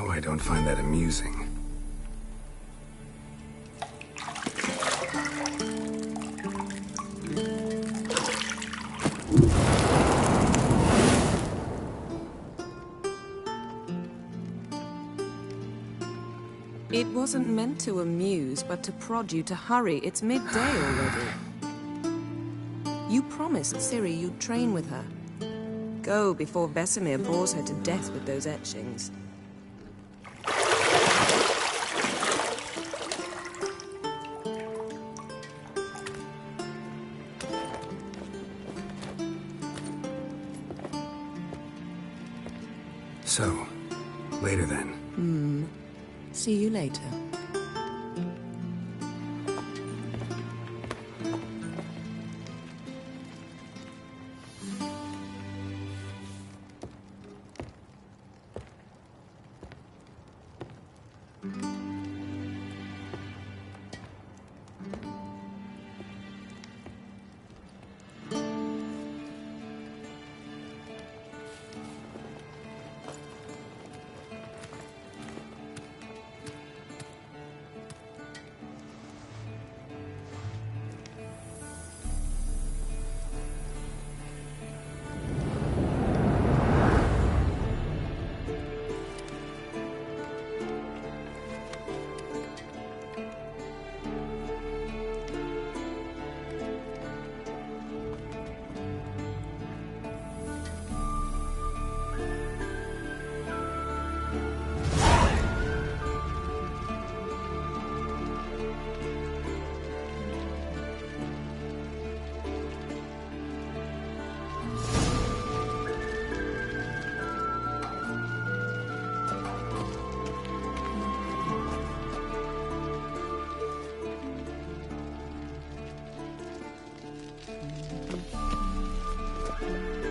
know I don't find that amusing. It wasn't meant to amuse, but to prod you to hurry. It's midday already. You promised Ciri you'd train with her. Go before Vesemir bores her to death with those etchings. So, later then. See you later.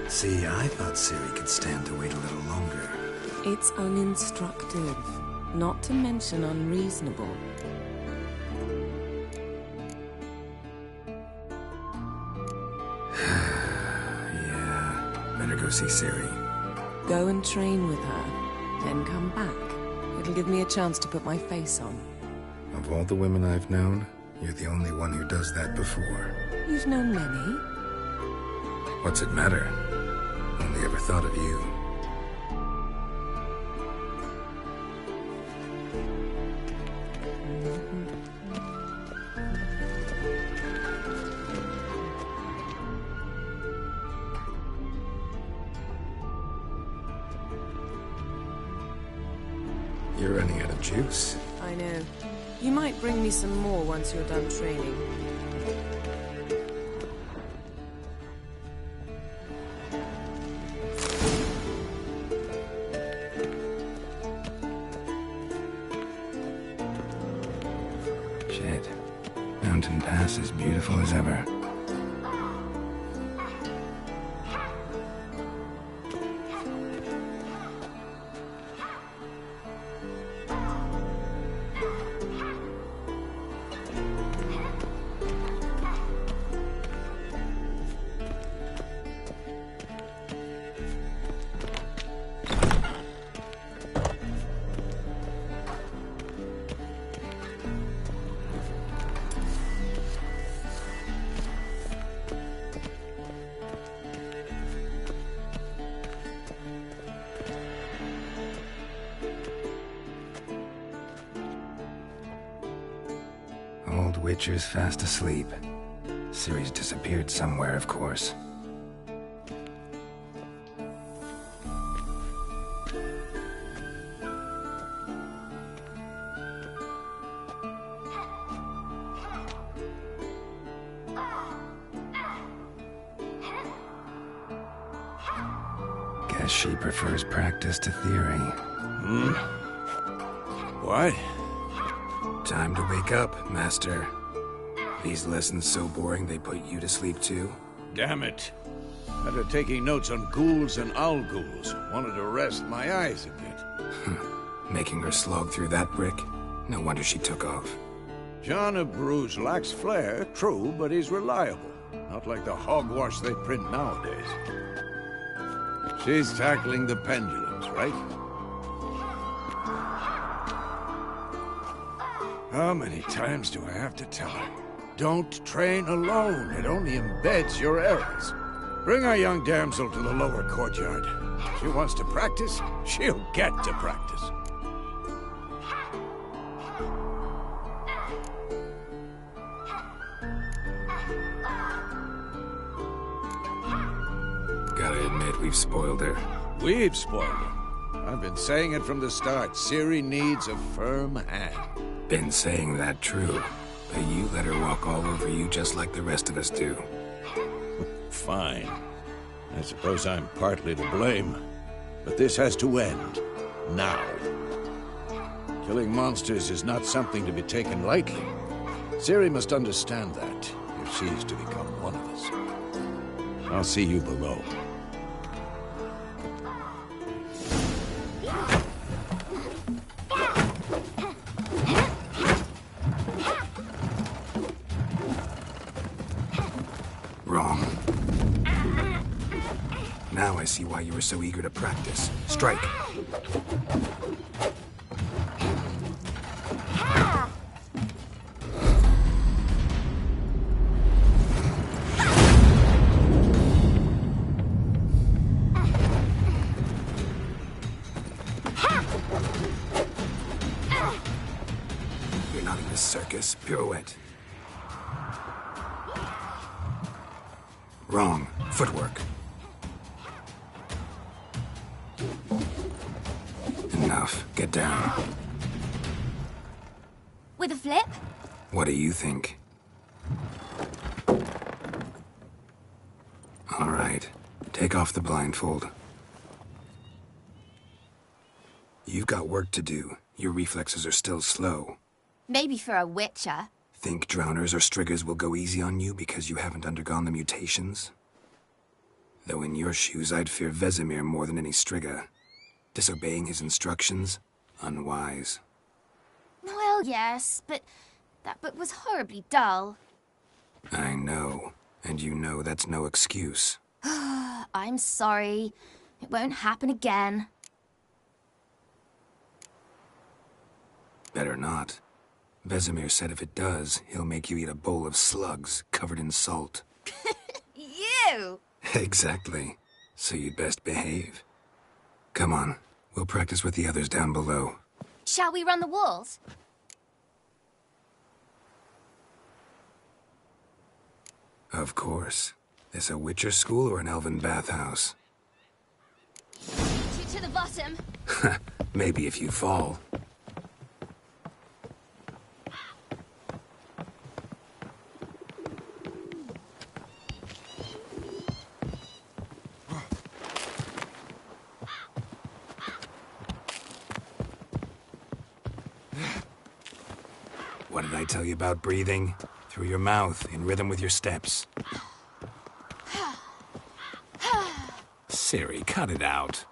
See, I thought Ciri could stand to wait a little longer. It's uninstructive, not to mention unreasonable. Yeah, better go see Ciri. Go and train with her, then come back. It'll give me a chance to put my face on. Of all the women I've known, you're the only one who does that before. You've known many. What's it matter? Only ever thought of you. You're running out of juice. I know. You might bring me some more once you're done training. Shit. Mountain Pass is beautiful as ever. Old Witcher's fast asleep. Ciri's disappeared somewhere, of course. Guess she prefers practice to theory. What? Time to wake up, Master. These lessons so boring they put you to sleep too? Damn it. After taking notes on ghouls and owl ghouls, wanted to rest my eyes a bit. Making her slog through that brick? No wonder she took off. John of Bruges lacks flair, true, but he's reliable. Not like the hogwash they print nowadays. She's tackling the pendulums, right? How many times do I have to tell her? Don't train alone. It only embeds your errors. Bring our young damsel to the lower courtyard. If she wants to practice, she'll get to practice. Gotta admit, we've spoiled her. We've spoiled her. I've been saying it from the start. Ciri needs a firm hand. Been saying that true. But you let her walk all over you just like the rest of us do. Fine. I suppose I'm partly to blame. But this has to end. Now. Killing monsters is not something to be taken lightly. Ciri must understand that, if she's to become one of us. I'll see you below. Wrong. Now I see why you were so eager to practice. Strike. You're not in this circus. Pirouette. Wrong. Footwork. Enough. Get down. With a flip? What do you think? All right. Take off the blindfold. You've got work to do. Your reflexes are still slow. Maybe for a witcher. Think drowners or striggers will go easy on you because you haven't undergone the mutations? Though in your shoes, I'd fear Vesemir more than any strigger. Disobeying his instructions? Unwise. Well, yes, but that book was horribly dull. I know. And you know that's no excuse. I'm sorry. It won't happen again. Better not. Vesemir said if it does, he'll make you eat a bowl of slugs covered in salt. You! Exactly. So you'd best behave. Come on. We'll practice with the others down below. Shall we run the walls? Of course. This a Witcher school or an elven bathhouse? To the bottom. Maybe if you fall. What did I tell you about breathing? Through your mouth, in rhythm with your steps. Ciri, cut it out.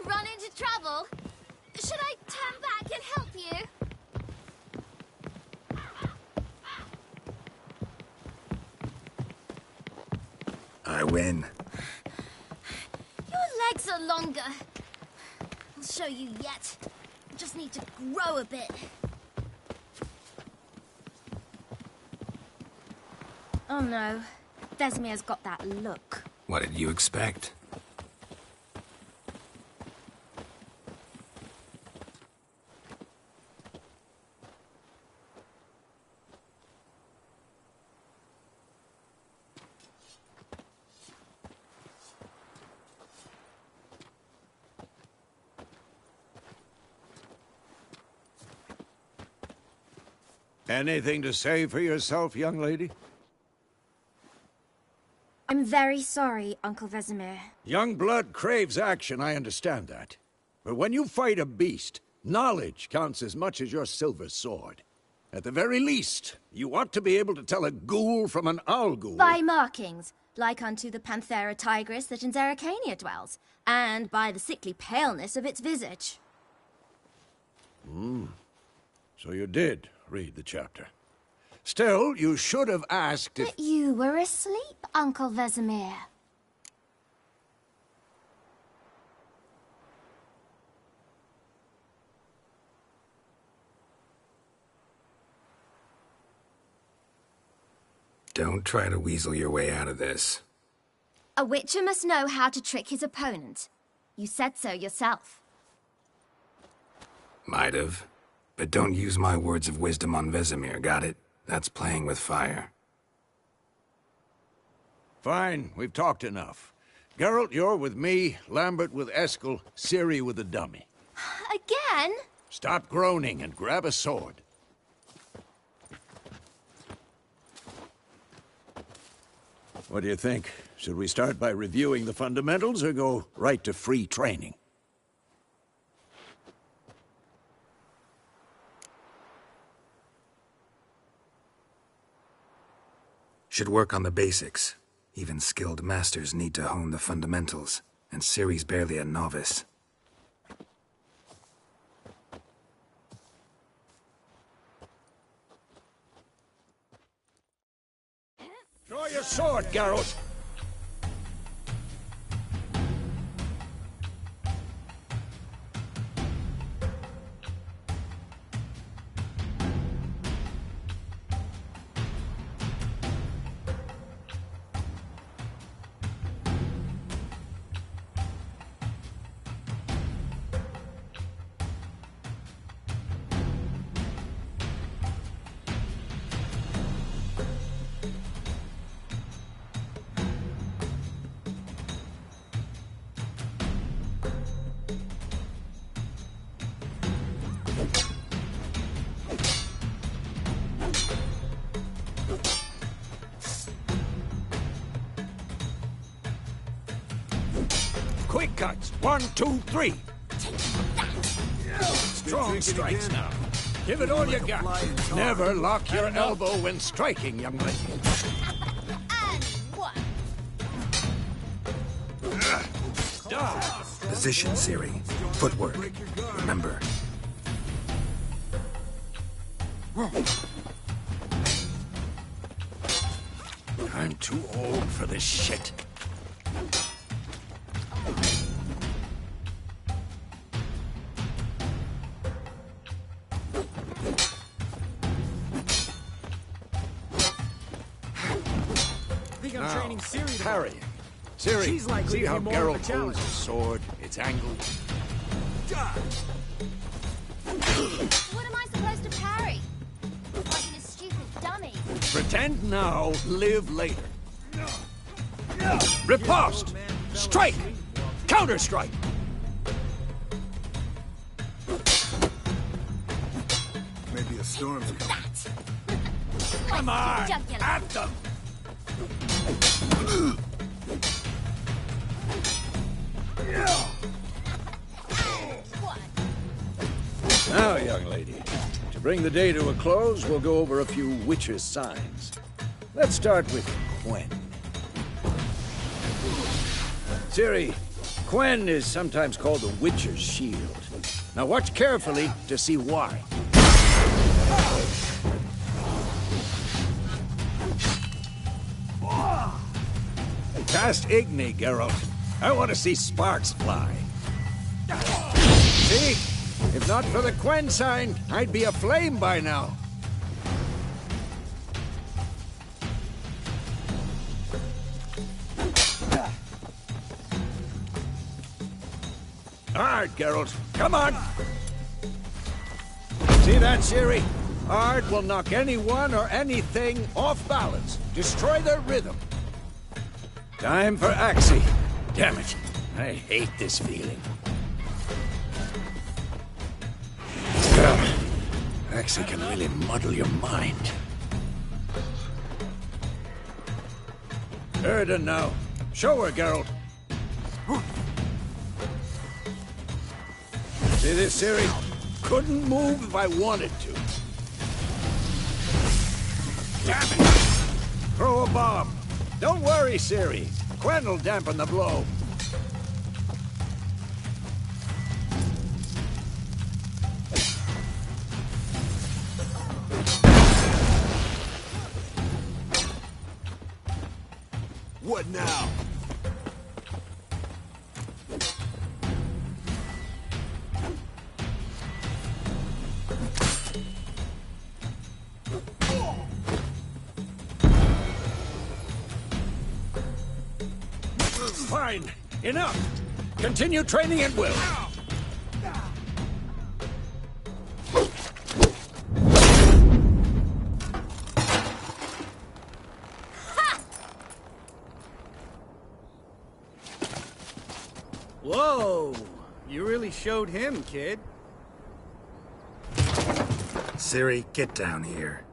Run into trouble? Should I turn back and help you? I win. Your legs are longer. I'll show you yet. I just need to grow a bit. Oh no. Vesemir's got that look. What did you expect? Anything to say for yourself, young lady? I'm very sorry, Uncle Vesemir. Young blood craves action, I understand that. But when you fight a beast, knowledge counts as much as your silver sword. At the very least, you ought to be able to tell a ghoul from an owl ghoul. By markings, like unto the Panthera tigris that in Zerrikania dwells, and by the sickly paleness of its visage. So you did read the chapter. Still, you should have asked if... But you were asleep, Uncle Vesemir. Don't try to weasel your way out of this. A witcher must know how to trick his opponent. You said so yourself. Might have. But don't use my words of wisdom on Vesemir, got it? That's playing with fire. Fine, we've talked enough. Geralt, you're with me, Lambert with Eskel, Ciri with the dummy. Again? Stop groaning and grab a sword. What do you think? Should we start by reviewing the fundamentals or go right to free training? Should work on the basics. Even skilled masters need to hone the fundamentals, and Ciri's barely a novice. Draw your sword, Geralt! Quick cuts. 1, 2, 3. Strong strikes now. Give it all you got. Never lock your elbow when striking, young lady. And one. Position, Ciri. Footwork. Remember. I'm too old for this shit. I'm training Ciri to Parry. Ciri, She's likely see to be how more of a Geralt challenge. holds his sword? It's angled. What am I supposed to parry? Fighting a stupid dummy. Pretend now, live later. Riposte! Strike! Counter-strike! Maybe a storm's coming. Come on! Jugular. At them! One. Now, young lady, to bring the day to a close, we'll go over a few witches' signs. Let's start with Quen. Ciri, Quen is sometimes called the Witcher's Shield. Now watch carefully to see why. Cast Igni, Geralt. I want to see sparks fly. See? If not for the Quen sign, I'd be aflame by now. All right, Geralt. Come on! See that, Ciri? Ard will knock anyone or anything off balance. Destroy their rhythm. Time for Axii. Damn it. I hate this feeling. Axii can really muddle your mind. Erden now. Show her, Geralt. See this, Ciri? Couldn't move if I wanted to. Damn it! Throw a bomb. Don't worry, Ciri. Quen will dampen the blow. What now? Fine. Enough. Continue training at will. Whoa! You really showed him, kid. Ciri, get down here.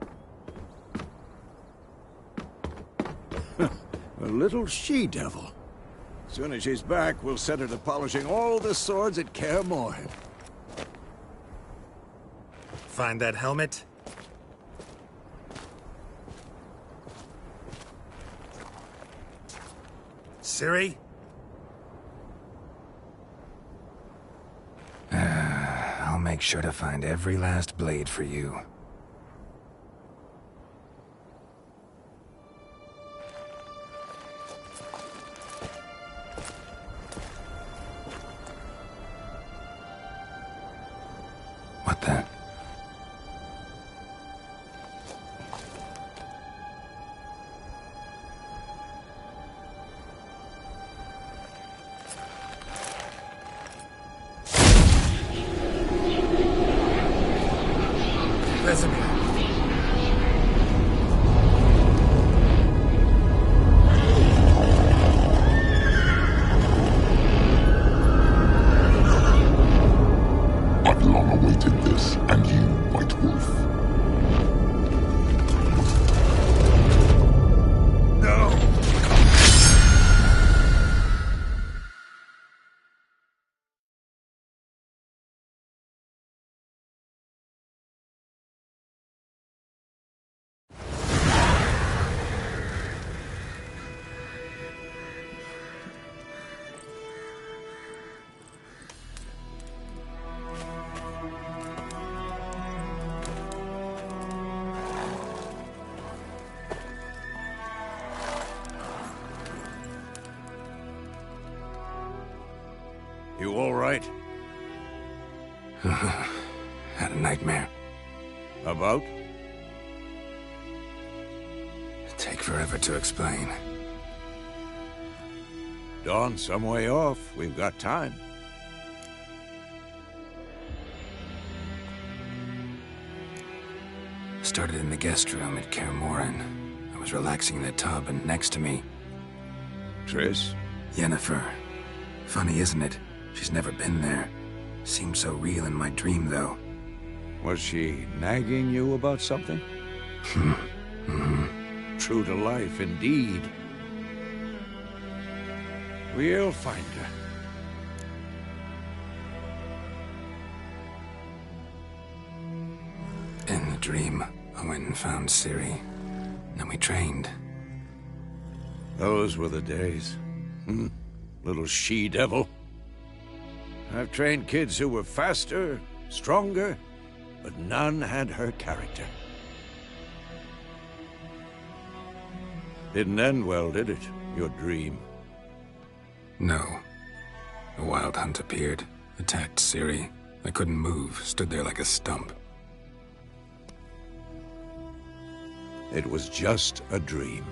A little she-devil. Soon as she's back, we'll set her to polishing all the swords at Kaer Morhen. Find that helmet? Ciri? I'll make sure to find every last blade for you. What the? Vesemir. I've long awaited this, and you, White Wolf. No! You all right? Had a nightmare. About? Take forever to explain. Dawn's some way off. We've got time. Started in the guest room at Kaer Morhen. I was relaxing in the tub, and next to me, Triss? Yennefer. Funny, isn't it? She's never been there. Seemed so real in my dream, though. Was she nagging you about something? True to life, indeed. We'll find her. In the dream, I went and found Ciri. Then we trained. Those were the days. Little she-devil. I've trained kids who were faster, stronger, but none had her character. Didn't end well, did it? Your dream? No. A wild hunt appeared, attacked Ciri. I couldn't move, stood there like a stump. It was just a dream.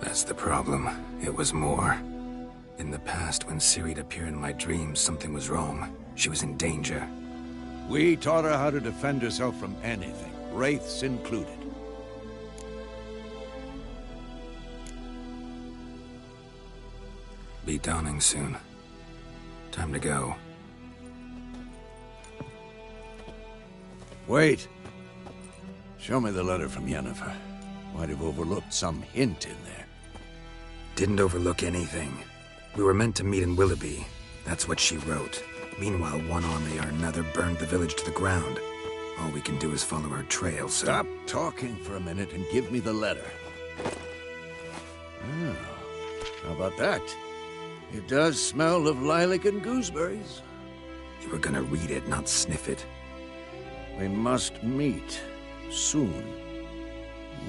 That's the problem. It was more. In the past, when Ciri'd appear in my dreams, something was wrong. She was in danger. We taught her how to defend herself from anything, wraiths included. Be dawning soon. Time to go. Wait. Show me the letter from Yennefer. Might have overlooked some hint in there. Didn't overlook anything. We were meant to meet in Willoughby. That's what she wrote. Meanwhile, one army or another burned the village to the ground. All we can do is follow our trail, so... Stop talking for a minute and give me the letter. Oh, how about that? It does smell of lilac and gooseberries. You were gonna read it, not sniff it. We must meet soon.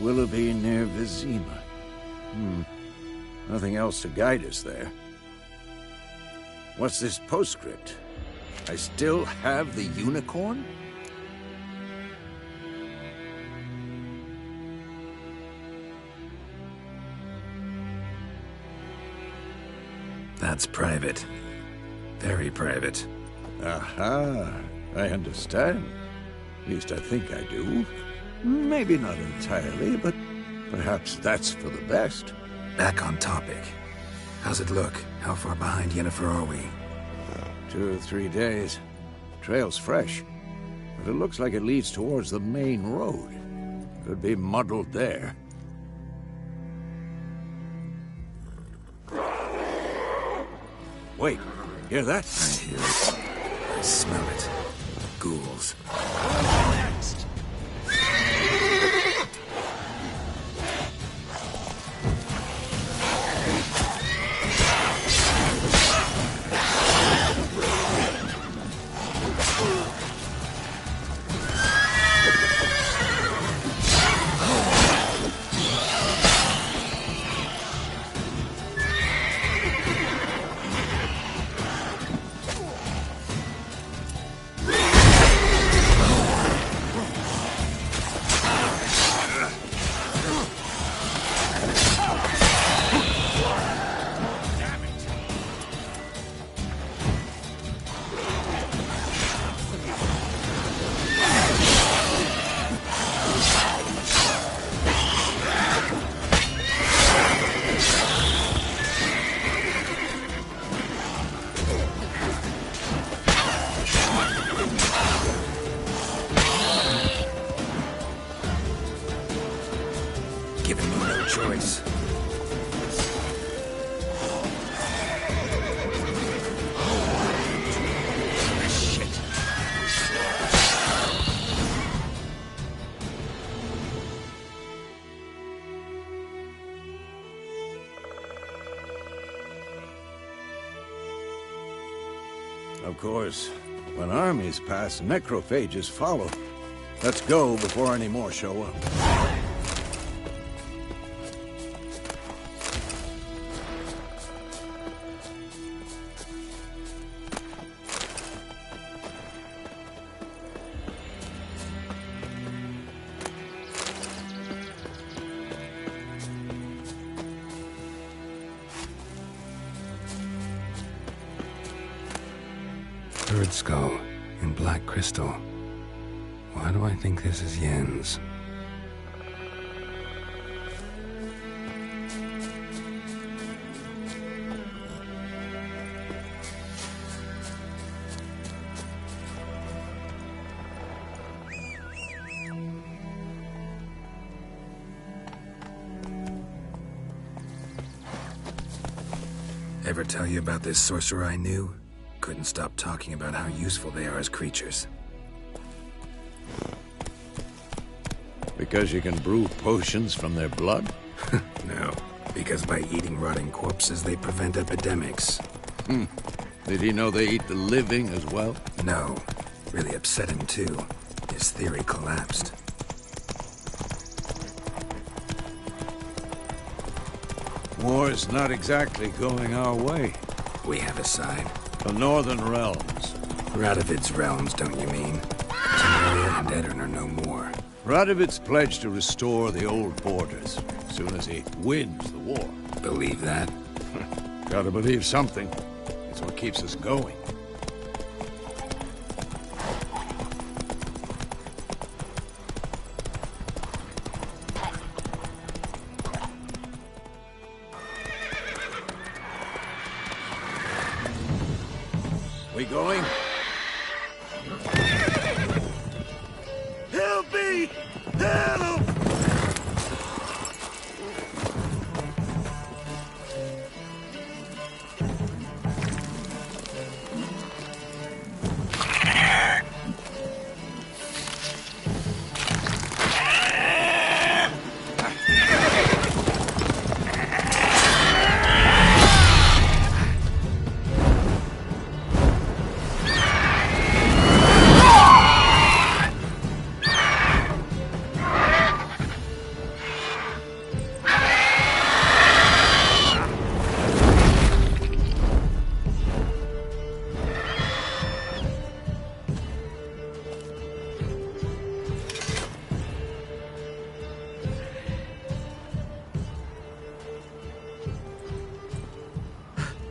Willoughby near Vizima. Nothing else to guide us there. What's this postscript? I still have the unicorn? That's private. Very private. Aha, I understand. At least I think I do. Maybe not entirely, but perhaps that's for the best. Back on topic. How's it look? How far behind Yennefer are we? 2 or 3 days. Trail's fresh, but it looks like it leads towards the main road. Could be muddled there. Wait, hear that? I hear it. I smell it. Ghouls. Next! Giving me no choice. Shit. Of course, when armies pass, necrophages follow. Let's go before any more show up. Bird skull in black crystal. Why do I think this is Yen's? Ever tell you about this sorcerer I knew? Couldn't stop talking about how useful they are as creatures. Because you can brew potions from their blood? No, because by eating rotting corpses, they prevent epidemics. Did he know they eat the living as well? No, really upset him too. His theory collapsed. War's not exactly going our way. We have a side. The Northern Realms. Radovid's realms, don't you mean? Temeria and Edirn are no more. Radovid's pledged to restore the old borders as soon as he wins the war. Believe that? Gotta believe something. It's what keeps us going. We going? Help me! Help!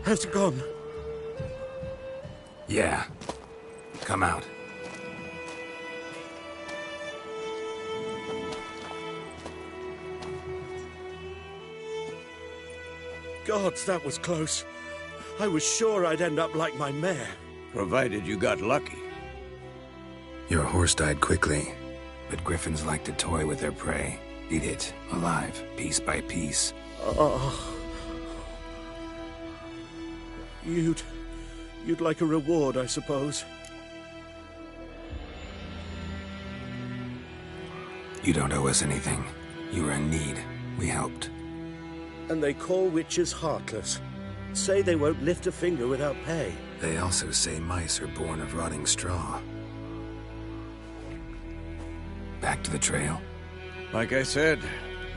Has it gone? Yeah. Come out. Gods, that was close. I was sure I'd end up like my mare. Provided you got lucky. Your horse died quickly, but griffins like to toy with their prey. Eat it, alive, piece by piece. Oh. You'd like a reward, I suppose. You don't owe us anything. You were in need. We helped. And they call witches heartless. Say they won't lift a finger without pay. They also say mice are born of rotting straw. Back to the trail? Like I said,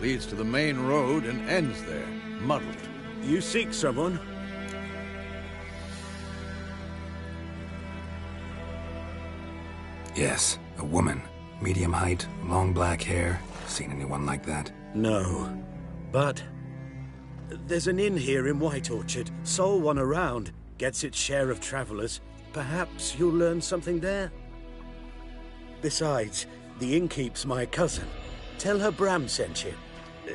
leads to the main road and ends there, muddled. You seek someone? Yes, a woman. Medium height, long black hair. Seen anyone like that? No. But there's an inn here in White Orchard. Sole one around. Gets its share of travelers. Perhaps you'll learn something there? Besides, the innkeep's my cousin. Tell her Bram sent you.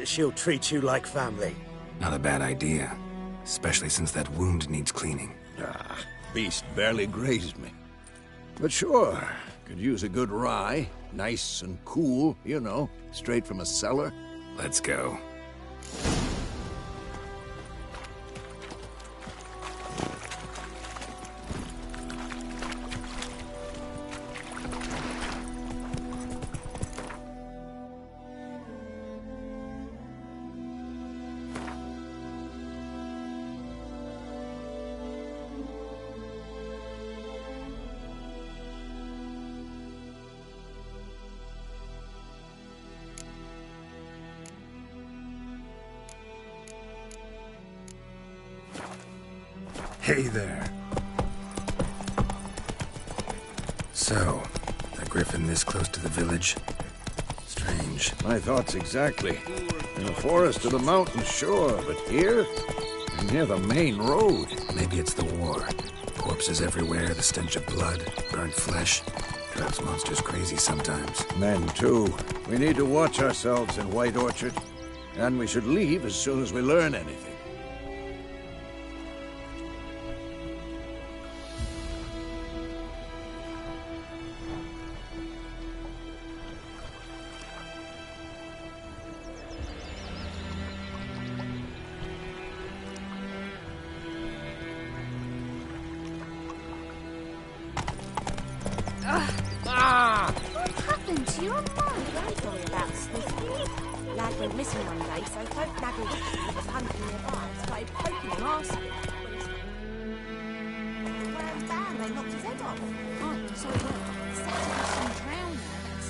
She'll treat you like family. Not a bad idea. Especially since that wound needs cleaning. Ah, beast barely grazed me. But sure, could use a good rye. Nice and cool, you know, straight from a cellar. Let's go. Hey there. So, a griffin this close to the village? Strange. My thoughts exactly. In the forest or the mountains, sure, but here? Near the main road. Maybe it's the war. Corpses everywhere, the stench of blood, burnt flesh. Drives monsters crazy sometimes. Men, too. We need to watch ourselves in White Orchard. And we should leave as soon as we learn anything. What happened to your mind? Don't worry about Sniffy. Lad went missing one day, so folk naggled he was hunting nearby. Started poking him, asking. Well, bam, they knocked his head off. Oh, so it went. Some drowners.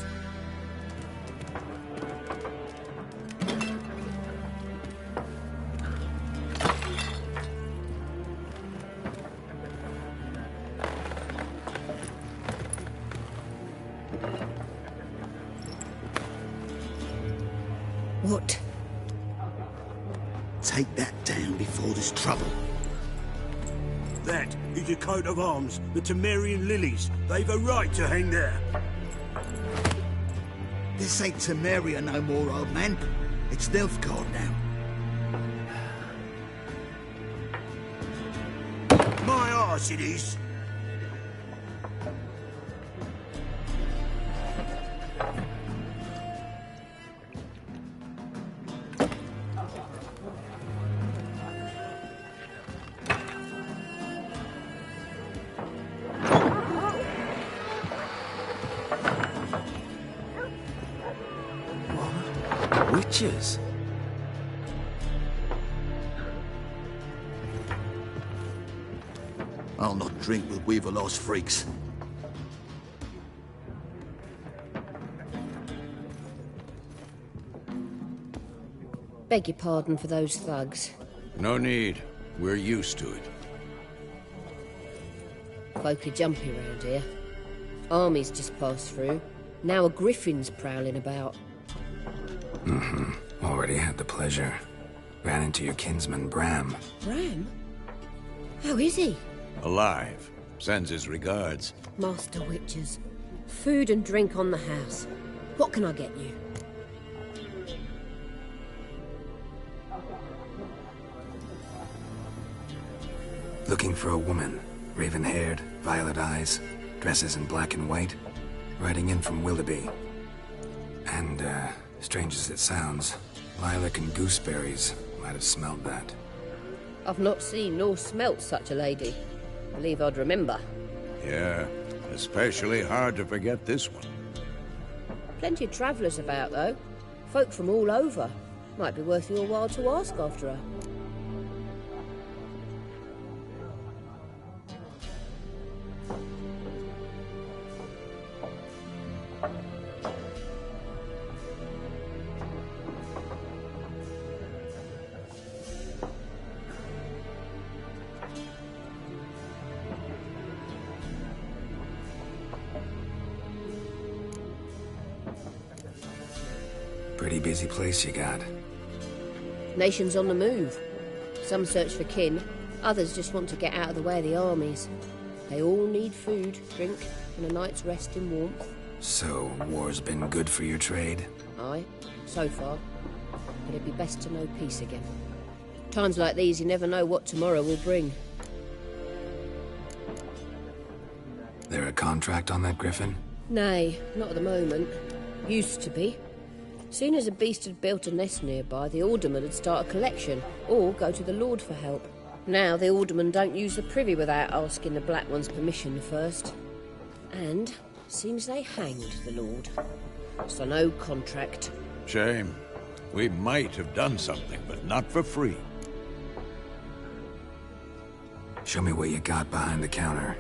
What? Take that down before there's trouble. That is a coat of arms, the Temerian lilies. They've a right to hang there. This ain't Temeria no more, old man. It's Nilfgaard now. My arse it is. Witches? I'll not drink with Weaverlost freaks. Beg your pardon for those thugs. No need. We're used to it. Folk are jumpy round here. Armies just passed through. Now a griffin's prowling about. Already had the pleasure. Ran into your kinsman, Bram. Bram? How is he? Alive. Sends his regards. Master Witches. Food and drink on the house. What can I get you? Looking for a woman. Raven-haired, violet eyes, dresses in black and white. Riding in from Willoughby. And, strange as it sounds, lilac and gooseberries might have smelled that. I've not seen nor smelt such a lady. Believe I'd remember. Yeah, especially hard to forget this one. Plenty of travellers about, though. Folk from all over. Might be worth your while to ask after her. Pretty busy place you got. Nations on the move. Some search for kin, others just want to get out of the way of the armies. They all need food, drink, and a night's rest in warmth. So, war's been good for your trade? Aye, so far. But it'd be best to know peace again. Times like these, you never know what tomorrow will bring. There a contract on that griffin? Nay, not at the moment. Used to be. Soon as a beast had built a nest nearby, the alderman would start a collection, or go to the Lord for help. Now the alderman don't use the privy without asking the Black One's permission first. And seems they hanged the Lord. So no contract. Shame. We might have done something, but not for free. Show me what you got behind the counter.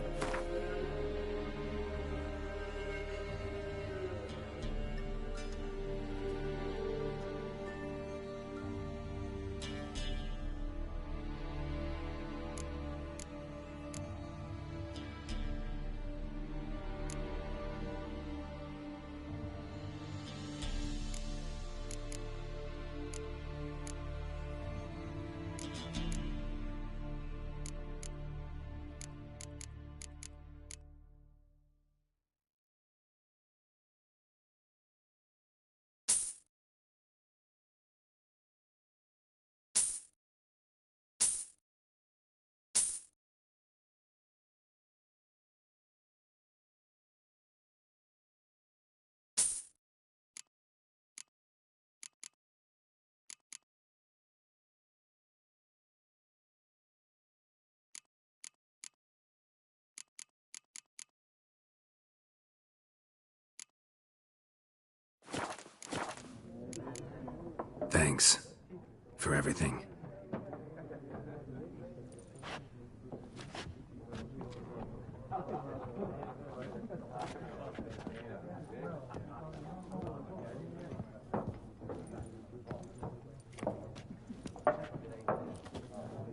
Thanks. For everything.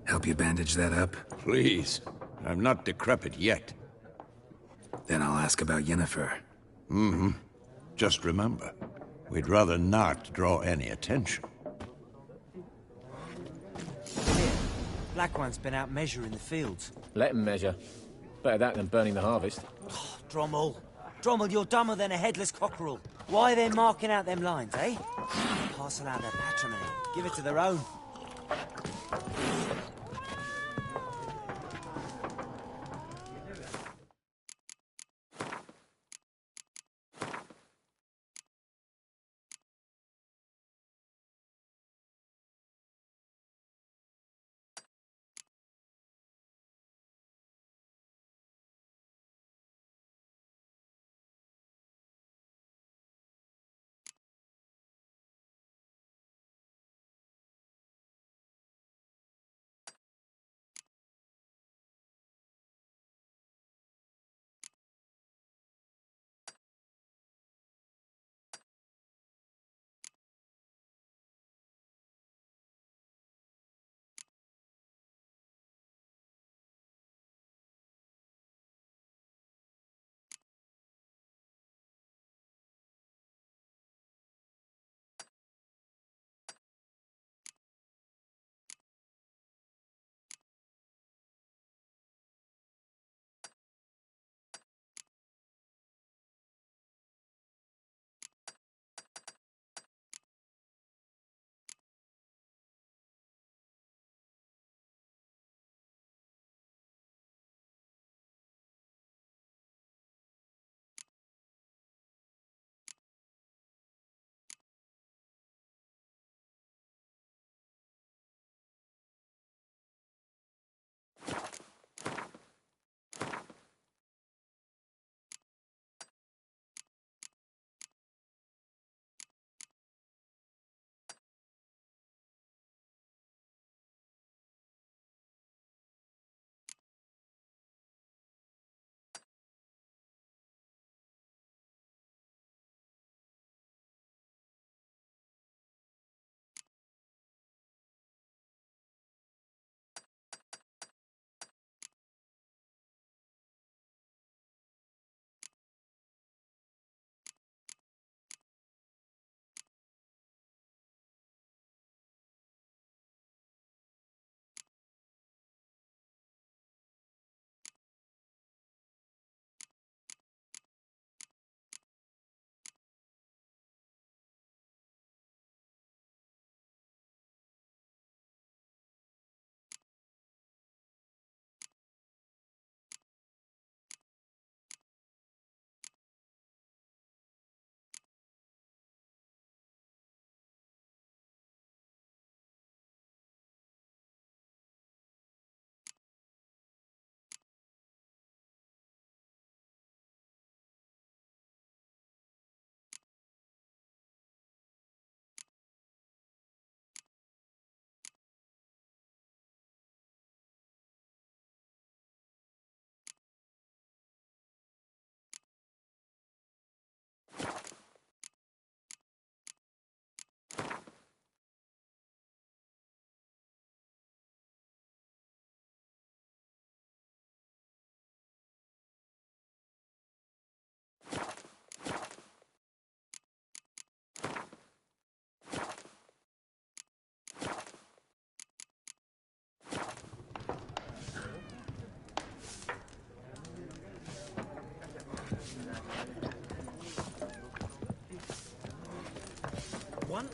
Help you bandage that up? Please. I'm not decrepit yet. Then I'll ask about Yennefer. Mm-hmm. Just remember, we'd rather not draw any attention. Black One's been out measuring the fields. Let him measure. Better that than burning the harvest. Oh, Drommel. Drommel, you're dumber than a headless cockerel. Why are they marking out them lines, eh? Parcel out their patrimony. Give it to their own.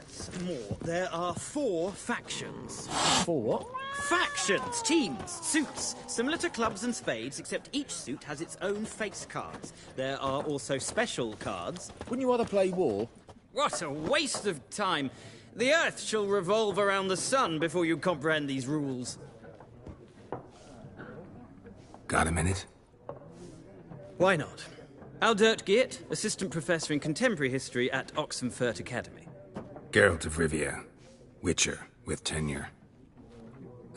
Some more. There are 4 factions. 4 what? Factions, teams, suits, similar to clubs and spades, except each suit has its own face cards. There are also special cards. Wouldn't you rather play war? What a waste of time. The Earth shall revolve around the sun before you comprehend these rules. Got a minute? Why not? Aldert Geert, Assistant Professor in Contemporary History at Oxenfurt Academy. Geralt of Rivia. Witcher, with tenure.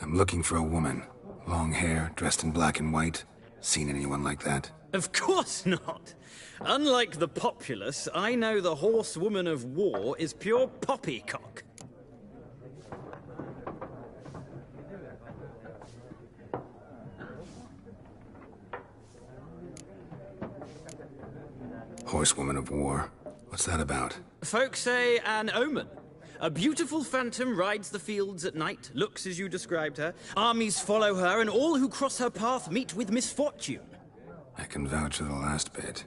I'm looking for a woman. Long hair, dressed in black and white. Seen anyone like that? Of course not. Unlike the populace, I know the horsewoman of war is pure poppycock. Horsewoman of war? What's that about? Folk say an omen. A beautiful phantom rides the fields at night, looks as you described her. Armies follow her, and all who cross her path meet with misfortune. I can vouch for the last bit.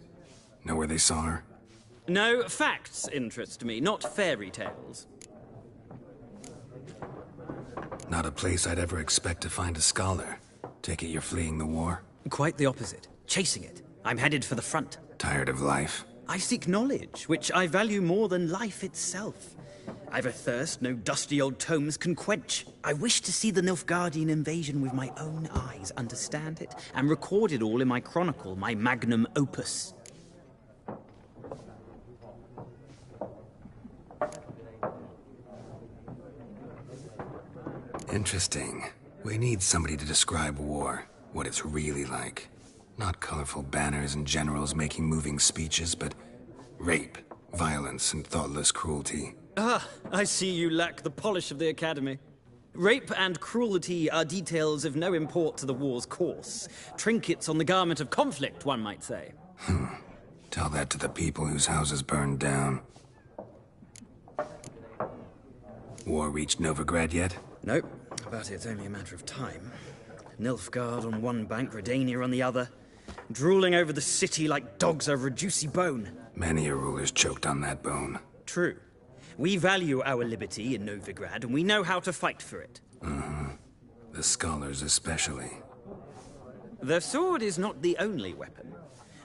Know where they saw her? No, facts interest me, not fairy tales. Not a place I'd ever expect to find a scholar. Take it you're fleeing the war? Quite the opposite. Chasing it. I'm headed for the front. Tired of life? I seek knowledge, which I value more than life itself. I've a thirst no dusty old tomes can quench. I wish to see the Nilfgaardian invasion with my own eyes, understand it, and record it all in my chronicle, my magnum opus. Interesting. We need somebody to describe war, what it's really like. Not colorful banners and generals making moving speeches, but rape, violence, and thoughtless cruelty. Ah, I see you lack the polish of the Academy. Rape and cruelty are details of no import to the war's course. Trinkets on the garment of conflict, one might say. Tell that to the people whose houses burned down. War reached Novigrad yet? Nope, but it's only a matter of time. Nilfgaard on one bank, Redania on the other. Drooling over the city like dogs over a juicy bone. Many a ruler's choked on that bone. True. We value our liberty in Novigrad, and we know how to fight for it. The scholars especially. The sword is not the only weapon.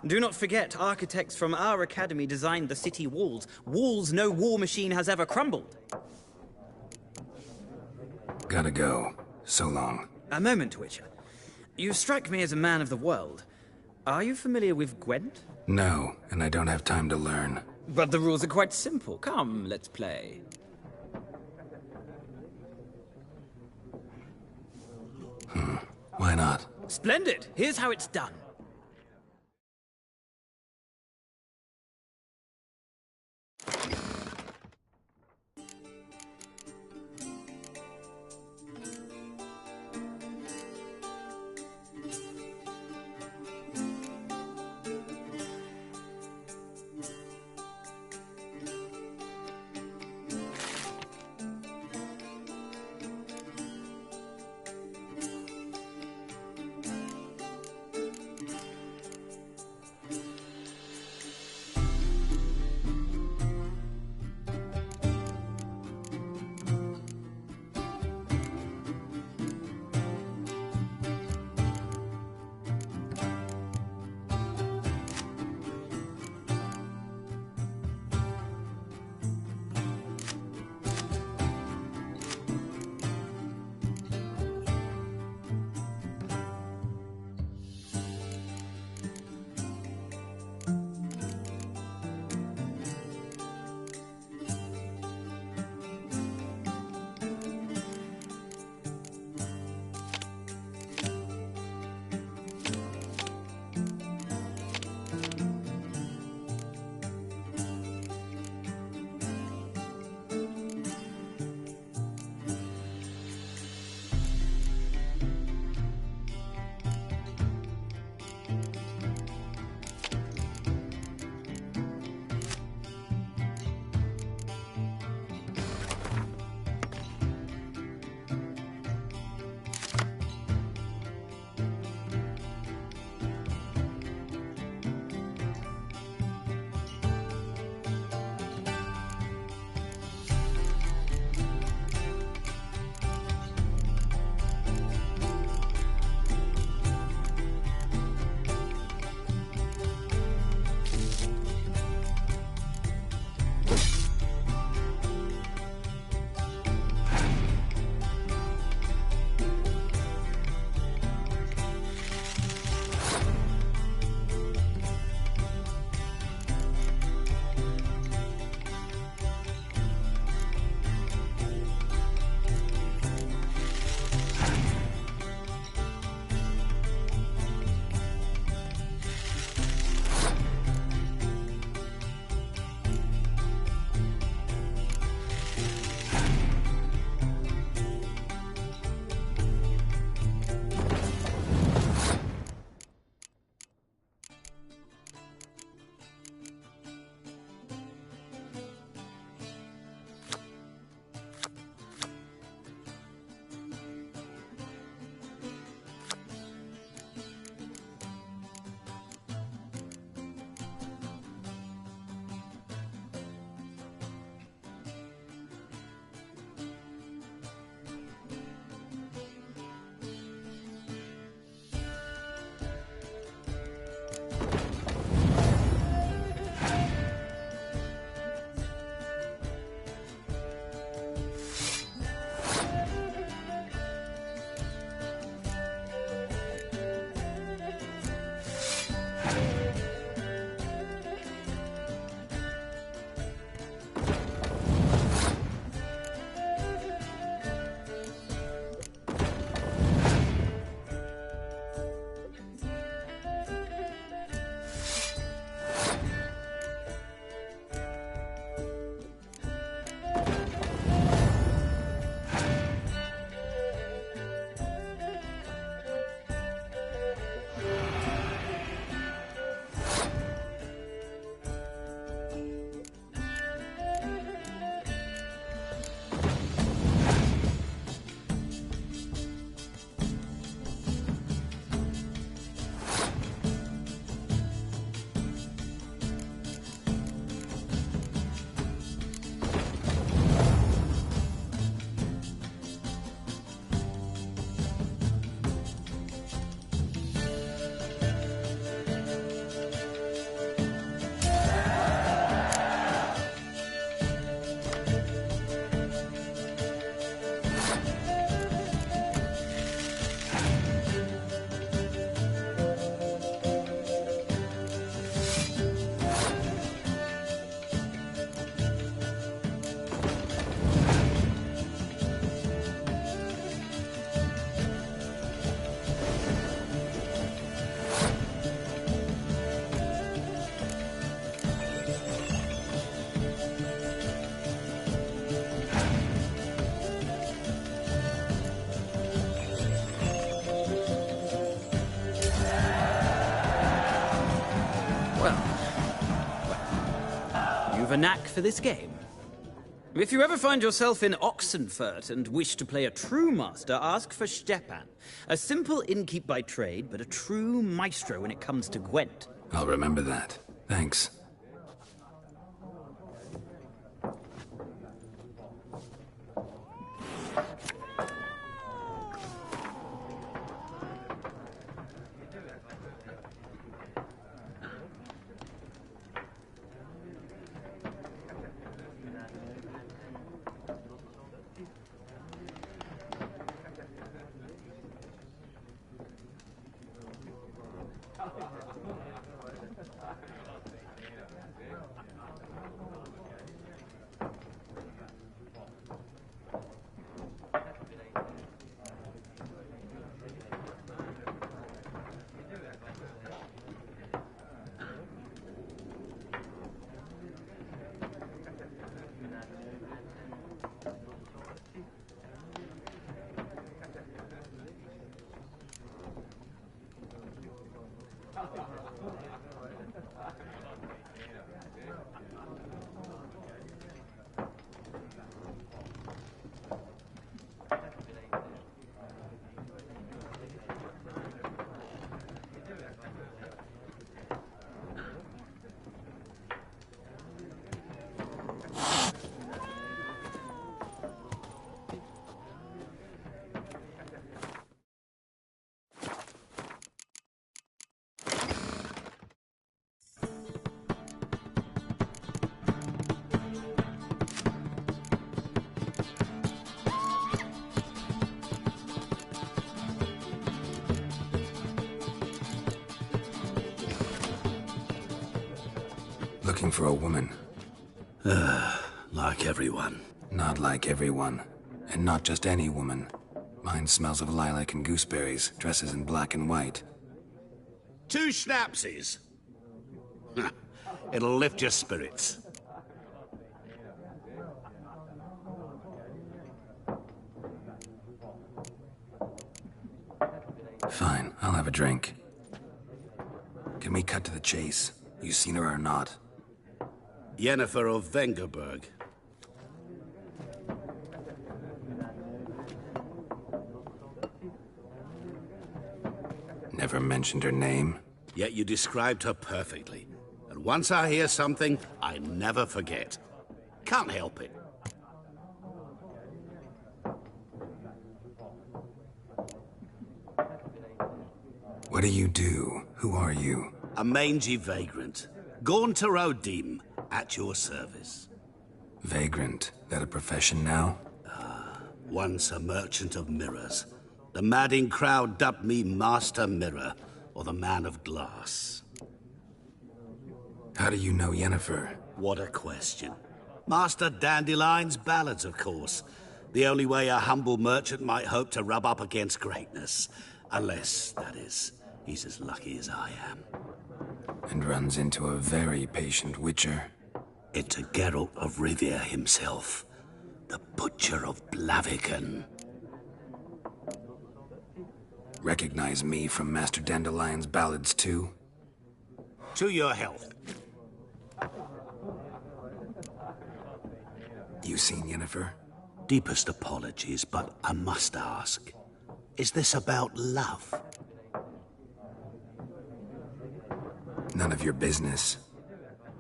Do not forget, architects from our academy designed the city walls. Walls no war machine has ever crumbled. Gotta go. So long. A moment, Witcher. You strike me as a man of the world. Are you familiar with Gwent? No, and I don't have time to learn. But the rules are quite simple. Come, let's play. Why not? Splendid! Here's how it's done. have a knack for this game. If you ever find yourself in Oxenfurt and wish to play a true master, ask for Stepan. A simple innkeep by trade, but a true maestro when it comes to Gwent. I'll remember that. Thanks. Looking for a woman. Like everyone. Not like everyone. And not just any woman. Mine smells of lilac and gooseberries, dresses in black and white. 2 schnapsies. It'll lift your spirits. Fine, I'll have a drink. Can we cut to the chase? You seen her or not? Yennefer of Vengerberg. Never mentioned her name? Yet you described her perfectly. And once I hear something, I never forget. Can't help it. What do you do? Who are you? A mangy vagrant. Gaunter O'Dim, at your service. Vagrant? That a profession now? Once a merchant of mirrors. The madding crowd dubbed me Master Mirror, or the Man of Glass. How do you know Yennefer? What a question. Master Dandelion's ballads, of course. The only way a humble merchant might hope to rub up against greatness. Unless, that is, he's as lucky as I am. And runs into a very patient witcher. Into Geralt of Rivia himself. The Butcher of Blaviken. Recognize me from Master Dandelion's ballads too? To your health. You seen Yennefer? Deepest apologies, but I must ask. Is this about love? None of your business.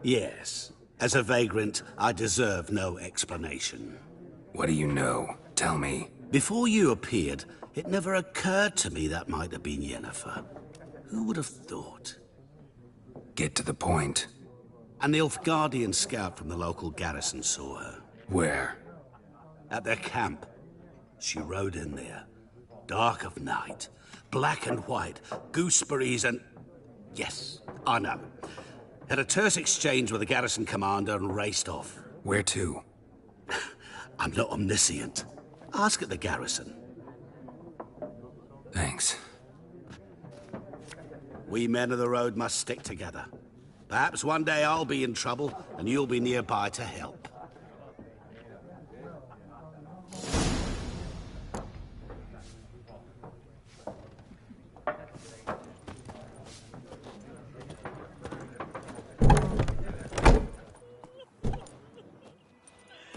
Yes. As a vagrant, I deserve no explanation. What do you know? Tell me. Before you appeared, it never occurred to me that might have been Yennefer. Who would have thought? Get to the point. A Nilfgaardian scout from the local garrison saw her. Where? At their camp. She rode in there. Dark of night. Black and white. Gooseberries and... Yes, I know. Had a terse exchange with the garrison commander and raced off. Where to? I'm not omniscient. Ask at the garrison. Thanks. We men of the road must stick together. Perhaps one day I'll be in trouble and you'll be nearby to help.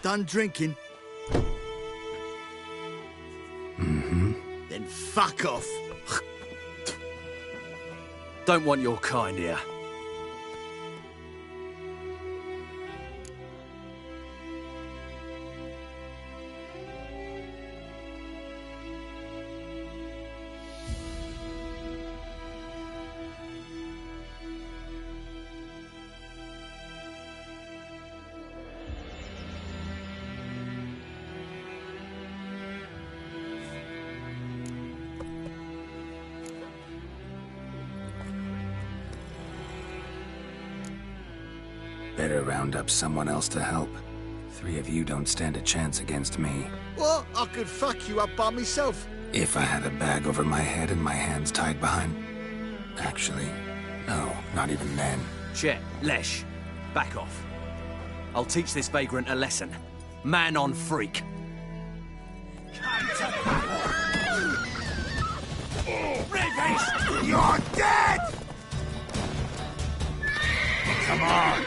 done drinking? Mm-hmm. Then fuck off. Don't want your kind here. Better round up someone else to help. 3 of you don't stand a chance against me. What? I could fuck you up by myself. If I had a bag over my head and my hands tied behind... Actually, no, not even then. Chet, Lesh, back off. I'll teach this vagrant a lesson. Man on freak. Rapist! You're dead! Come on!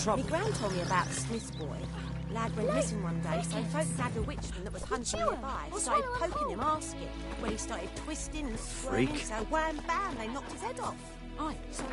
Trouble. My gran told me about the Smith's boy. Lad went missing one day, so folk nagged a witchman that was hunting nearby. Started poking him, asking. When he started twisting and squirming, Freak. so wham bam, they knocked his head off. Aye, so...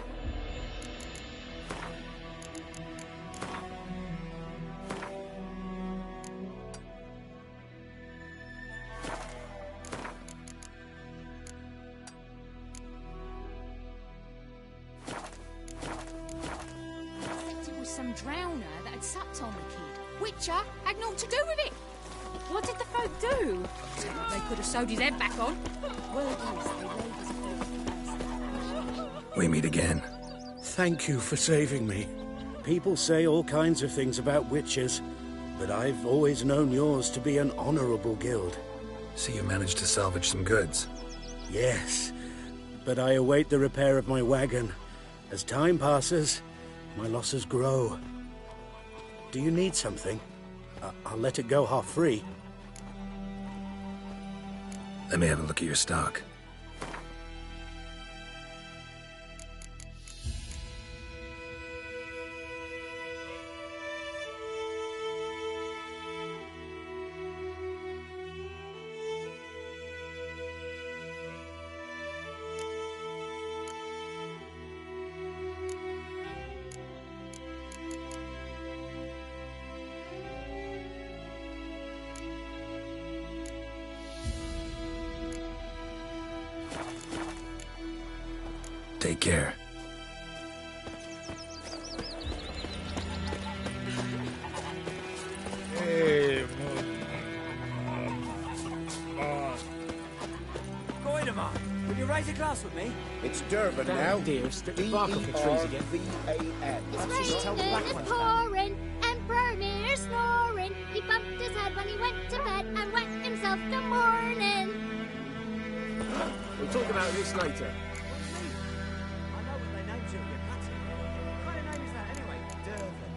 Some drowner that had supped on the kid. Witcher had naught to do with it. What did the folk do? Seemed like they could have sewed his head back on. Word is, they laid his head. We meet again. Thank you for saving me. People say all kinds of things about witches, but I've always known yours to be an honorable guild. So you managed to salvage some goods? Yes, but I await the repair of my wagon. As time passes, my losses grow. Do you need something? I'll let it go half-free. Let me have a look at your stock. Take care. Goidemar, will you raise a glass with me? It's Durban now. Dear, stick the bark off the trees again. It's raining and pouring, and Bernier snoring. He bumped his head when he went to bed and wet himself till morning. We'll talk about this later. I know what they named you, you cutter. What kind of name is that anyway? Durban.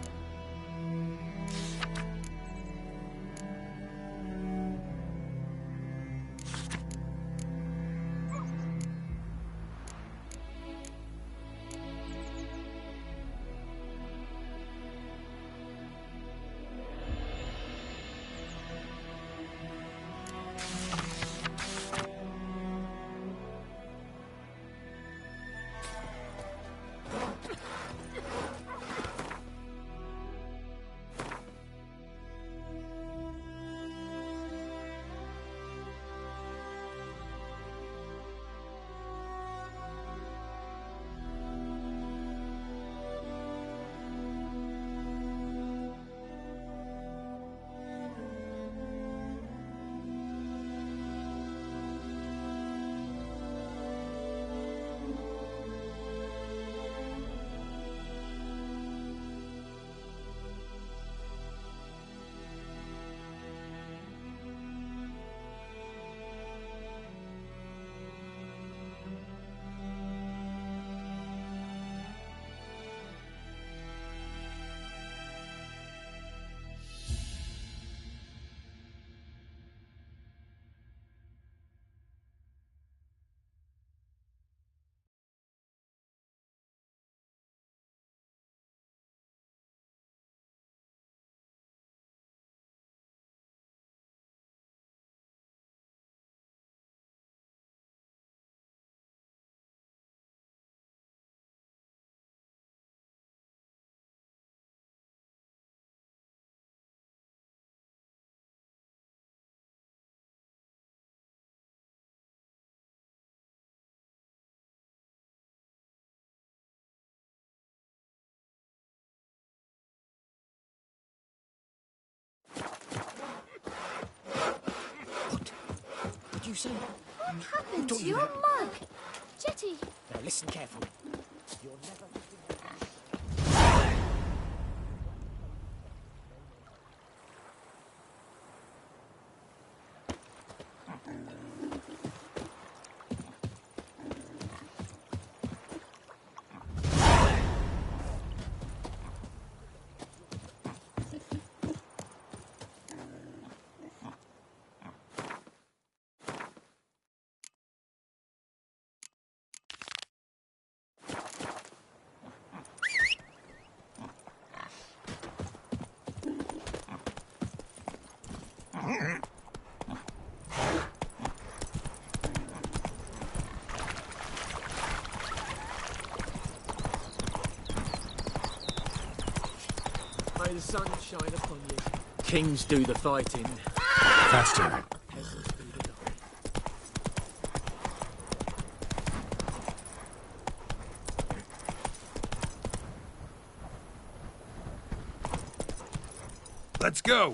say? What happened to talking your about? mug? Jetty, Now listen carefully. You're never... May the sun shine upon you. Kings do the fighting. Faster. Peasants do the dying. Let's go!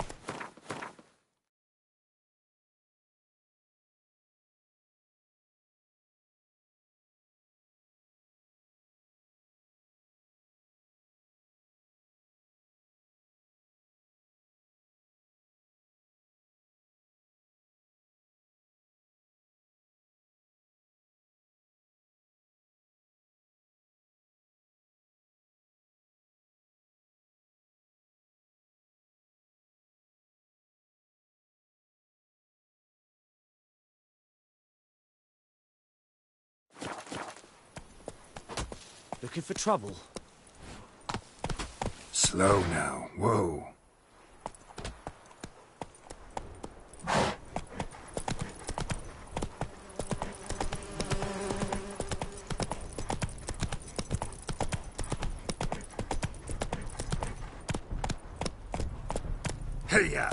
Looking for trouble? Slow now. Whoa. Hey-ya!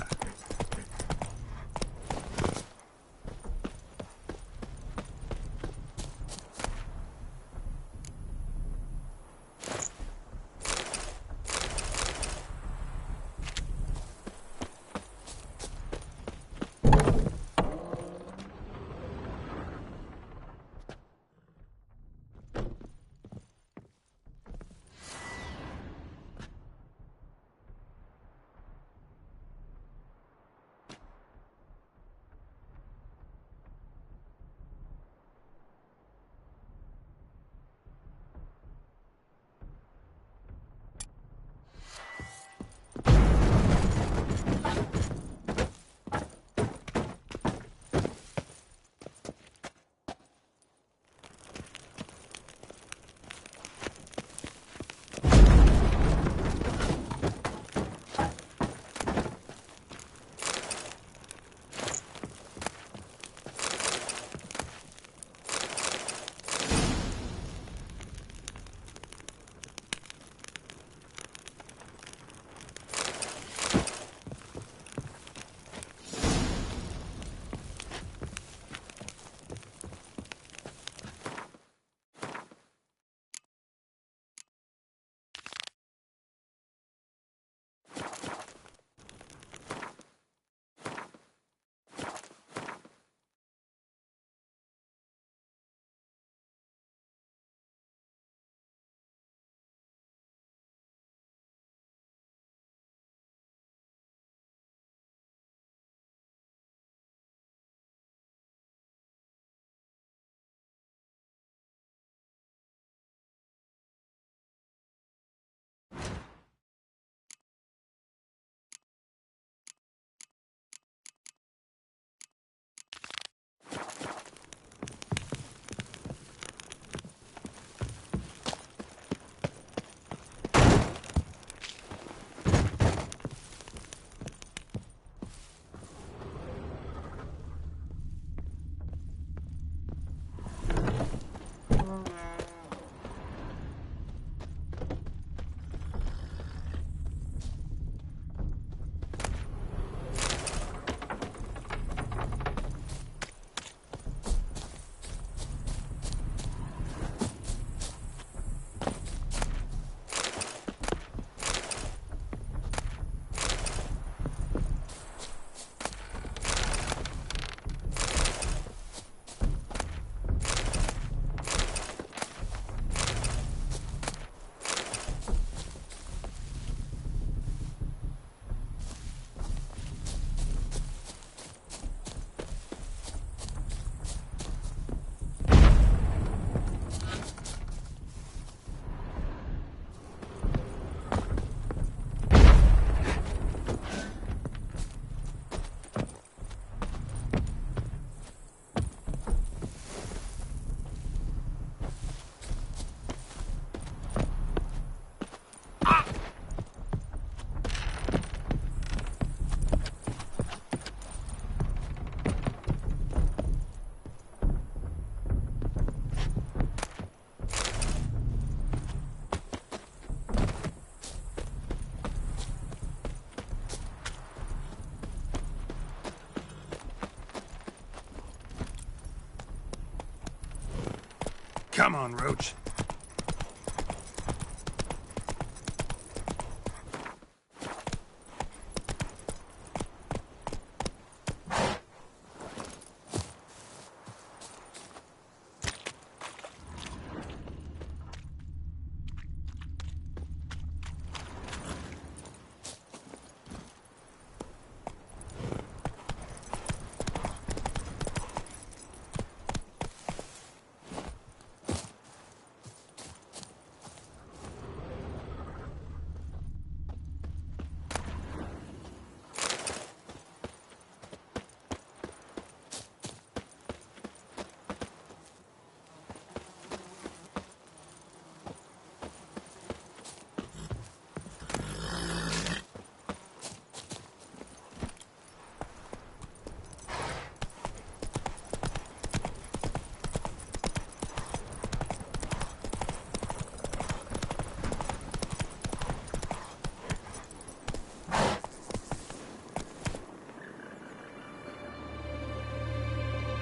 Come on, Roach.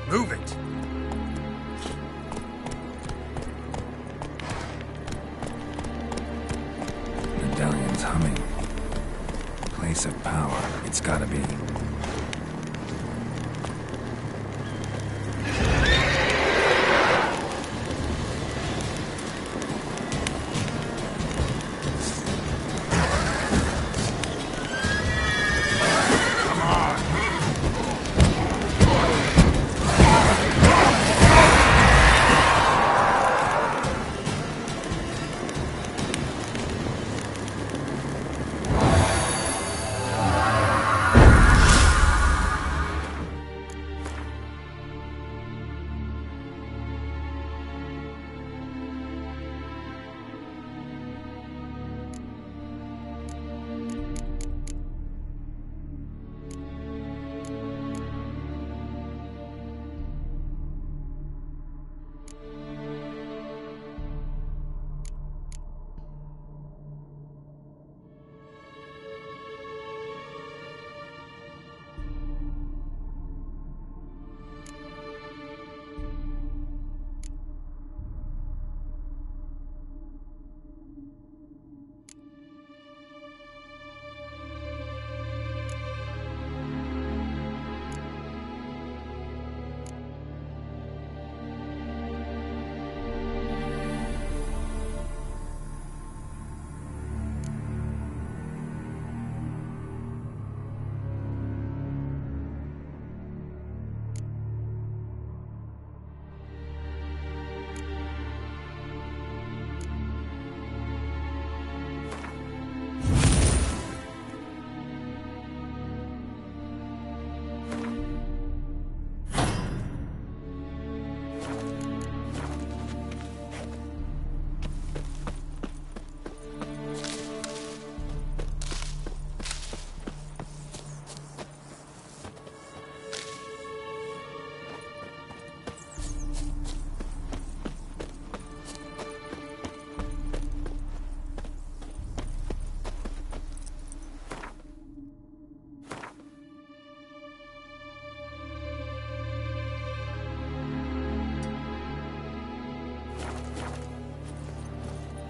Move it! Medallion's humming. Place of power. It's gotta be.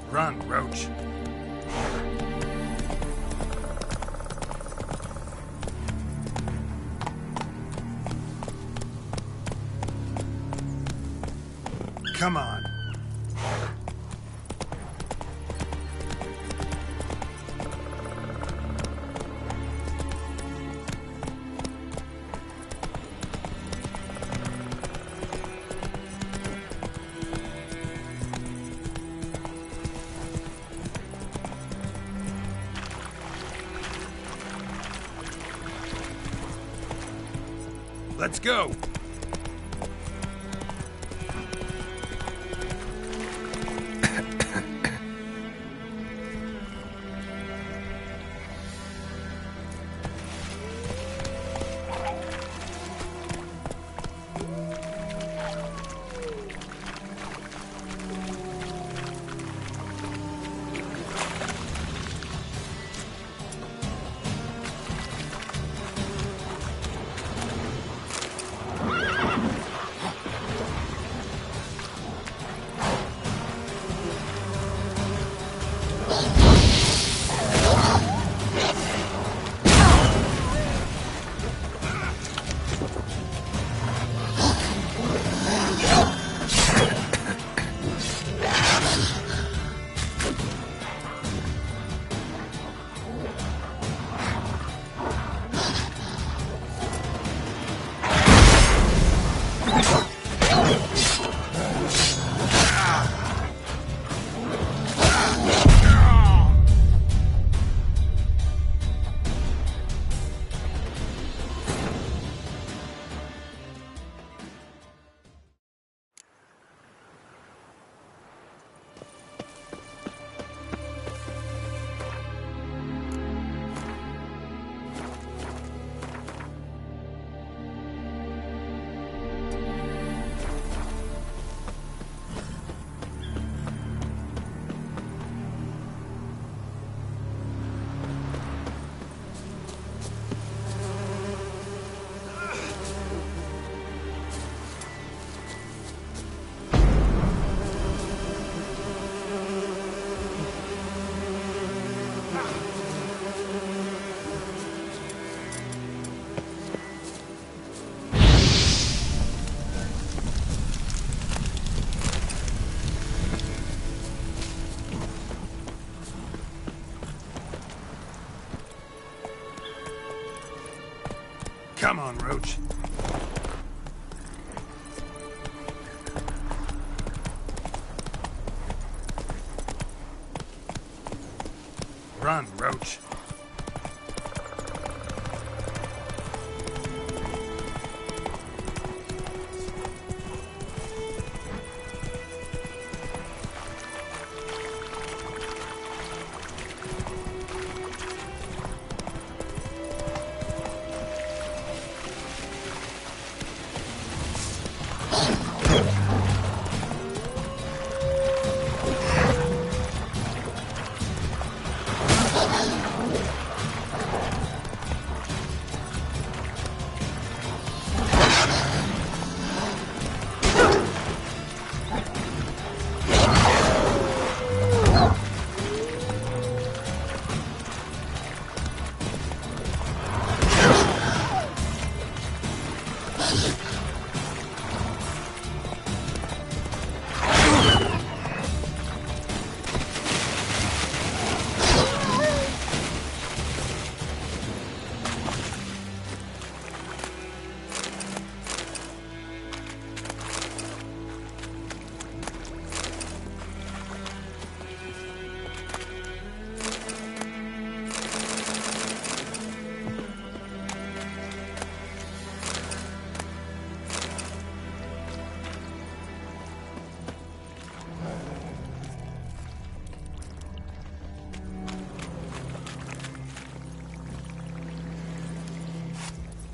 Run, Roach. Come on. Let's go! Come on, Roach. Run, Roach.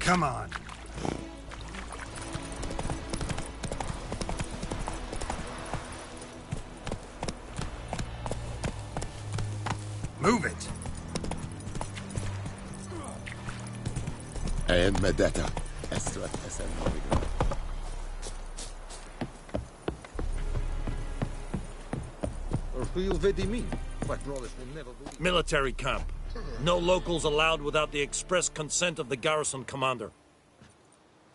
Come on. Move it. And Medetta. Military camp. No locals allowed without the express consent of the garrison commander.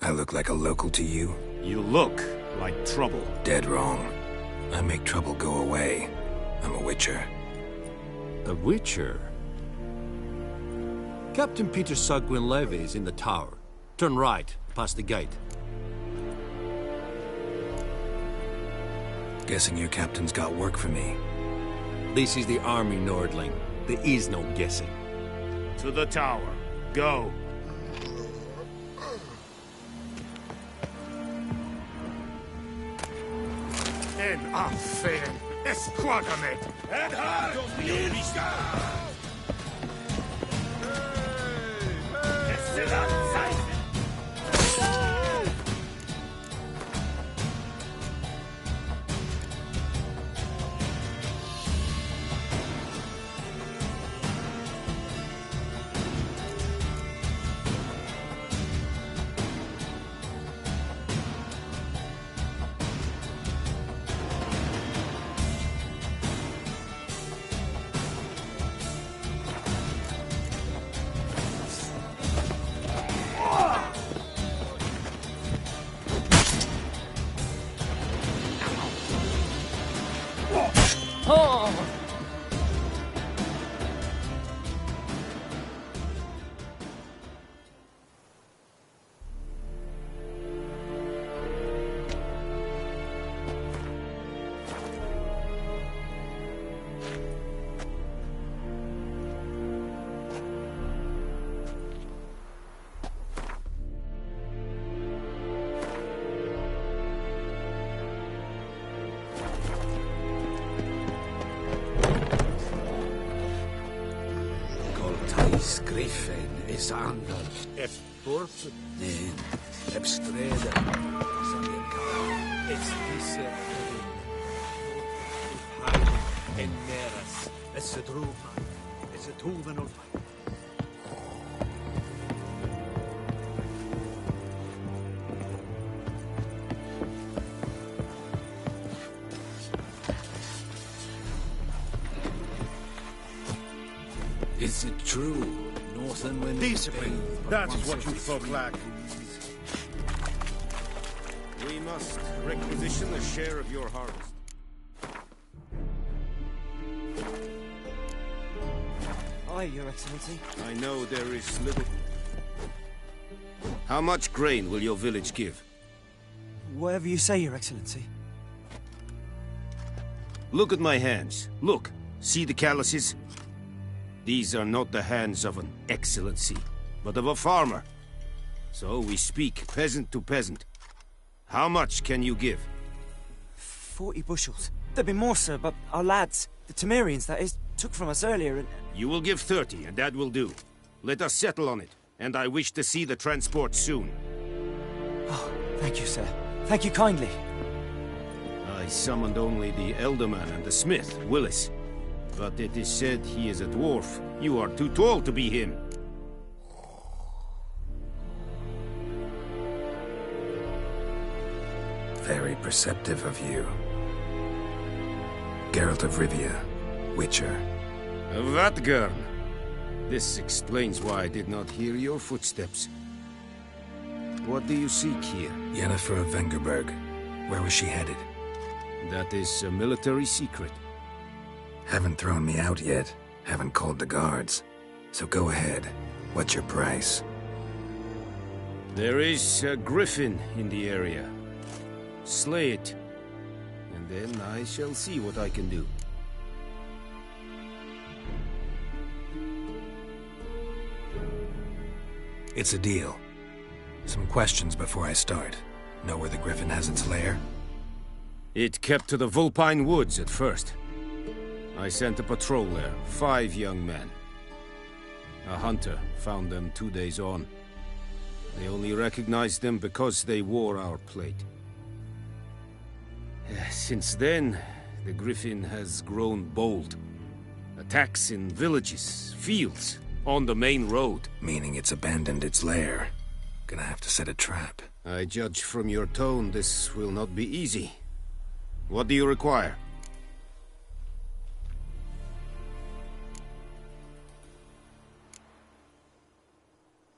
I look like a local to you? You look like trouble. Dead wrong. I make trouble go away. I'm a witcher. A witcher? Captain Peter Sagwin Levy is in the tower. Turn right, past the gate. Guessing your captain's got work for me. This is the army, Nordling. There is no guessing. To the tower. Go. En affaire, esquadrament. Ed hard! Griffin is anger. Ep Dorf? Nee, Ep Streda. It's this en Neras. It's a true man. It's a Tuven of Is it true? Northern wind. Discipline. That is what you folk lack. We must requisition a share of your harvest. Aye, Your Excellency. I know there is little... How much grain will your village give? Whatever you say, Your Excellency. Look at my hands. Look. See the calluses? These are not the hands of an excellency, but of a farmer. So we speak peasant to peasant. How much can you give? 40 bushels. There'd be more, sir, but our lads, the Temerians, that is, took from us earlier and... You will give 30, and that will do. Let us settle on it, and I wish to see the transport soon. Oh, thank you, sir. Thank you kindly. I summoned only the Elderman and the smith, Willis. But it is said he is a dwarf. You are too tall to be him. Very perceptive of you. Geralt of Rivia, Witcher. Vatgern! This explains why I did not hear your footsteps. What do you seek here? Yennefer of Vengerberg. Where was she headed? That is a military secret. Haven't thrown me out yet. Haven't called the guards. So go ahead. What's your price? There is a griffin in the area. Slay it. And then I shall see what I can do. It's a deal. Some questions before I start. Know where the griffin has its lair? It kept to the Vulpine Woods at first. I sent a patrol there, 5 young men. A hunter found them 2 days on. They only recognized them because they wore our plate. Since then, the griffin has grown bold. Attacks in villages, fields, on the main road. Meaning it's abandoned its lair. Gonna have to set a trap. I judge from your tone this will not be easy. What do you require?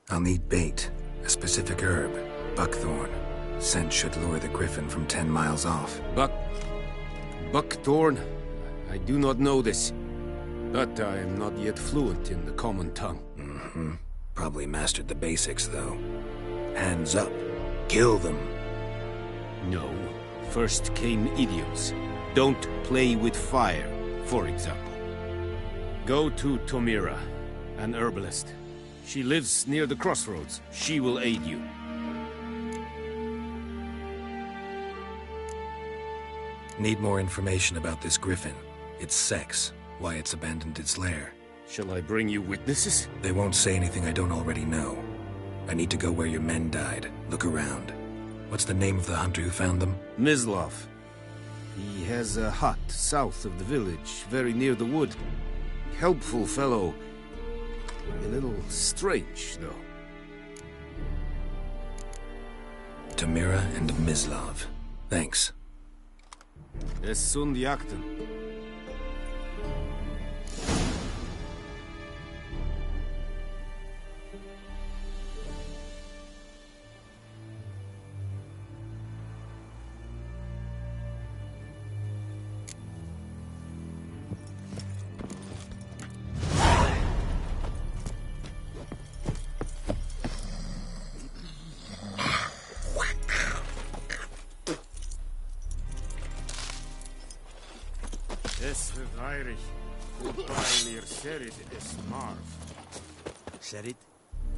I'll need bait, a specific herb, buckthorn. Scent should lure the griffin from 10 miles off. Buckthorn? I do not know this. But I am not yet fluent in the common tongue. Mm-hmm. Probably mastered the basics, though. Hands up. Kill them. No. First came idioms. Don't play with fire, for example. Go to Tomira, an herbalist. She lives near the crossroads. She will aid you. Need more information about this griffin. Its sex, why it's abandoned its lair. Shall I bring you witnesses? They won't say anything I don't already know. I need to go where your men died. Look around. What's the name of the hunter who found them? Mislav. He has a hut south of the village, very near the wood. Helpful fellow. A little strange, though. Tomira and Mislav. Thanks. Es sunt jakten.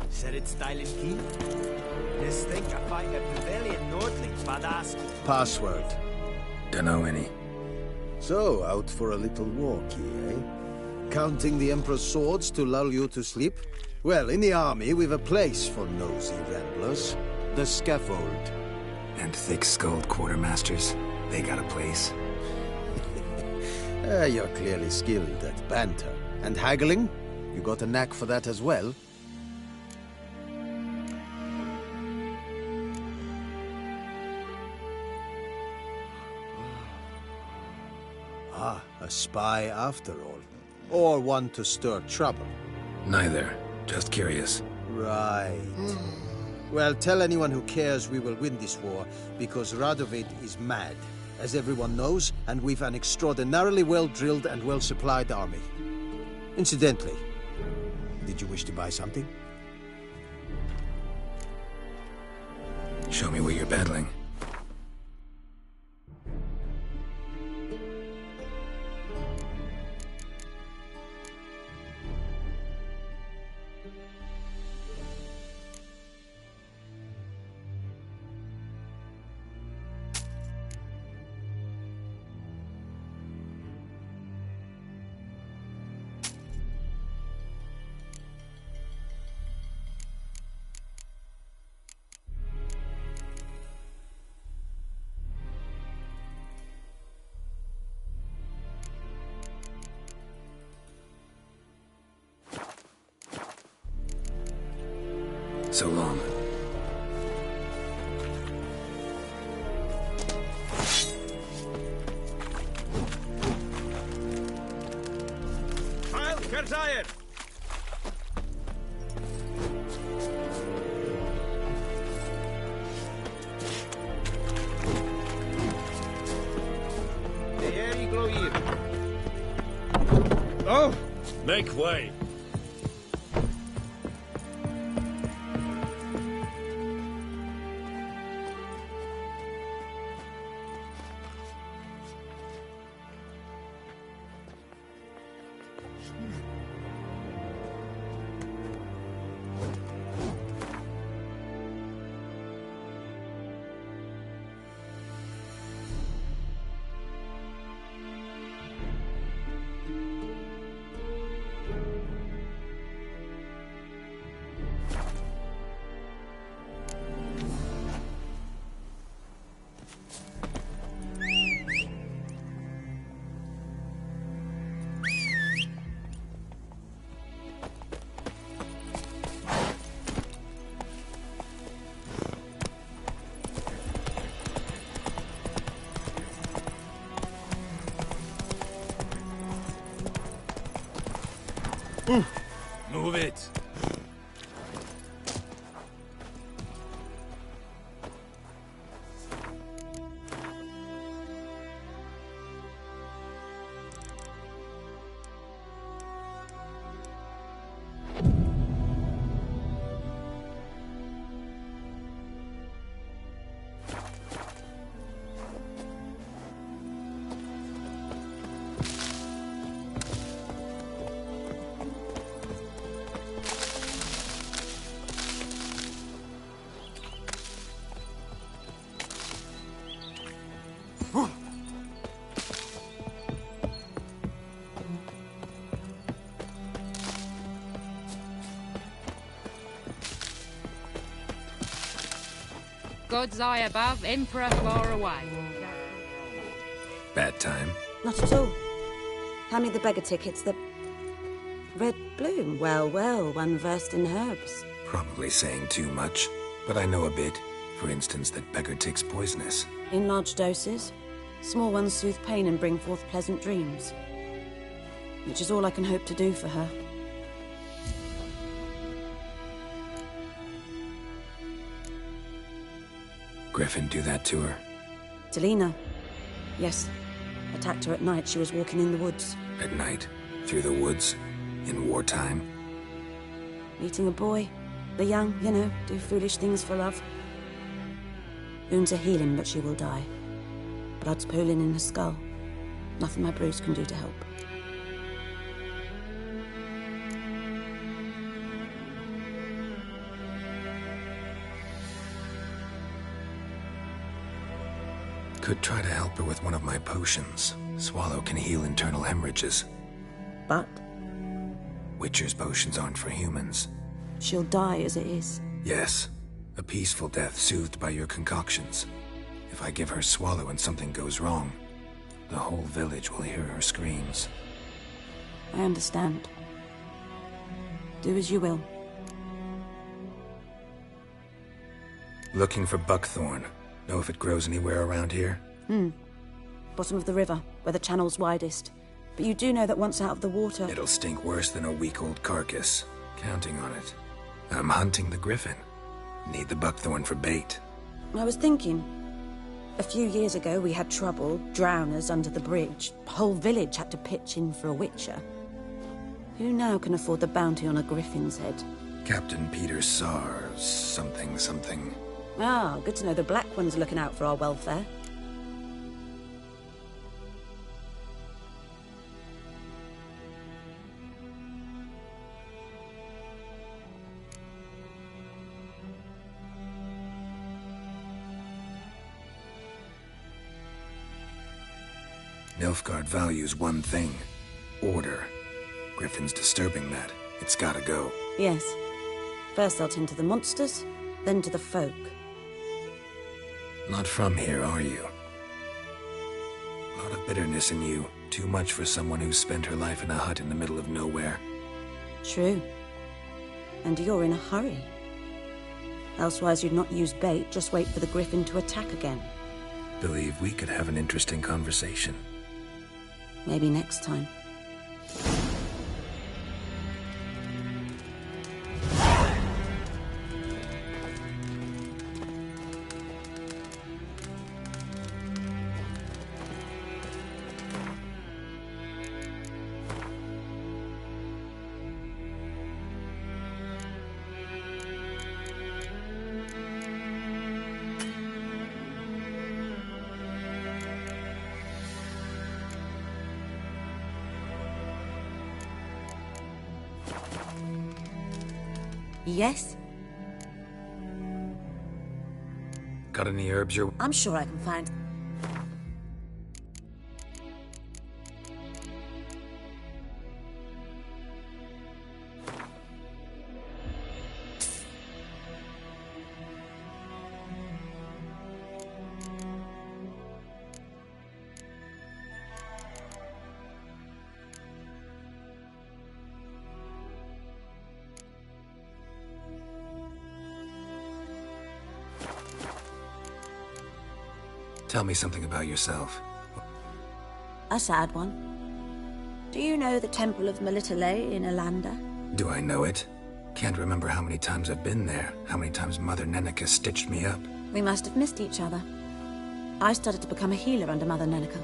Said it styling key? This thing I find a pavilion Nordlings badass. Password. Dunno any. So, out for a little walkie, eh? Counting the Emperor's swords to lull you to sleep? Well, in the army, we've a place for nosy ramblers. The scaffold. And thick-skulled quartermasters? They got a place? You're clearly skilled at banter. And haggling? You got a knack for that as well? Ah, a spy after all. Or one to stir trouble. Neither. Just curious. Right. Well, tell anyone who cares we will win this war, because Radovid is mad, as everyone knows, and we've an extraordinarily well-drilled and well-supplied army. Incidentally, did you wish to buy something? Show me where you're peddling. So long. Heil Kerzayen! Oh! Make way! Move it! God's eye above, Emperor far away. Bad time? Not at all. Hand me the beggar tickets, the... Red bloom. Well, well, one versed in herbs. Probably saying too much, but I know a bit. For instance, that beggar tick's poisonous. In large doses. Small ones soothe pain and bring forth pleasant dreams. Which is all I can hope to do for her. Griffin do that to her? Delina. Yes. Attacked her at night. She was walking in the woods. At night? Through the woods? In wartime? Meeting a boy. The young, you know, do foolish things for love. Wounds are healing, but she will die. Blood's pooling in her skull. Nothing my bruise can do to help. Could try to help her with one of my potions. Swallow can heal internal hemorrhages. But? Witcher's potions aren't for humans. She'll die as it is. Yes. A peaceful death soothed by your concoctions. If I give her Swallow and something goes wrong, the whole village will hear her screams. I understand. Do as you will. Looking for buckthorn. Know if it grows anywhere around here? Bottom of the river, where the channel's widest. But you do know that once out of the water... It'll stink worse than a week-old carcass. Counting on it. I'm hunting the griffin. Need the buckthorn for bait. I was thinking... A few years ago we had trouble, drowners under the bridge. The whole village had to pitch in for a witcher. Who now can afford the bounty on a griffin's head? Captain Peter Sar... something. Ah, good to know the Black One's looking out for our welfare. Nilfgaard values one thing. Order. Griffin's disturbing that. It's gotta go. Yes. First I'll tend to the monsters, then to the folk. Not from here, are you? A lot of bitterness in you. Too much for someone who's spent her life in a hut in the middle of nowhere. True. And you're in a hurry. Elsewise you'd not use bait, just wait for the Griffin to attack again. Believe we could have an interesting conversation. Maybe next time. Yes? Got any herbs you're... I'm sure I can find... Tell me something about yourself. A sad one. Do you know the Temple of Melitele in Alanda? Do I know it? Can't remember how many times I've been there, how many times Mother Neneka stitched me up. We must have missed each other. I started to become a healer under Mother Neneka.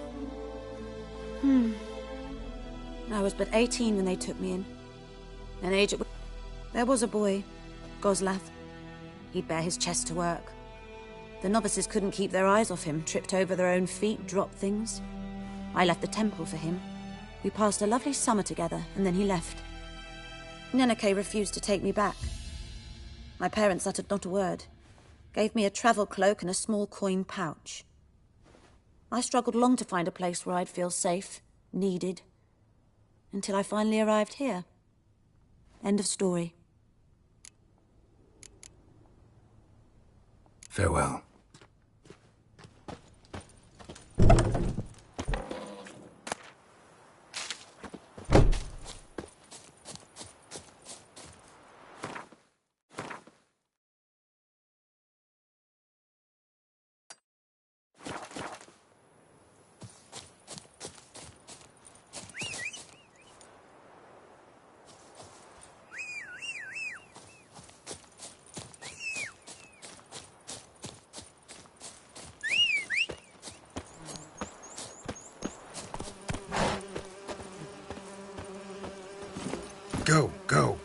I was but 18 when they took me in. An age at... There was a boy, Goslath. He'd bare his chest to work. The novices couldn't keep their eyes off him, tripped over their own feet, dropped things. I left the temple for him. We passed a lovely summer together, and then he left. Neneke refused to take me back. My parents uttered not a word. Gave me a travel cloak and a small coin pouch. I struggled long to find a place where I'd feel safe, needed, until I finally arrived here. End of story. Farewell. Go, go.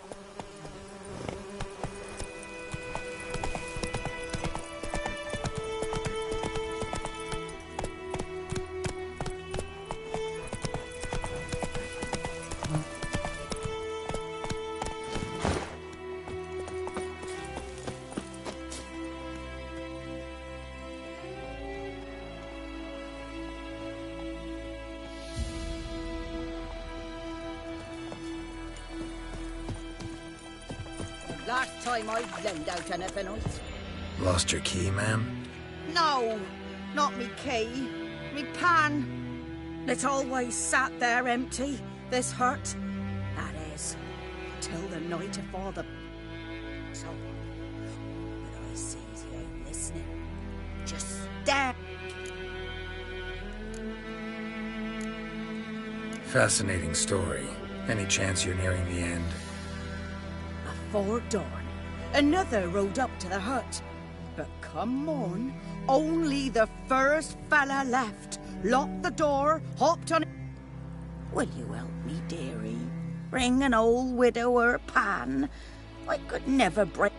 Last time I lend out anything else. Lost your key, ma'am? No, not me key. Me pan. It's always sat there empty, this hut. That is, till the night afore the... So, but I sees he ain't listening. Just stare. Fascinating story. Any chance you're nearing the end? Before dawn, another rode up to the hut. But come on, only the first fella left. Locked the door, hopped on... Will you help me, dearie? Bring an old widower pan. I could never break...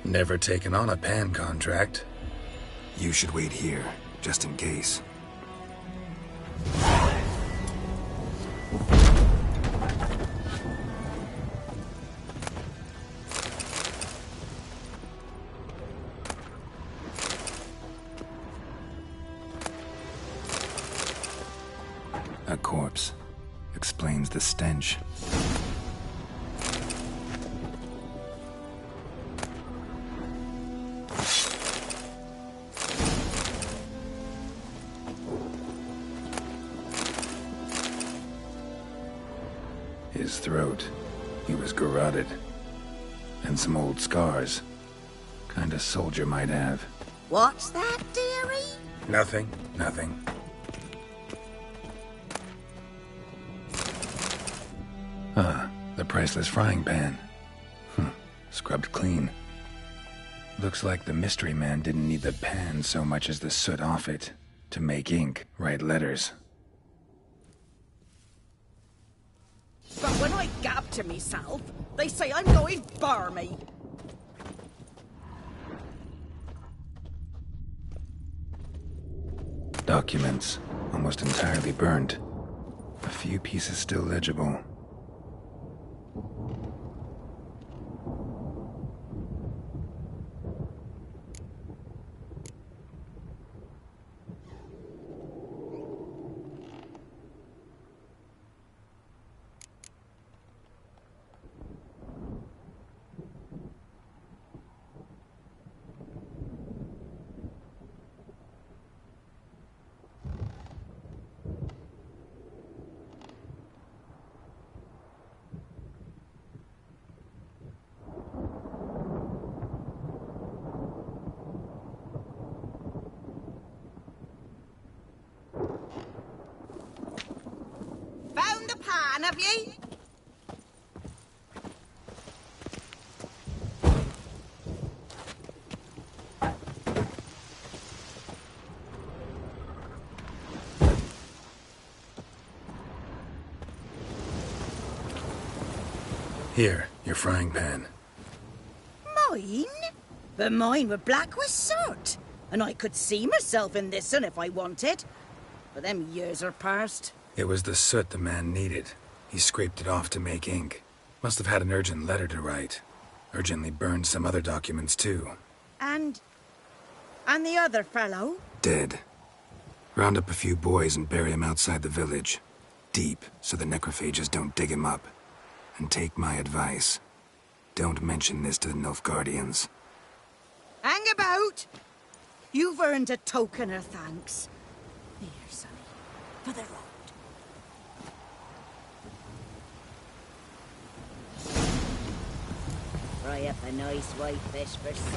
Never taken on a pan contract. You should wait here, just in case. A corpse. Explains the stench. His throat. He was garroted. And some old scars. Kind of soldier might have. What's that, dearie? Nothing. Nothing. Ah, the priceless frying pan. Scrubbed clean. Looks like the mystery man didn't need the pan so much as the soot off it. To make ink, write letters. But when I gab to myself, they say I'm going barmy. Documents, almost entirely burned. A few pieces still legible. Found the pan, have ye? Here, your frying pan. Mine? But mine were black with soot. And I could see myself in this one if I wanted. But them years are past. It was the soot the man needed. He scraped it off to make ink. Must have had an urgent letter to write. Urgently burned some other documents too. And the other fellow? Dead. Round up a few boys and bury him outside the village. Deep, so the necrophages don't dig him up. And take my advice. Don't mention this to the Nilfgaardians. Hang about! You've earned a token of thanks. Here, sonny, for the road. Fry up a nice white fish for supper.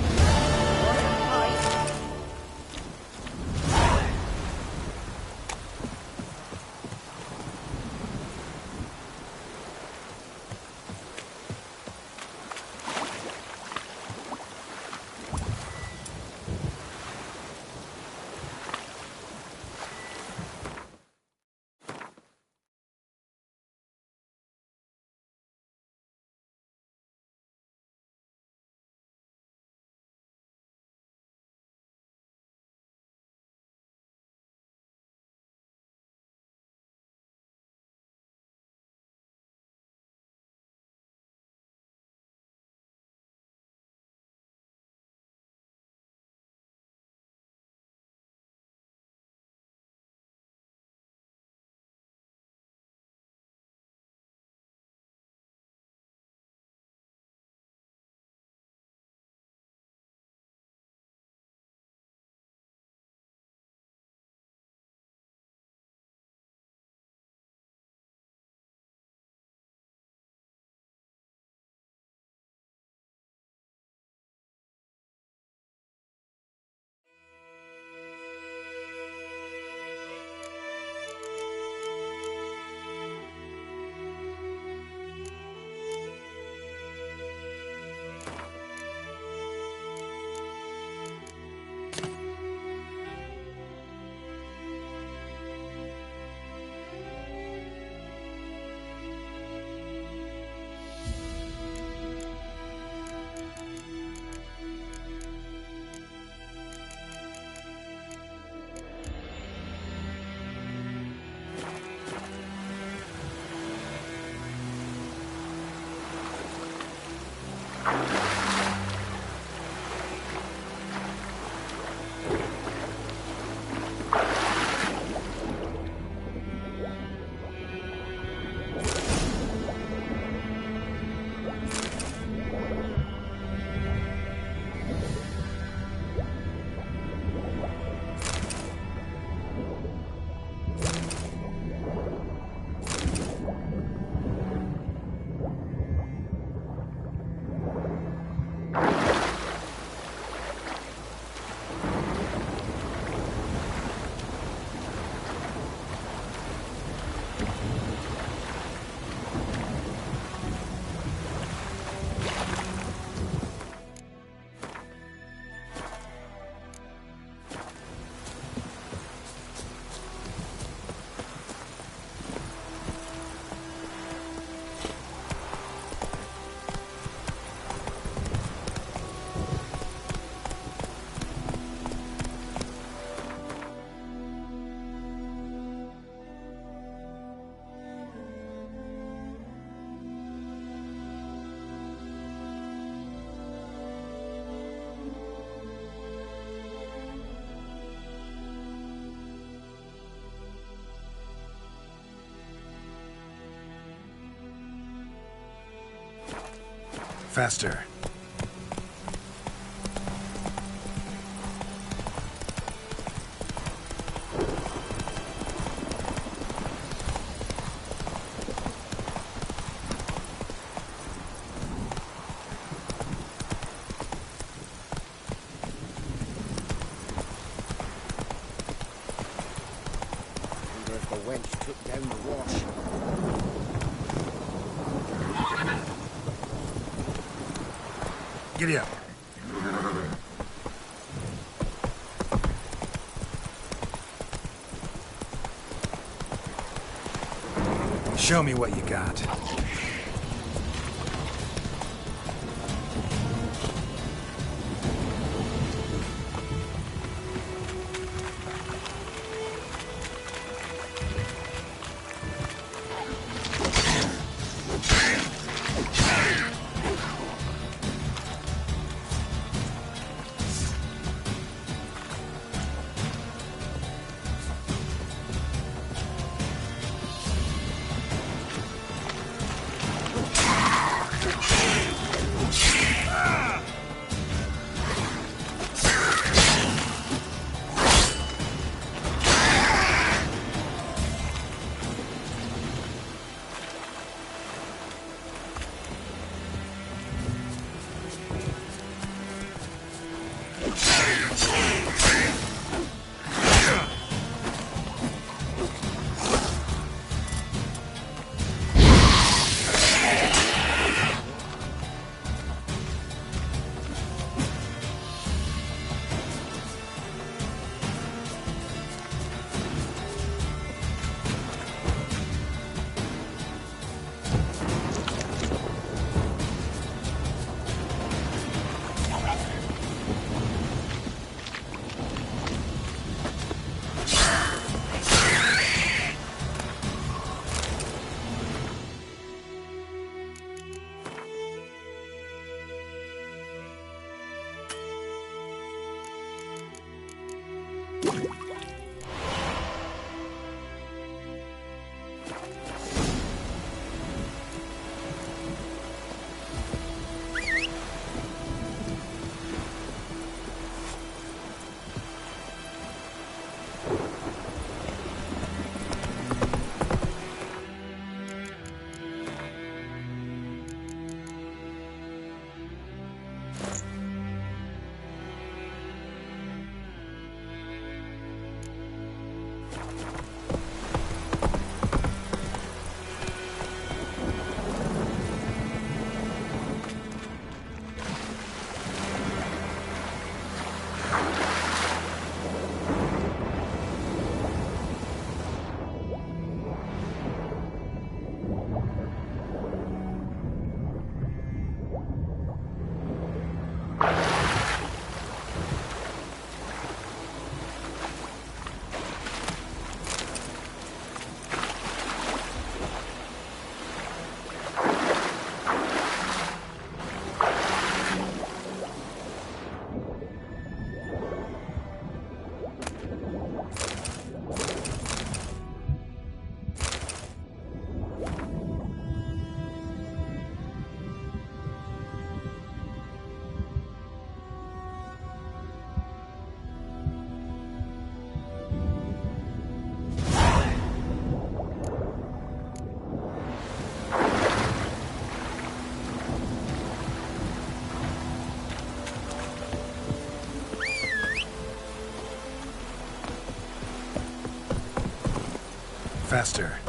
Faster. Giddy up. Show me what you got. Faster.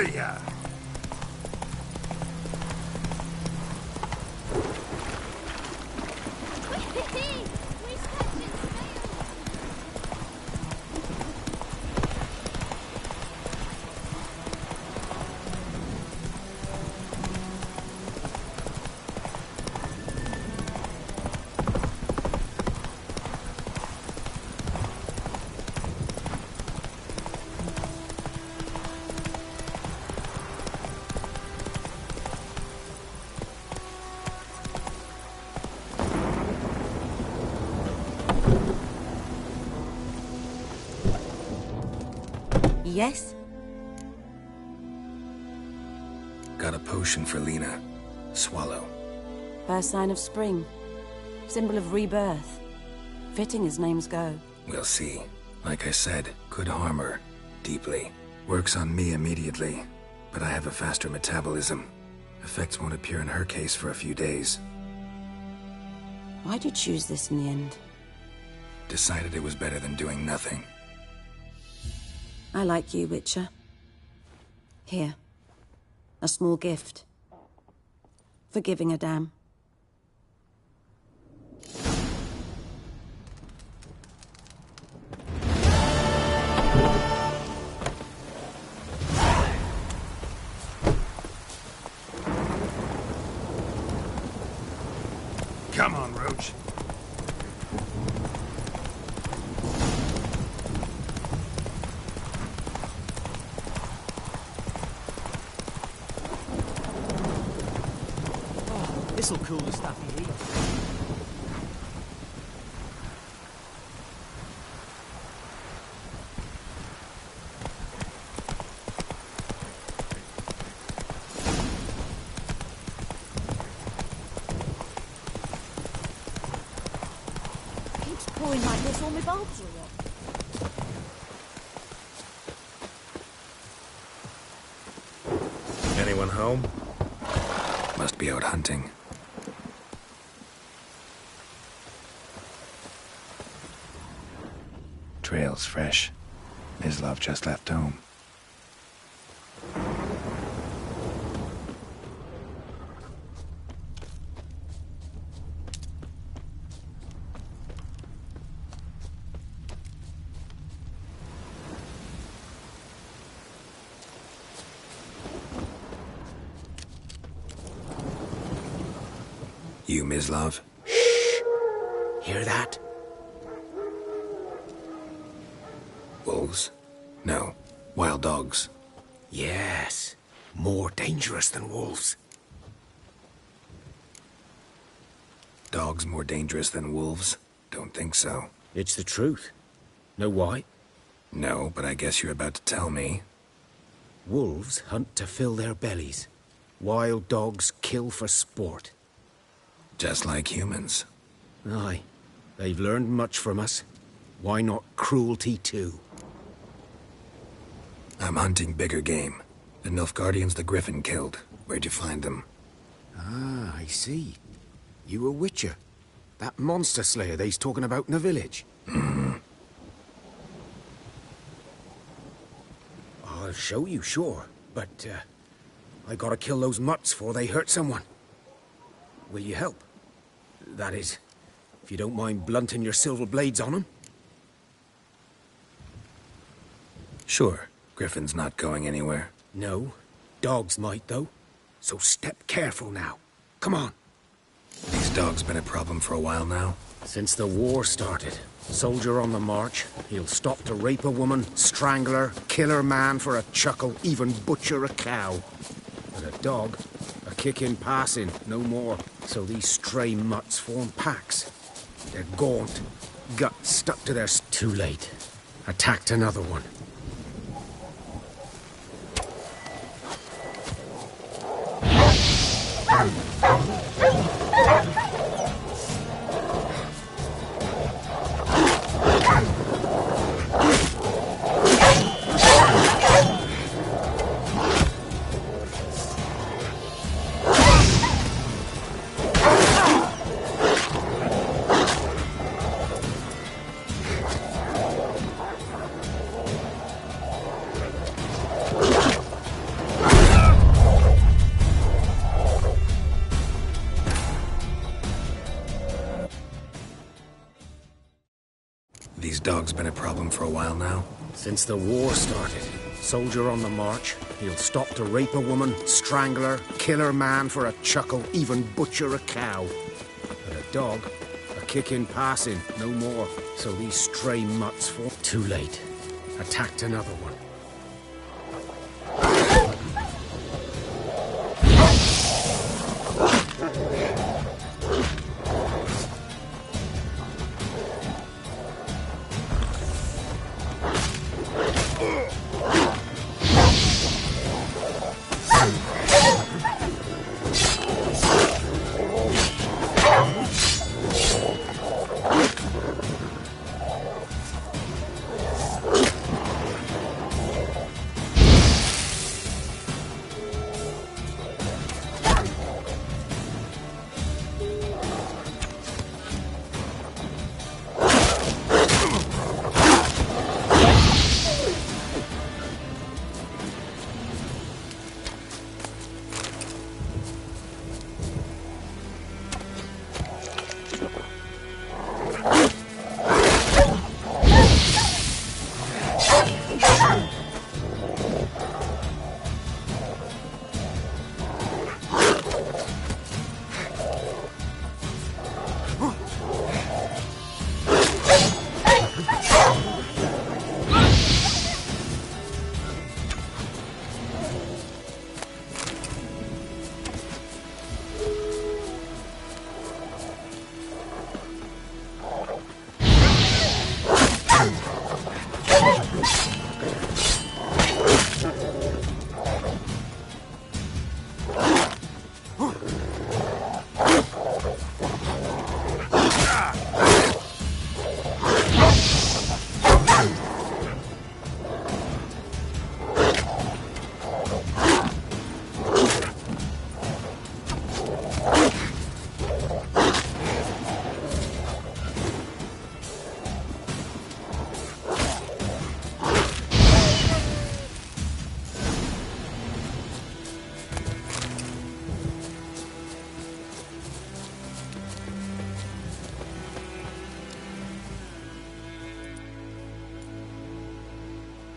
to ya! Yes? Got a potion for Lena. Swallow. First sign of spring. Symbol of rebirth. Fitting as names go. We'll see. Like I said, could harm her. Deeply. Works on me immediately, but I have a faster metabolism. Effects won't appear in her case for a few days. Why'd you choose this in the end? Decided it was better than doing nothing. I like you, Witcher. Here. A small gift. For giving a damn. Come on, Roach. This'll cool the stuffy heat. Keeps pouring like this, all my bulbs are wrong. Anyone home? Must be out hunting. Trail's fresh. Mislav just left home. You, Mislav? Hear that? Wolves? No. Wild dogs. Yes. More dangerous than wolves. Dogs more dangerous than wolves? Don't think so. It's the truth. Know why? No, but I guess you're about to tell me. Wolves hunt to fill their bellies. Wild dogs kill for sport. Just like humans. Aye. They've learned much from us. Why not cruelty too? I'm hunting bigger game. The Nilfgaardians the Griffin killed. Where'd you find them? Ah, I see. You a witcher. That monster slayer they's talking about in the village. I'll show you, sure. But, I gotta kill those mutts before they hurt someone. Will you help? That is, if you don't mind blunting your silver blades on them. Sure. Griffin's not going anywhere. No. Dogs might, though. So step careful now. Come on. These dogs been a problem for a while now? Since the war started. Soldier on the march. He'll stop to rape a woman, strangle her, kill her man for a chuckle, even butcher a cow. But a dog, a kick in passing, no more. So these stray mutts form packs. They're gaunt, guts stuck to their... Too late. Attacked another one. dog's been a problem for a while now? Since the war started. Soldier on the march. He'll stop to rape a woman, strangle her, kill her man for a chuckle, even butcher a cow. But a dog, a kick in passing, no more. So these stray mutts fall too late. Attacked another one.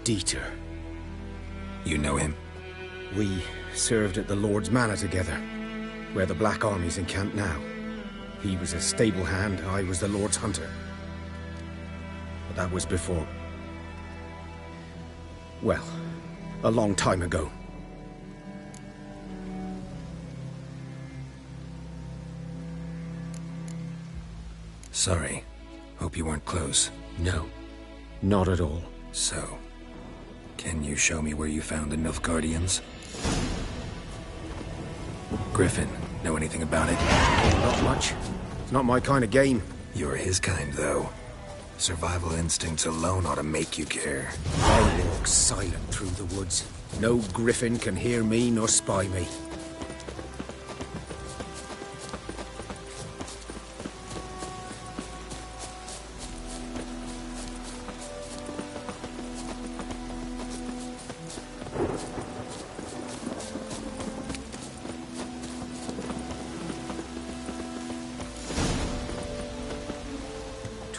Dieter. You know him? We served at the Lord's Manor together, where the Black Army's encamped now. He was a stable hand, I was the Lord's hunter. But that was before... well, a long time ago. Sorry. Hope you weren't close. No, not at all. So, can you show me where you found the Nilfgaardians? Griffin, know anything about it? Not much. It's not my kind of game. You're his kind, though. Survival instincts alone ought to make you care. I walk silent through the woods. No Griffin can hear me nor spy me.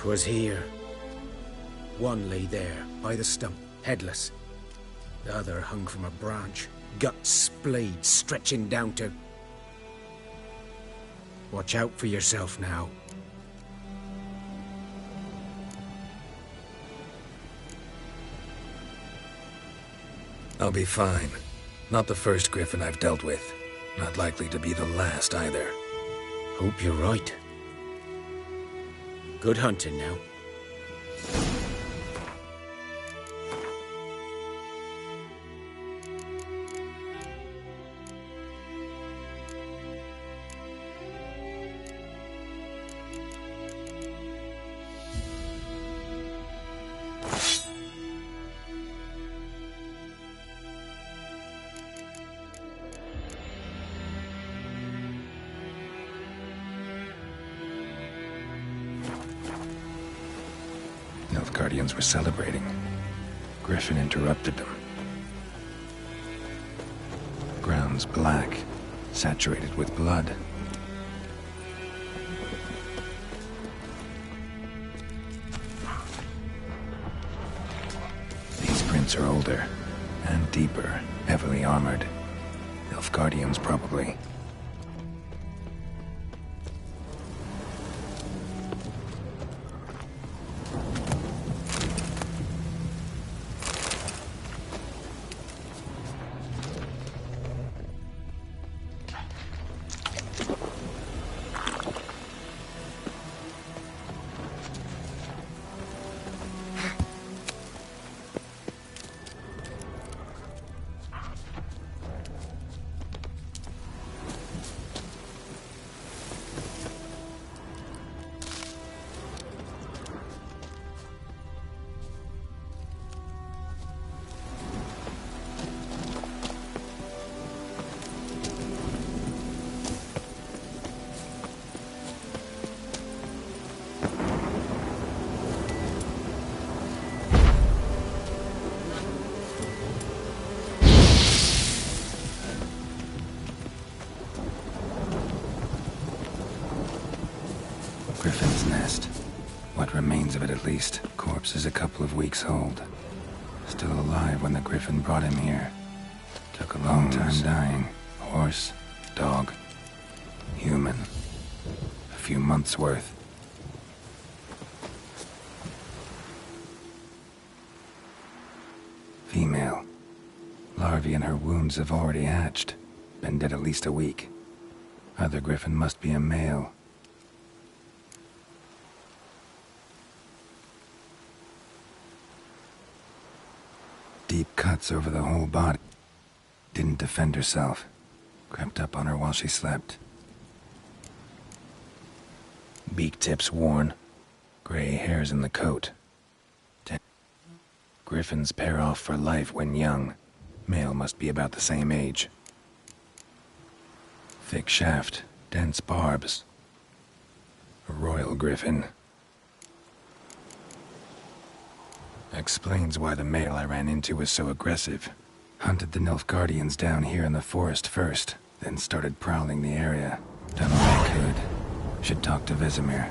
'Twas here. One lay there, by the stump, headless. The other hung from a branch, guts splayed, stretching down to... Watch out for yourself now. I'll be fine. Not the first Griffin I've dealt with. Not likely to be the last either. Hope you're right. Good hunting now. Nilfgaardians were celebrating. Griffin interrupted them. Ground's black, saturated with blood. Boots are older and deeper, heavily armored. Nilfgaardians, probably. Griffin's nest. What remains of it, at least. Corpse is a couple of weeks old. Still alive when the Griffin brought him here. Took a long time dying. Horse, dog, human. A few months' worth. Female. Larvae in her wounds have already hatched. Been dead at least a week. Other Griffin must be a male. Deep cuts over the whole body. Didn't defend herself. Crept up on her while she slept. Beak tips worn. Gray hairs in the coat. Griffins pair off for life when young. Male must be about the same age. Thick shaft, dense barbs. A royal griffin. Explains why the male I ran into was so aggressive. Hunted the Nilfgaardians down here in the forest first, then started prowling the area. Done all I could. Should talk to Vesemir.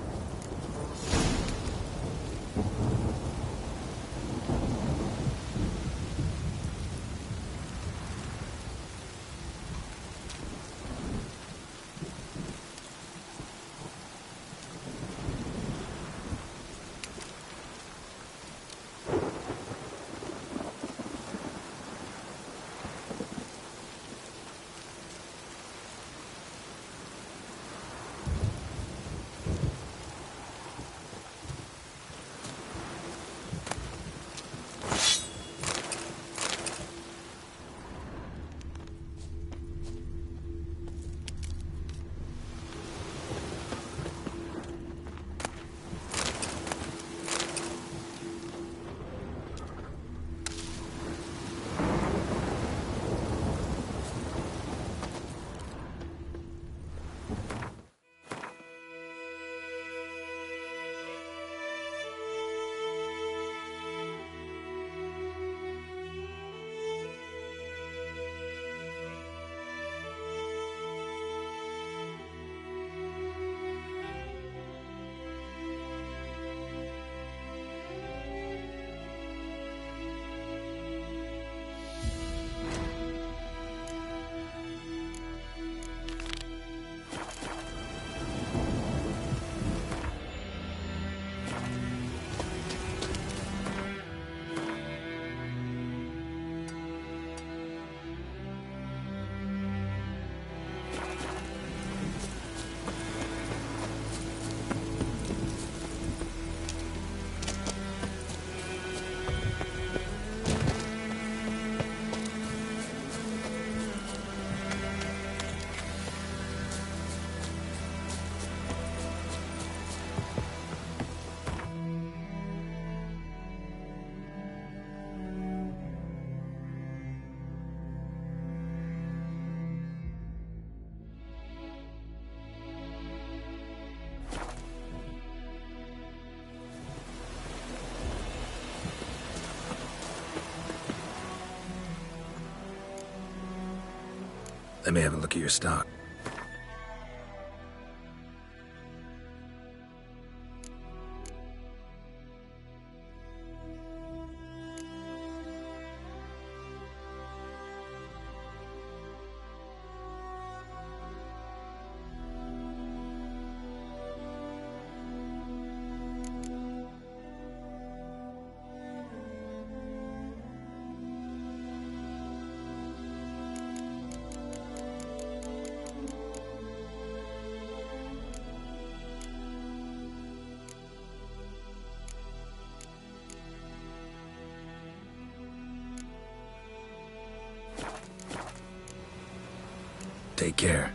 Let me have a look at your stock. Take care.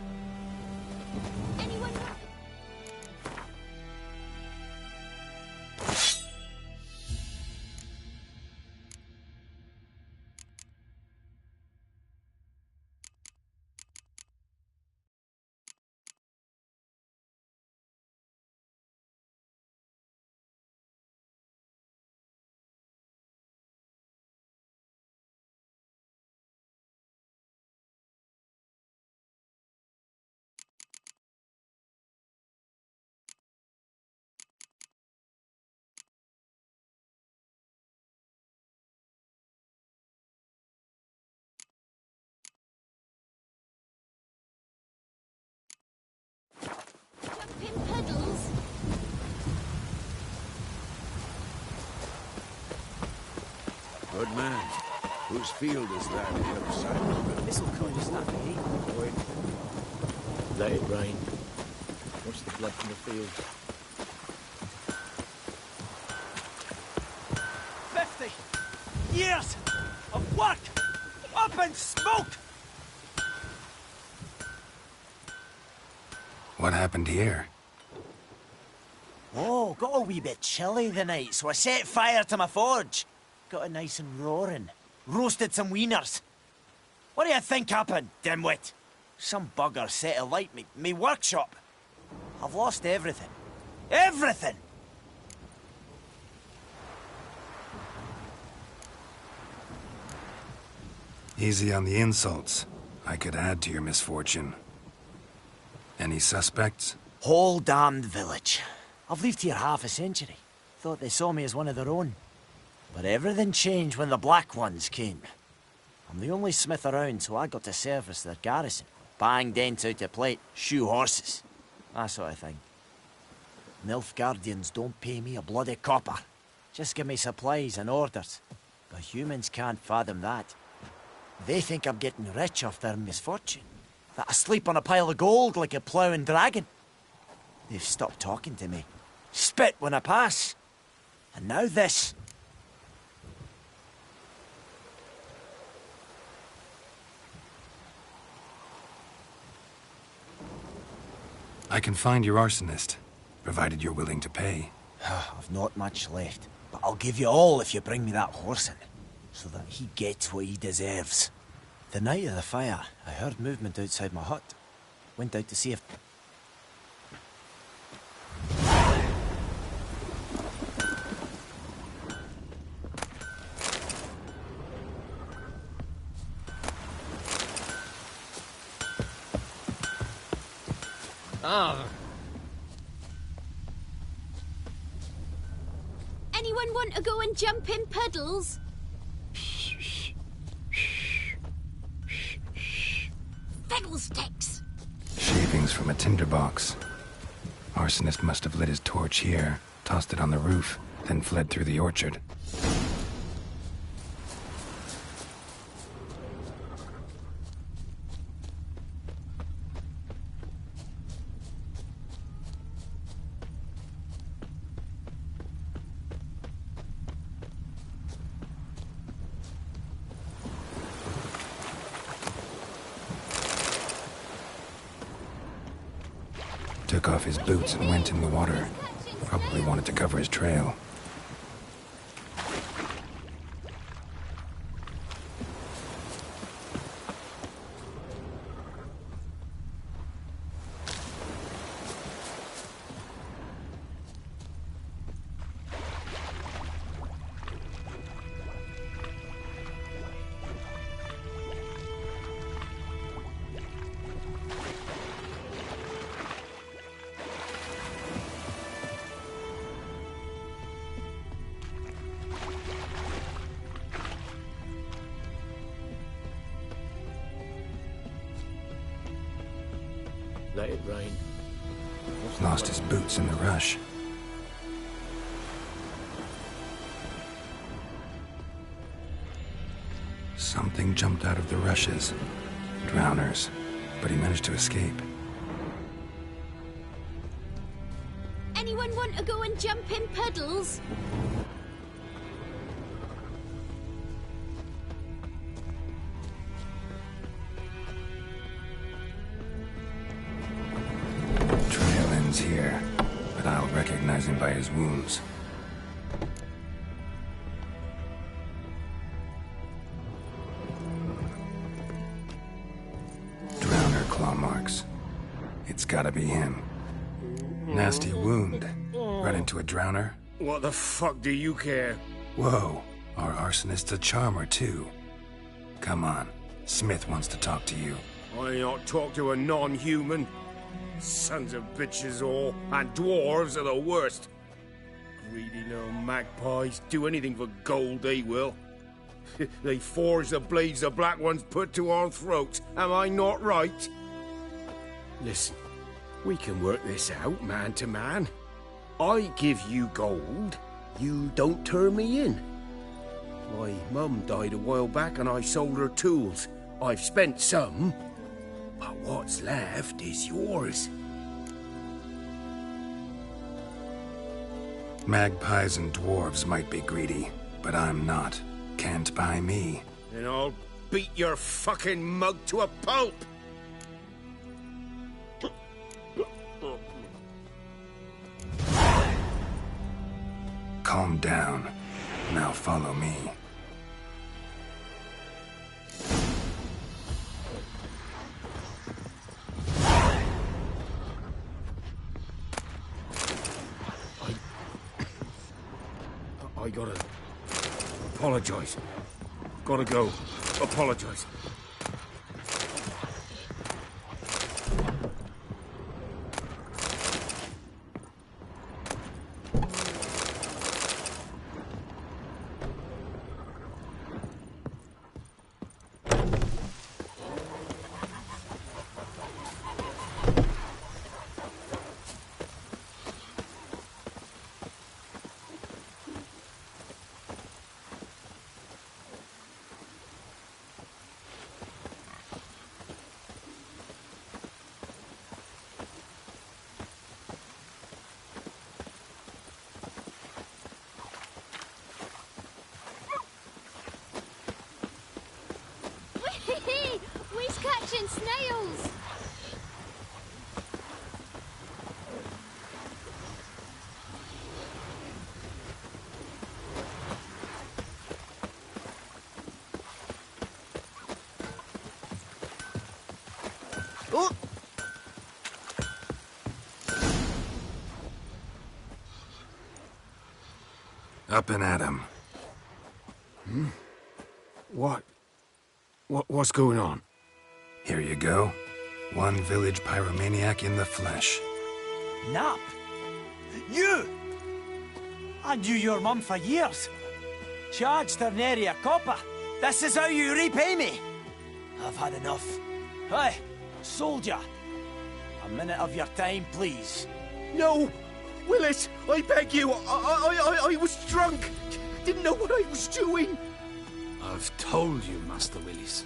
Good man. Whose field is that on the other side? This'll kind of snap me. Wait. Let it rain. Watch the blood from the field. 50 years of work up in smoke! What happened here? Oh, got a wee bit chilly the night, so I set fire to my forge. Got it nice and roaring. Roasted some wieners. What do you think happened, dimwit? Some bugger set alight me workshop. I've lost everything. Everything! Easy on the insults. I could add to your misfortune. Any suspects? Whole damned village. I've lived here half a century. Thought they saw me as one of their own. But everything changed when the Black Ones came. I'm the only smith around, so I got to service their garrison. Bang dents out of plate, shoe horses. That sort of thing. Nilfgaardians don't pay me a bloody copper. Just give me supplies and orders. But humans can't fathom that. They think I'm getting rich off their misfortune. That I sleep on a pile of gold like a ploughing dragon. They've stopped talking to me. Spit when I pass. And now this. I can find your arsonist, provided you're willing to pay. I've not much left, but I'll give you all if you bring me that horse in, so that he gets what he deserves. The night of the fire, I heard movement outside my hut. Went out to see if... Anyone want to go and jump in puddles? Fiddlesticks! Shavings from a tinderbox. Arsonist must have lit his torch here, tossed it on the roof, then fled through the orchard. Took off his boots and went in the water. Probably wanted to cover his trail. Let it rain. Lost his boots in the rush. Something jumped out of the rushes. Drowners. But he managed to escape. Anyone want to go and jump in puddles? here, but I'll recognize him by his wounds. Drowner claw marks. It's gotta be him. Nasty wound. Run into a drowner? What the fuck do you care? Whoa, our arsonist's a charmer too. Come on, Smith wants to talk to you. I not talk to a non-human. Sons of bitches all, and dwarves are the worst. Greedy little magpies, do anything for gold, they will. They forge the blades the Black Ones put to our throats, am I not right? Listen, we can work this out, man to man. I give you gold, you don't turn me in. My mum died a while back and I sold her tools. I've spent some, but what's left is yours. Magpies and dwarves might be greedy, but I'm not. Can't buy me. And I'll beat your fucking mug to a pulp! Calm down. Now follow me. I gotta apologize. Gotta go. Apologize. We's catching snails! Oh! Up and at him. Hmm? What's going on? Here you go. One village pyromaniac in the flesh. Nap? You! I knew your mum for years. Charged her nary a copper. This is how you repay me. I've had enough. Hey, soldier. A minute of your time, please. No! Willis, I beg you. I was drunk. Didn't know what I was doing. I've told you, Master Willis.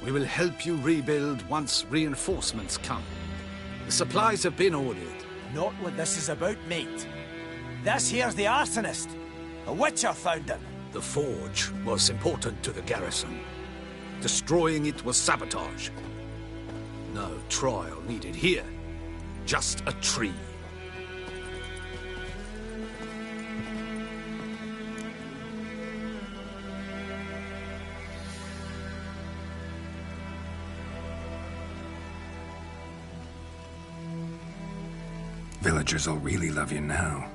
We will help you rebuild once reinforcements come. The supplies have been ordered. Not what this is about, mate. This here's the arsonist. A witcher found him. The forge was important to the garrison. Destroying it was sabotage. No trial needed here. Just a tree. Villagers will really love you now.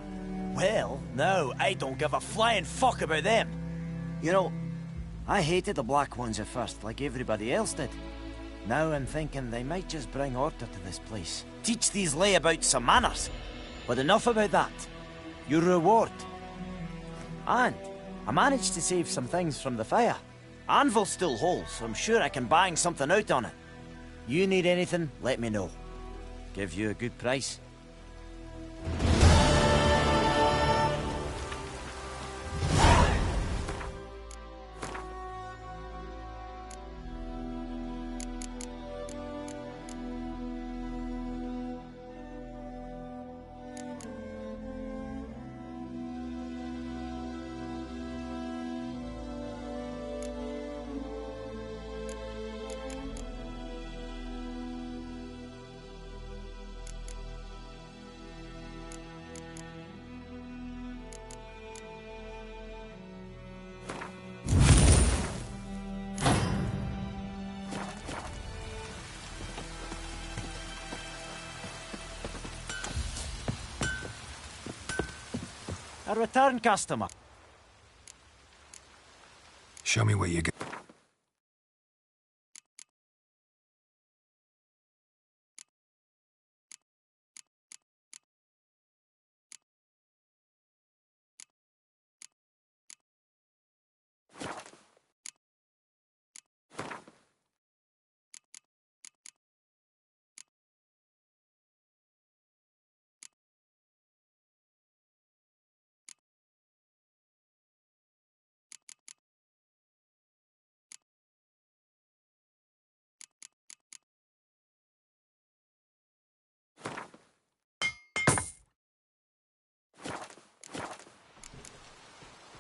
Well, no, I don't give a flying fuck about them. You know, I hated the Black Ones at first, like everybody else did. Now I'm thinking they might just bring order to this place. Teach these layabouts some manners. But enough about that. Your reward. And I managed to save some things from the fire. Anvil's still whole, so I'm sure I can bang something out on it. You need anything, let me know. Give you a good price. A return customer. Show me what you got.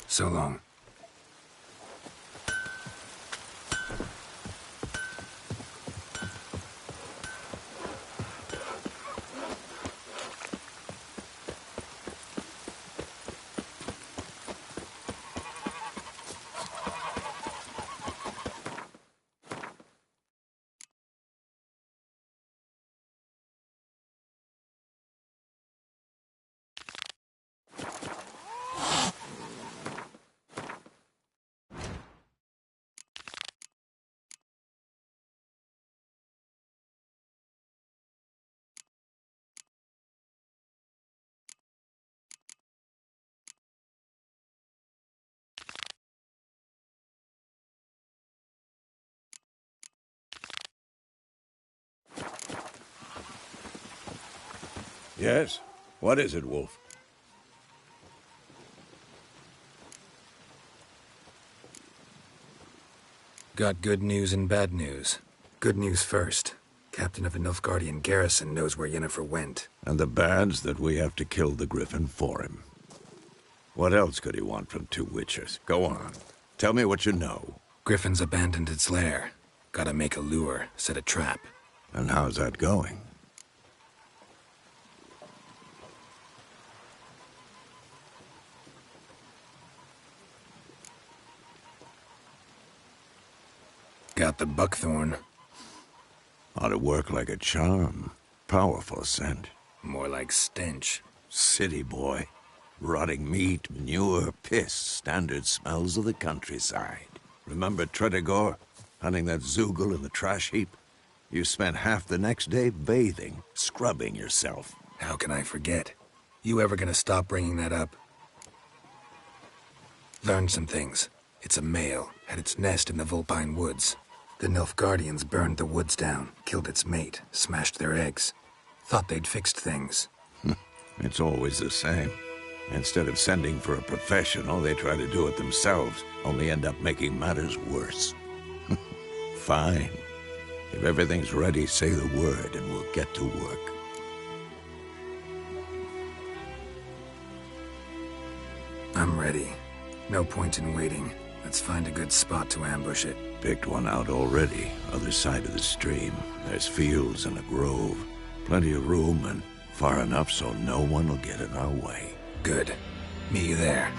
So long. Yes? What is it, Wolf? Got good news and bad news. Good news first. Captain of the Nilfgaardian garrison knows where Yennefer went. And the bad's that we have to kill the Griffin for him. What else could he want from two witches? Go on. Tell me what you know. Griffin's abandoned its lair. Gotta make a lure, set a trap. And how's that going? Got the buckthorn. Ought to work like a charm. Powerful scent. More like stench. City boy. Rotting meat, manure, piss. Standard smells of the countryside. Remember Tretogor? Hunting that Zoogle in the trash heap? You spent half the next day bathing, scrubbing yourself. How can I forget? You ever gonna stop bringing that up? Learned some things. It's a male, had its nest in the Vulpine Woods. The Nilfgaardians burned the woods down, killed its mate, smashed their eggs. Thought they'd fixed things. It's always the same. Instead of sending for a professional, they try to do it themselves, only end up making matters worse. Fine. If everything's ready, say the word and we'll get to work. I'm ready. No point in waiting. Let's find a good spot to ambush it. Picked one out already, other side of the stream. There's fields and a grove. Plenty of room and far enough so no one will get in our way. Good. Meet you there.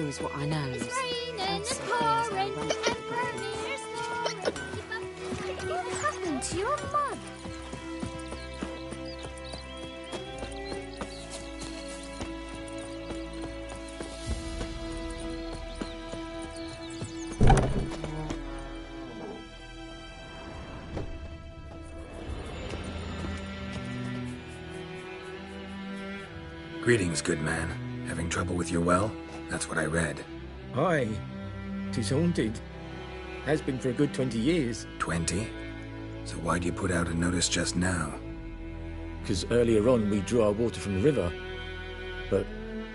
knows what I knows. It's raining and pouring and Vermeer's snoring. What happened to your mug? Greetings, good man. Having trouble with your well? That's what I read. Aye. 'Tis haunted. Has been for a good 20 years. 20? So why'd you put out a notice just now? Because earlier on we drew our water from the river. But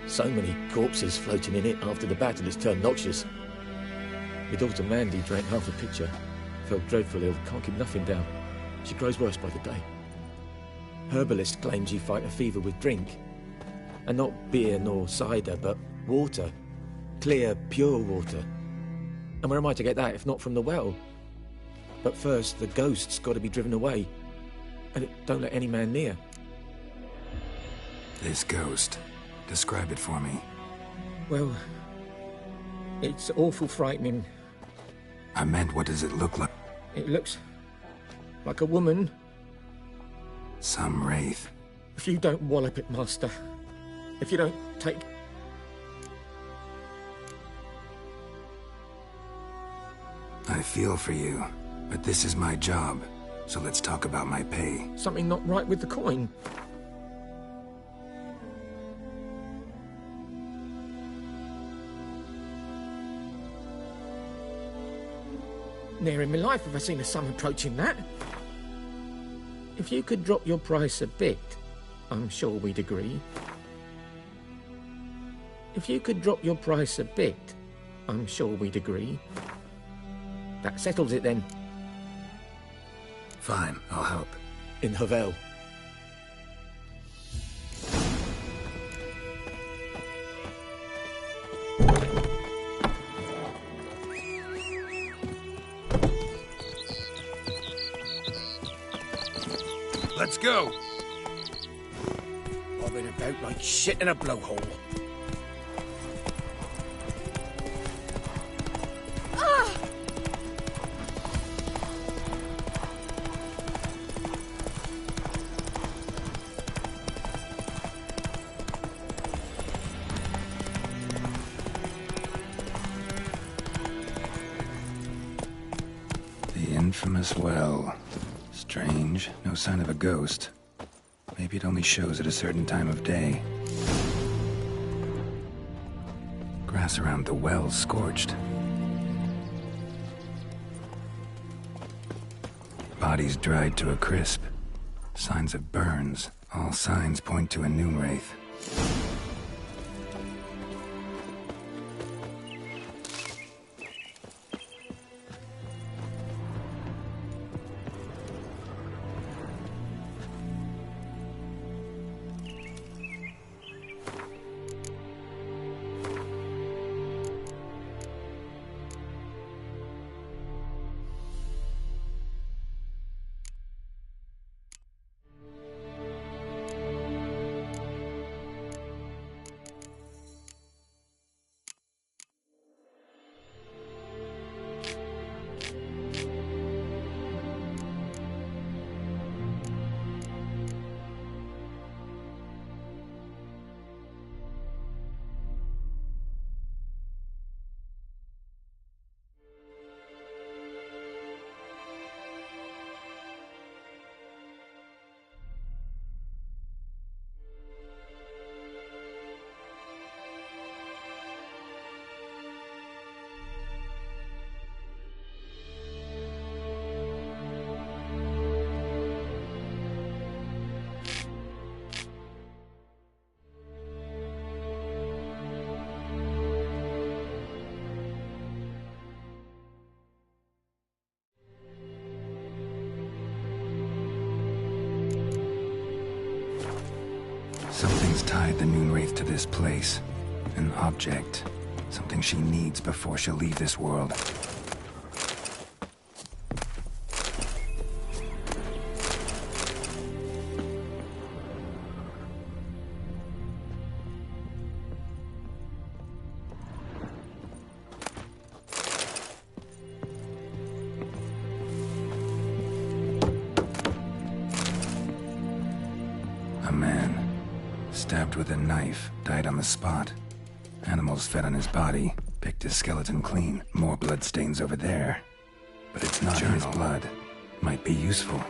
so many corpses floating in it after the battle it's turned noxious. My daughter Mandy drank half a pitcher. Felt dreadfully ill, can't keep nothing down. She grows worse by the day. Herbalist claims you fight a fever with drink. And not beer nor cider, but water. Clear, pure water. And where am I to get that if not from the well? But first, the ghost's got to be driven away. And it don't let any man near. This ghost. Describe it for me. Well, it's awful frightening. I meant, what does it look like? It looks like a woman. Some wraith. If you don't wallop it, Master. If you don't take... I feel for you, but this is my job, so let's talk about my pay. Something not right with the coin. Ne'er in my life have I seen a sum approaching that. If you could drop your price a bit, I'm sure we'd agree. If you could drop your price a bit, I'm sure we'd agree. That settles it then. Fine, I'll help. In Havel. Let's go! Bobbing about like shit in a blowhole. The infamous well. Strange. No sign of a ghost. Maybe it only shows at a certain time of day. Grass around the well's scorched. Bodies dried to a crisp. Signs of burns. All signs point to a noon wraith. Something's tied the Noon Wraith to this place. An object. Something she needs before she'll leave this world. stabbed with a knife, died on the spot. Animals fed on his body, picked his skeleton clean. More bloodstains over there. But it's not his blood. Might be useful.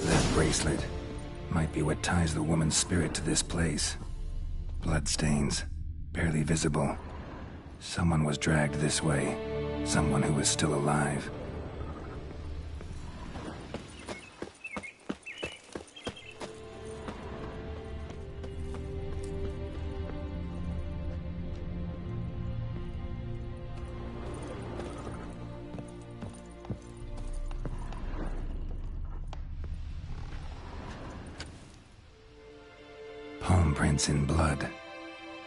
That bracelet might be what ties the woman's spirit to this place. Bloodstains, barely visible. Someone was dragged this way. Someone who was still alive. Palm prints in blood.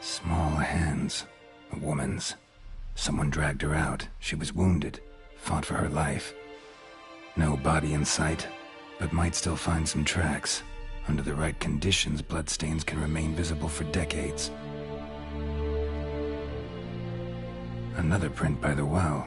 Small hands. A woman's. Someone dragged her out. She was wounded. Fought for her life. No body in sight, but might still find some tracks. Under the right conditions, bloodstains can remain visible for decades. Another print by the well.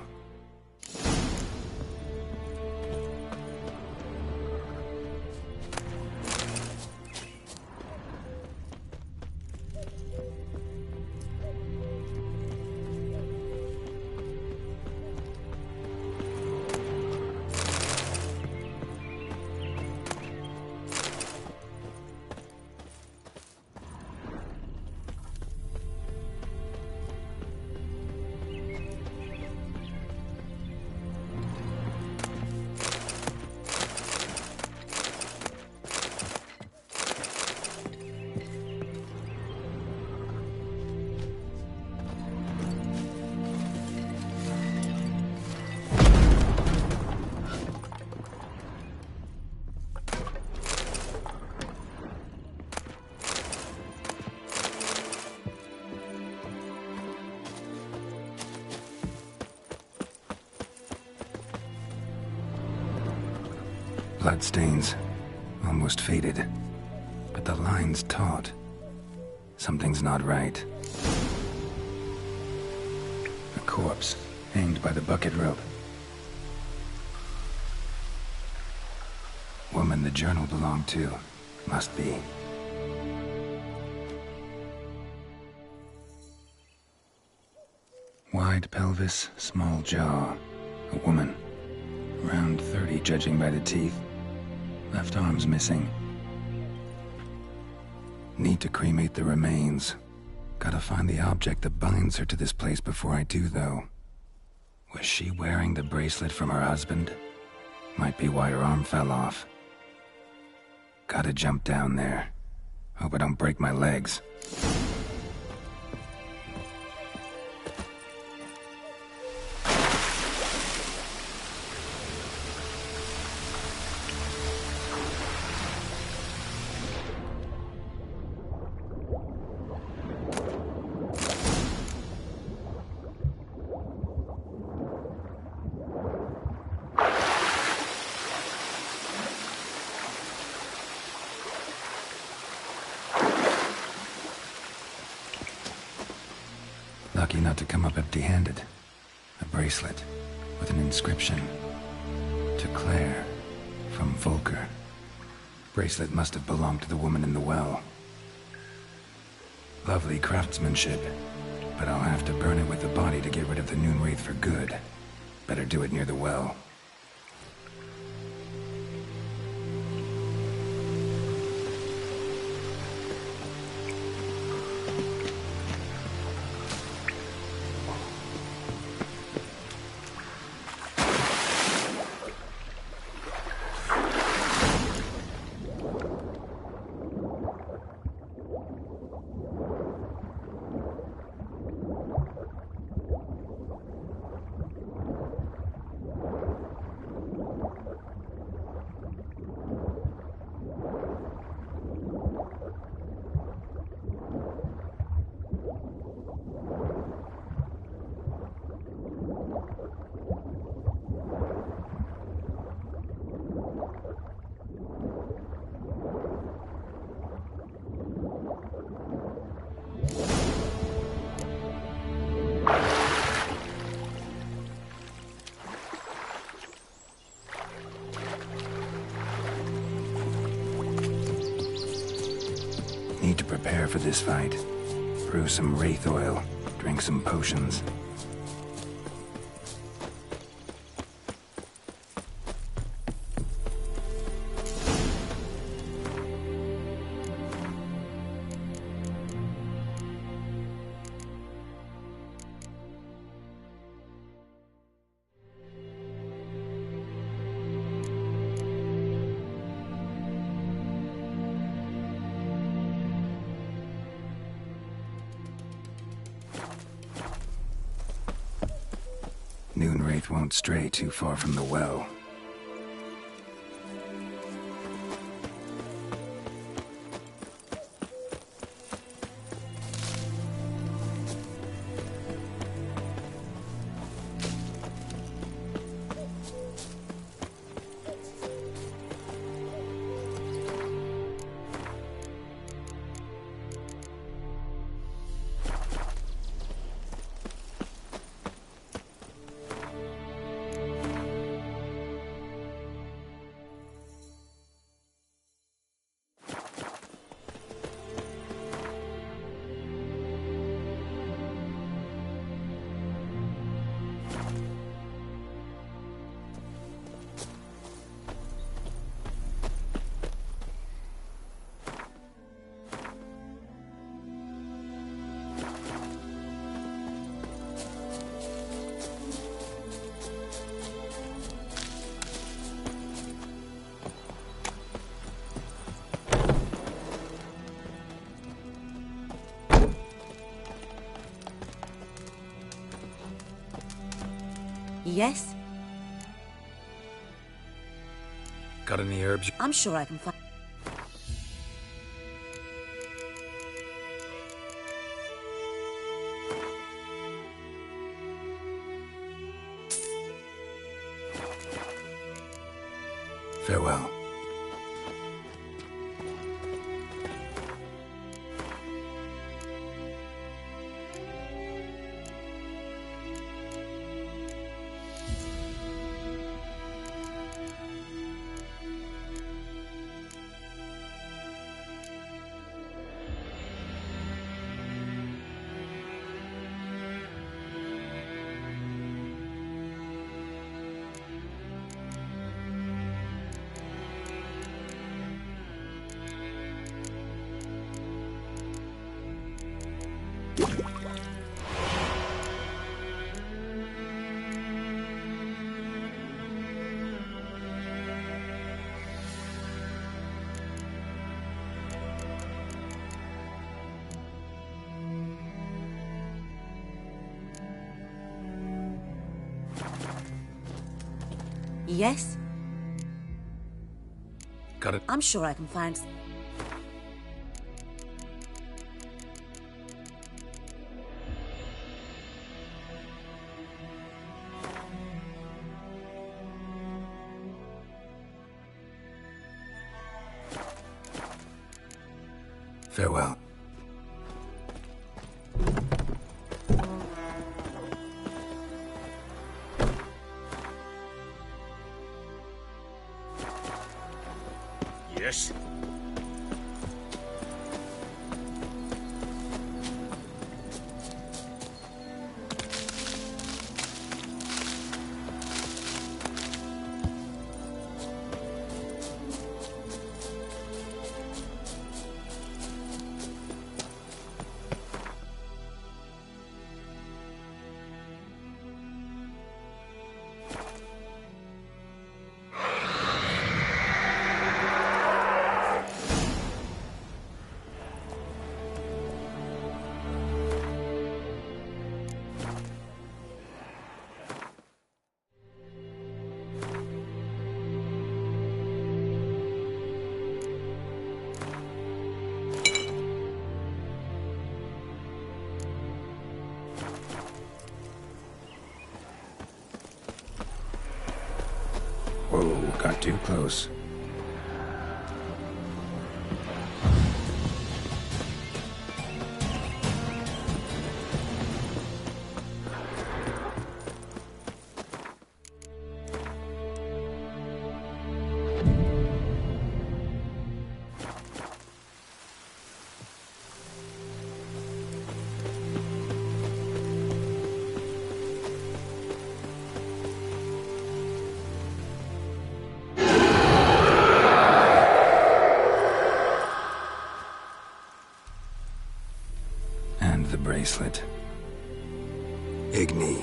Bloodstains, almost faded, but the line's taut. Something's not right. A corpse, hanged by the bucket rope. Woman the journal belonged to, must be. Wide pelvis, small jaw. A woman. Around 30, judging by the teeth. Left arm's missing. Need to cremate the remains. Gotta find the object that binds her to this place before I do, though. Was she wearing the bracelet from her husband? Might be why her arm fell off. Gotta jump down there. Hope I don't break my legs. Lucky not to come up empty-handed. A bracelet with an inscription. To Claire, from Volker. Bracelet must have belonged to the woman in the well. Lovely craftsmanship, but I'll have to burn it with the body to get rid of the Noonwraith for good. Better do it near the well. for this fight. Brew some wraith oil, drink some potions. Noonwraith won't stray too far from the well. Yes? Got any herbs? I'm sure I can find... Farewell. Yes? Got it. I'm sure I can find... Farewell. Yes? Whoa, got too close. bracelet. Igni.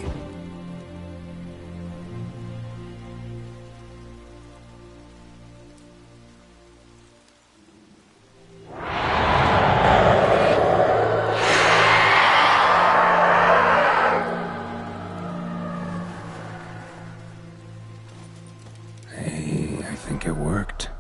Hey, I think it worked.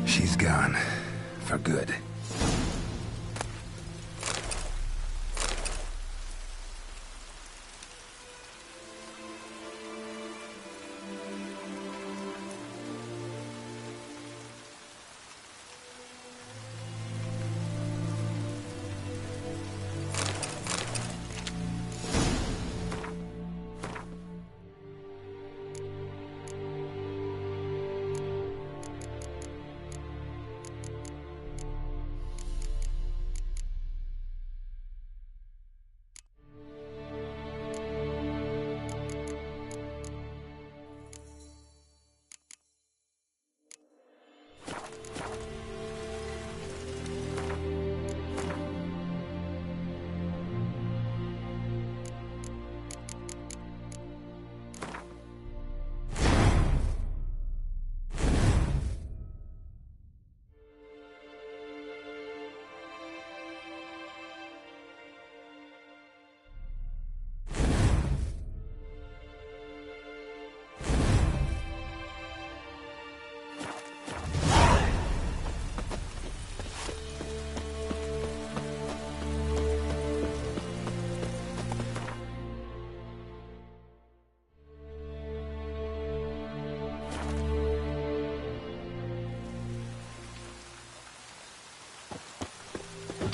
She's gone. For good.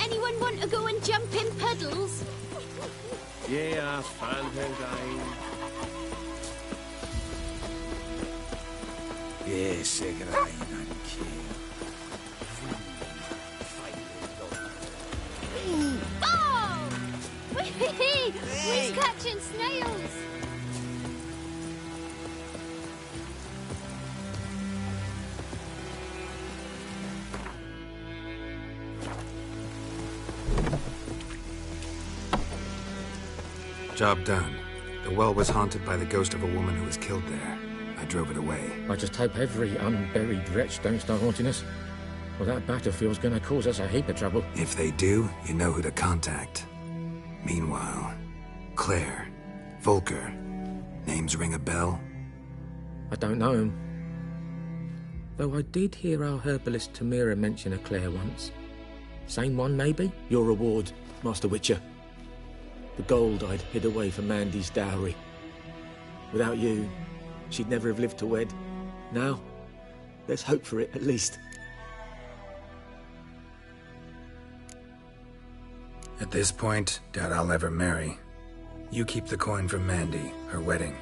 Anyone want to go and jump in puddles? Yeah, Fanhengein. Yeah, Segrai, Oh! We're catching snails! Job done. The well was haunted by the ghost of a woman who was killed there. I drove it away. I just hope every unburied wretch don't start haunting us. Well, that battlefield's gonna cause us a heap of trouble. If they do, you know who to contact. Meanwhile, Claire, Volker, names ring a bell? I don't know him. Though I did hear our herbalist Tamira mention a Claire once. Same one, maybe? Your reward, Master Witcher. The gold I'd hid away for Mandy's dowry. Without you, she'd never have lived to wed. Now, let's hope for it, at least. At this point, doubt I'll ever marry. You keep the coin from Mandy, her wedding.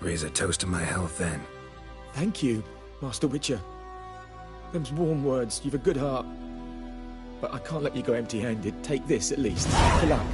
Raise a toast to my health then. Thank you, Master Witcher. Them's warm words, you've a good heart. But I can't let you go empty-handed. Take this, at least. Good luck.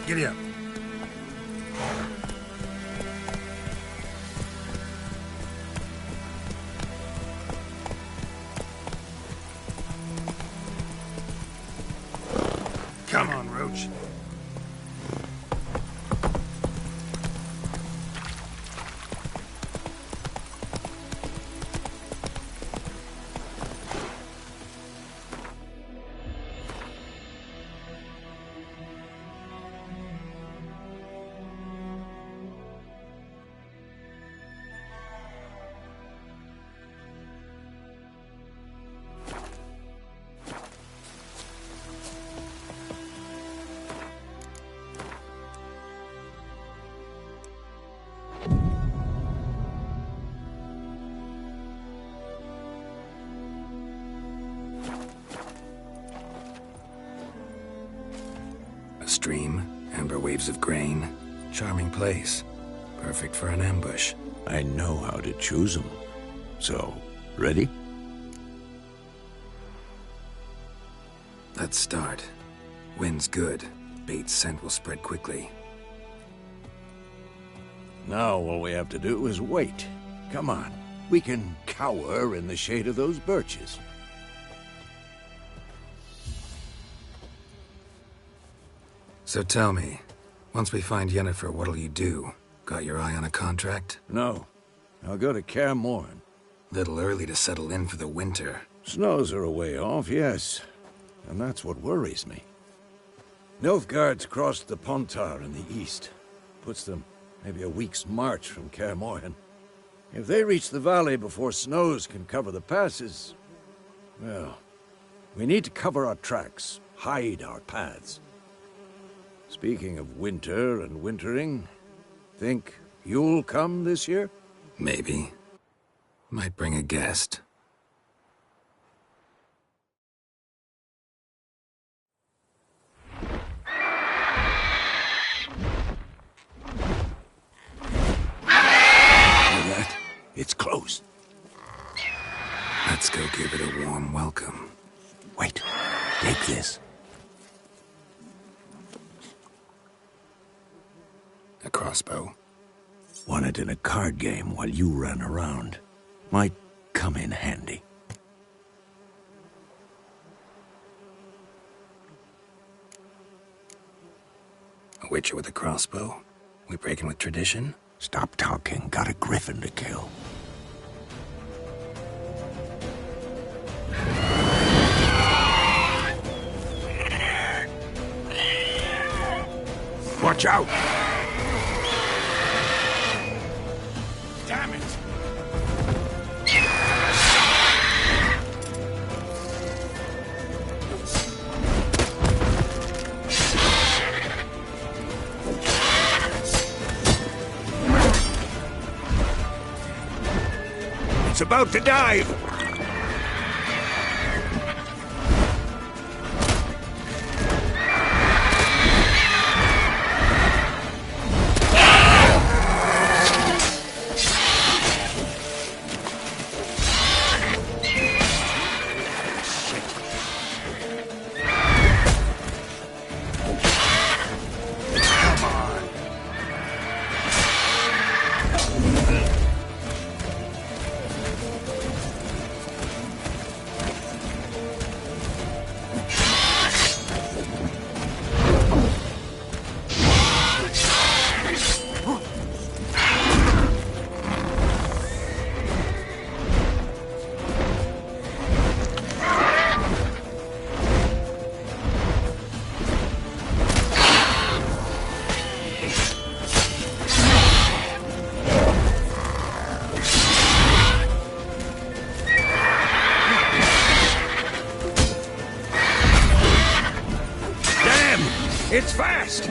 Giddy up. Come on, Roach. A stream, amber waves of grain, charming place. Perfect for an ambush. I know how to choose them. So, ready? Let's start. Wind's good. Bait's scent will spread quickly. Now all we have to do is wait. Come on. We can cower in the shade of those birches. So tell me, once we find Yennefer, what'll you do? Got your eye on a contract? No. I'll go to Kaer Morhen. Little early to settle in for the winter. Snows are a way off, yes. And that's what worries me. Nilfgaard's crossed the Pontar in the east. Puts them maybe a week's march from Kaer Morhen. If they reach the valley before snows can cover the passes, well, we need to cover our tracks, hide our paths. Speaking of winter and wintering, think you'll come this year? Maybe. Might bring a guest. It's close. Let's go give it a warm welcome. Wait, take this. A crossbow. Won it in a card game while you ran around. Might come in handy. A witcher with a crossbow? We breaking with tradition? Stop talking. Got a griffin to kill. Watch out! Damn it! It's about to dive! It's fast!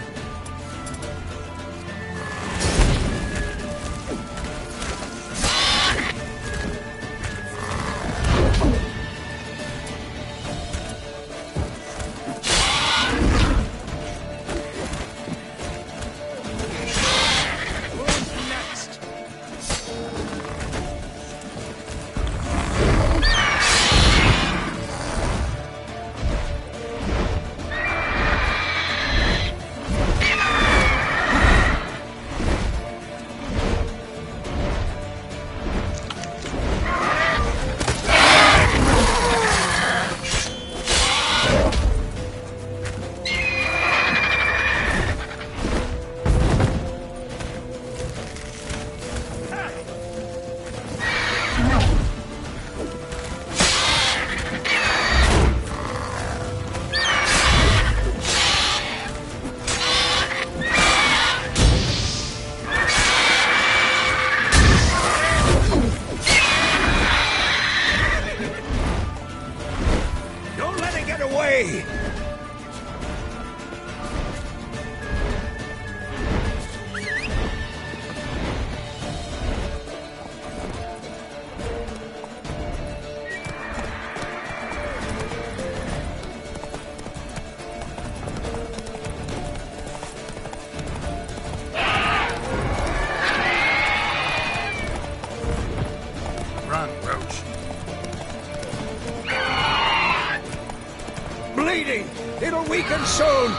soon!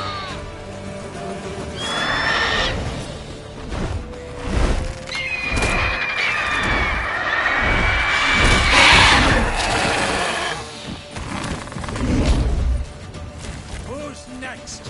Who's next?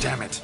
Damn it.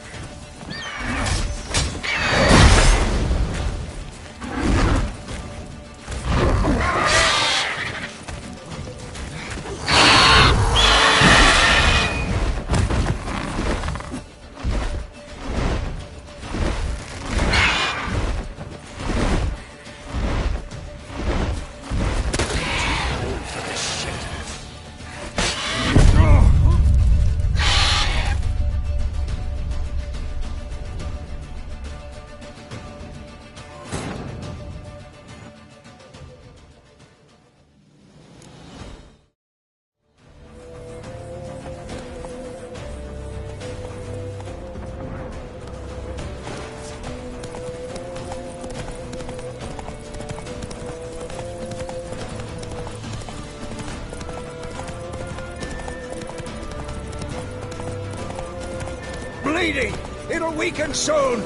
Bleeding! It'll weaken soon!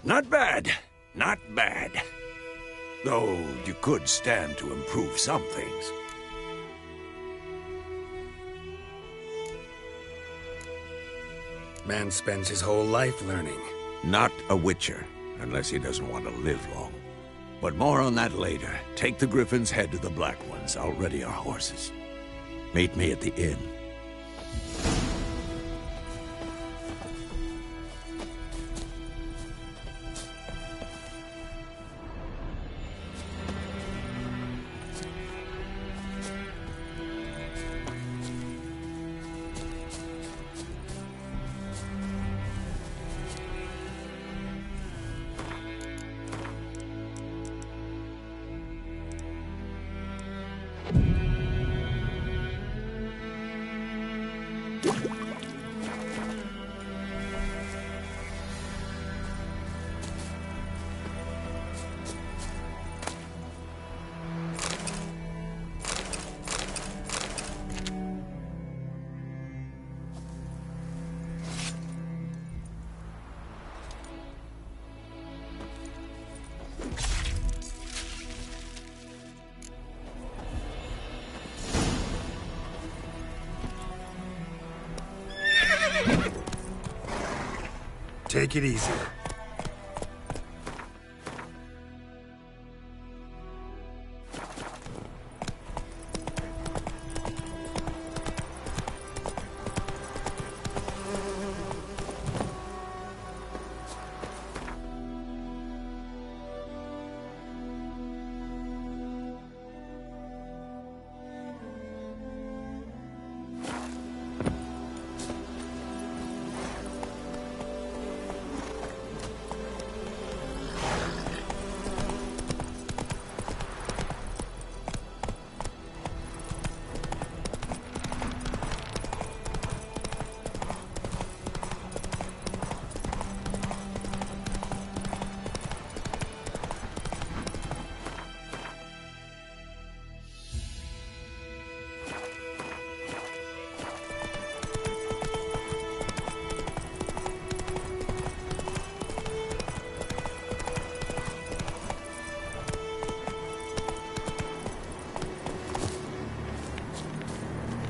Not bad. Not bad. Though you could stand to improve some things. Man spends his whole life learning. Not a witcher, unless he doesn't want to live long. But more on that later. Take the Griffin's head to the Black Ones. I'll ready our horses. Meet me at the inn. Take it easy.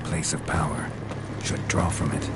Place of power should draw from it.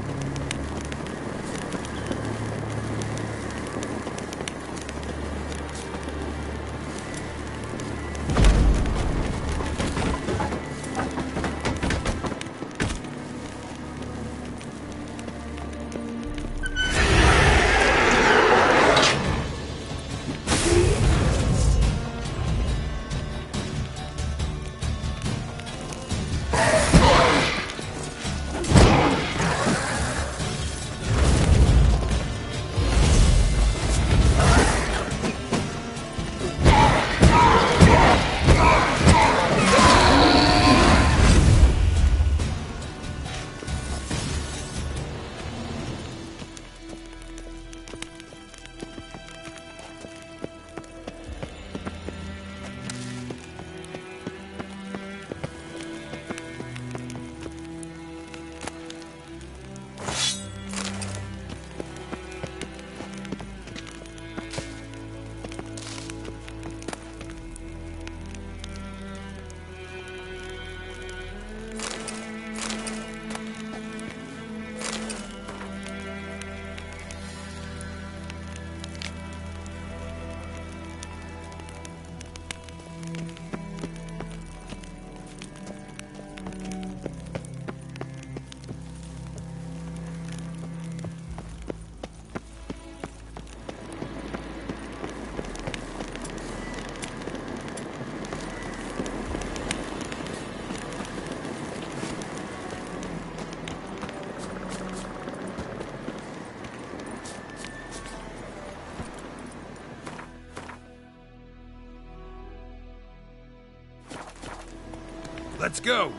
Let's go!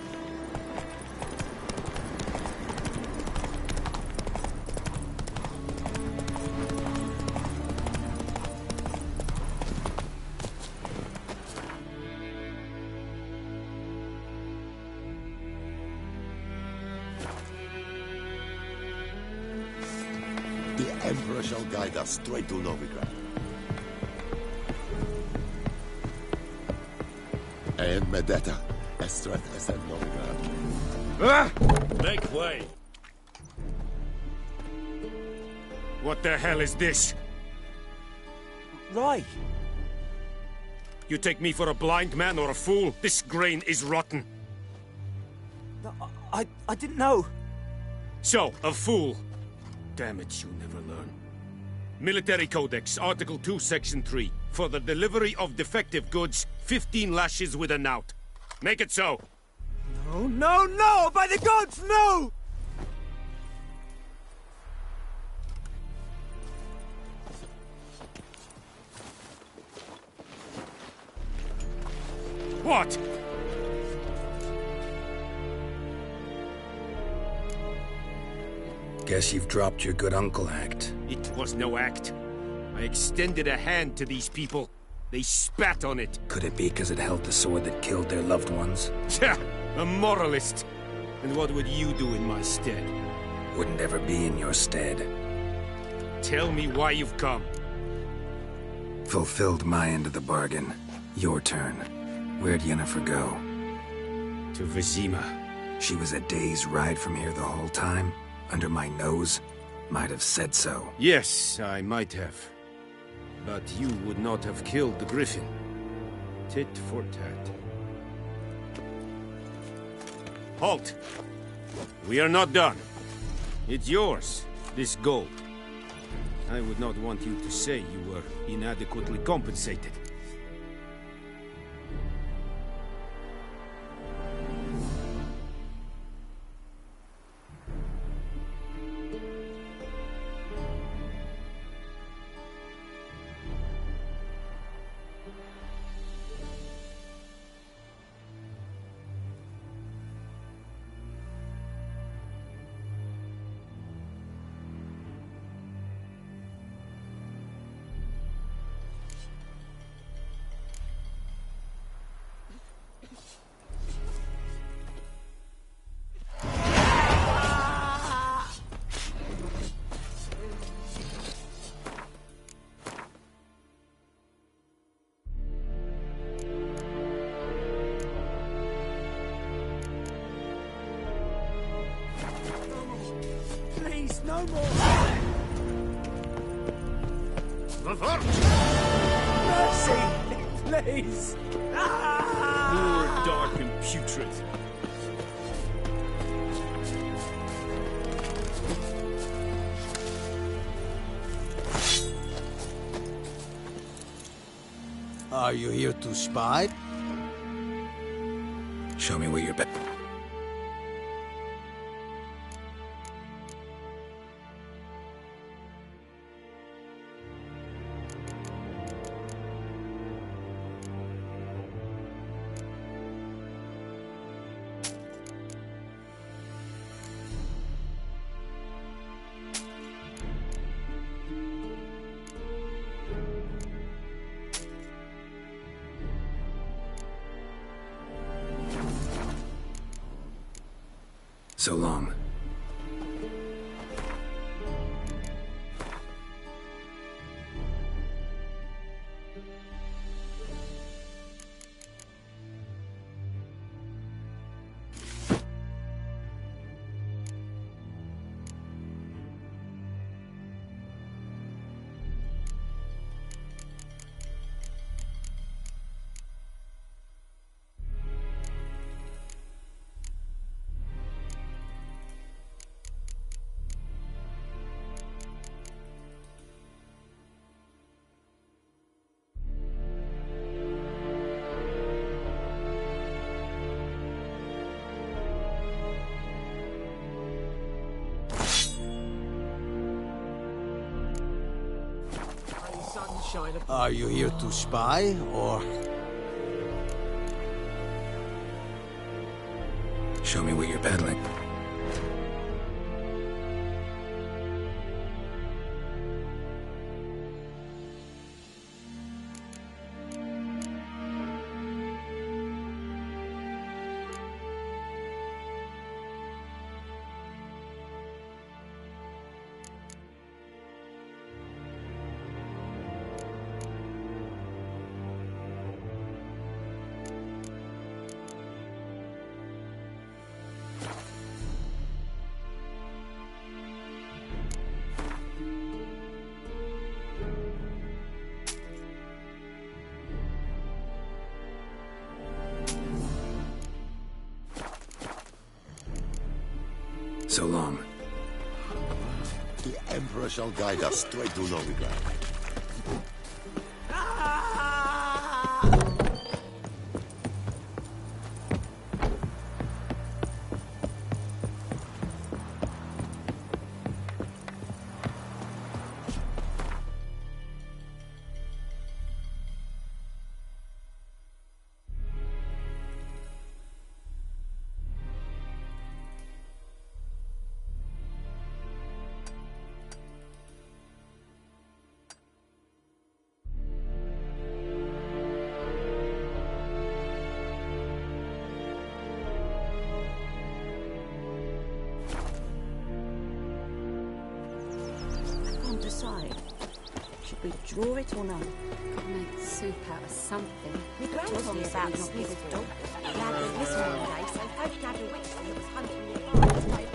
The Emperor shall guide us straight to Novigrad. And Medetta, Estrat es Make way! What the hell is this? Roy! You take me for a blind man or a fool? This grain is rotten. I didn't know. So, a fool. Damn it, you never learn. Military Codex, Article 2, Section 3. For the delivery of defective goods, 15 lashes with a knout. Make it so. No, no, no! By the gods, no! What? Guess you've dropped your good uncle act. It was no act. I extended a hand to these people. They spat on it. Could it be because it held the sword that killed their loved ones? A moralist. And what would you do in my stead? Wouldn't ever be in your stead. Tell me why you've come. Fulfilled my end of the bargain. Your turn. Where'd Yennefer go? To Vizima. She was a day's ride from here the whole time? Under my nose? Might have said so. Yes, I might have. But you would not have killed the Griffin. Tit for tat. Halt! We are not done. It's yours, this gold. I would not want you to say you were inadequately compensated. Please, no more! Mercy! Please! More dark and putrid. Are you here to spy? Show me where you're been. So long. Are you here to spy, or...? Show me where you're peddling. So long. The Emperor shall guide us straight to Novigrad. Decide. Should we draw it or not? Could make soup out of something. My grandpa told me about this history. Dad was missing one day, so Pope Dad a witch that was hunting nearby.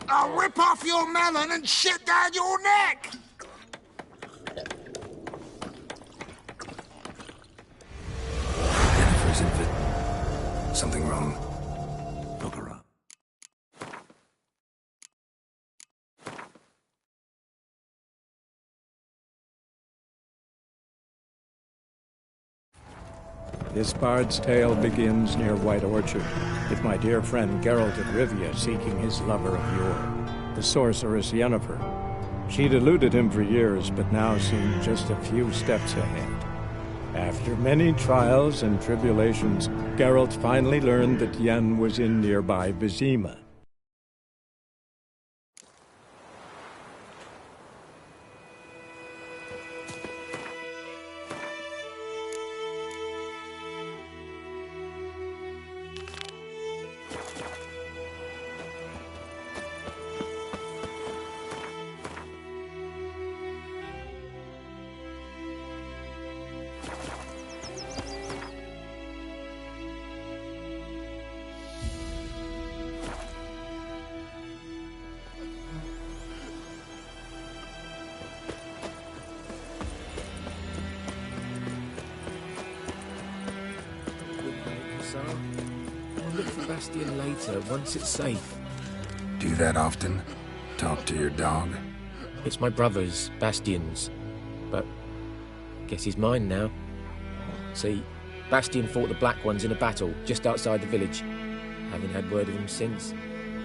I'll rip off your melon and shit down your neck! Jennifer's infant. Something wrong? Look her up. This bard's tale begins near White Orchard, with my dear friend Geralt of Rivia seeking his lover of yore, the sorceress Yennefer. She'd eluded him for years, but now seemed just a few steps ahead. After many trials and tribulations, Geralt finally learned that Yen was in nearby Vizima. I'll look for Bastion later, once it's safe. Do that often? Talk to your dog? It's my brother's, Bastion's. But guess he's mine now. See, Bastion fought the Black Ones in a battle just outside the village. Haven't had word of him since.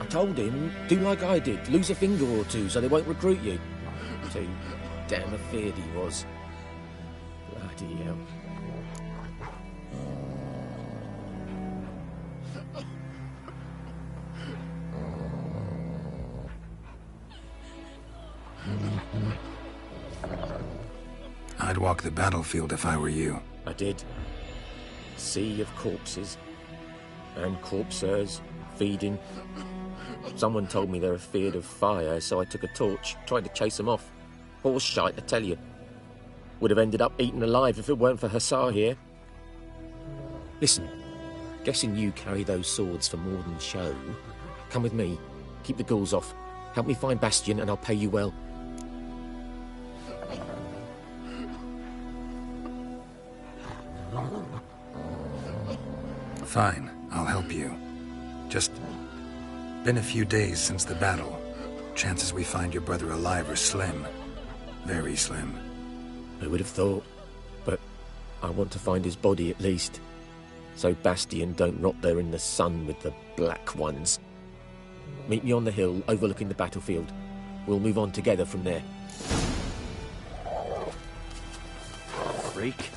I told him, do like I did, lose a finger or two so they won't recruit you. Too damn afeard he was. Bloody hell. I'd walk the battlefield if I were you. I did. Sea of corpses. And corpsers, feeding. Someone told me they're afeard of fire, so I took a torch, tried to chase them off. Horse shite, I tell you. Would have ended up eaten alive if it weren't for Hussar here. Listen, guessing you carry those swords for more than show. Come with me, keep the ghouls off. Help me find Bastion and I'll pay you well. Fine, I'll help you. Just been a few days since the battle. Chances we find your brother alive are slim. Very slim. Who would have thought? But I want to find his body at least. So Bastion don't rot there in the sun with the Black Ones. Meet me on the hill overlooking the battlefield. We'll move on together from there. Freak.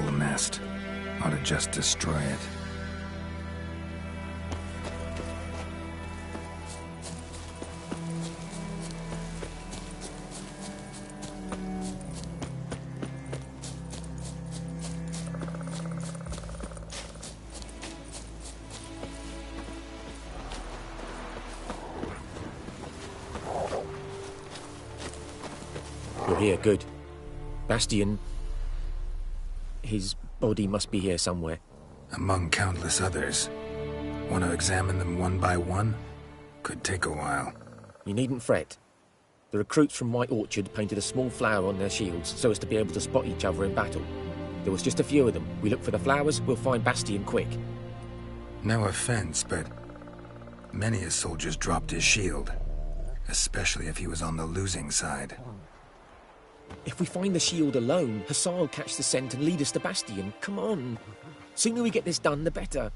foul nest. Ought to just destroy it. You're here, good. Bastian... his body must be here somewhere. Among countless others. Want to examine them one by one? Could take a while. You needn't fret. The recruits from White Orchard painted a small flower on their shields so as to be able to spot each other in battle. There was just a few of them. We look for the flowers, we'll find Bastian quick. No offense, but many a soldier's dropped his shield. Especially if he was on the losing side. If we find the shield alone, Hussar will catch the scent and lead us to Bastian. Come on. Sooner we get this done, the better.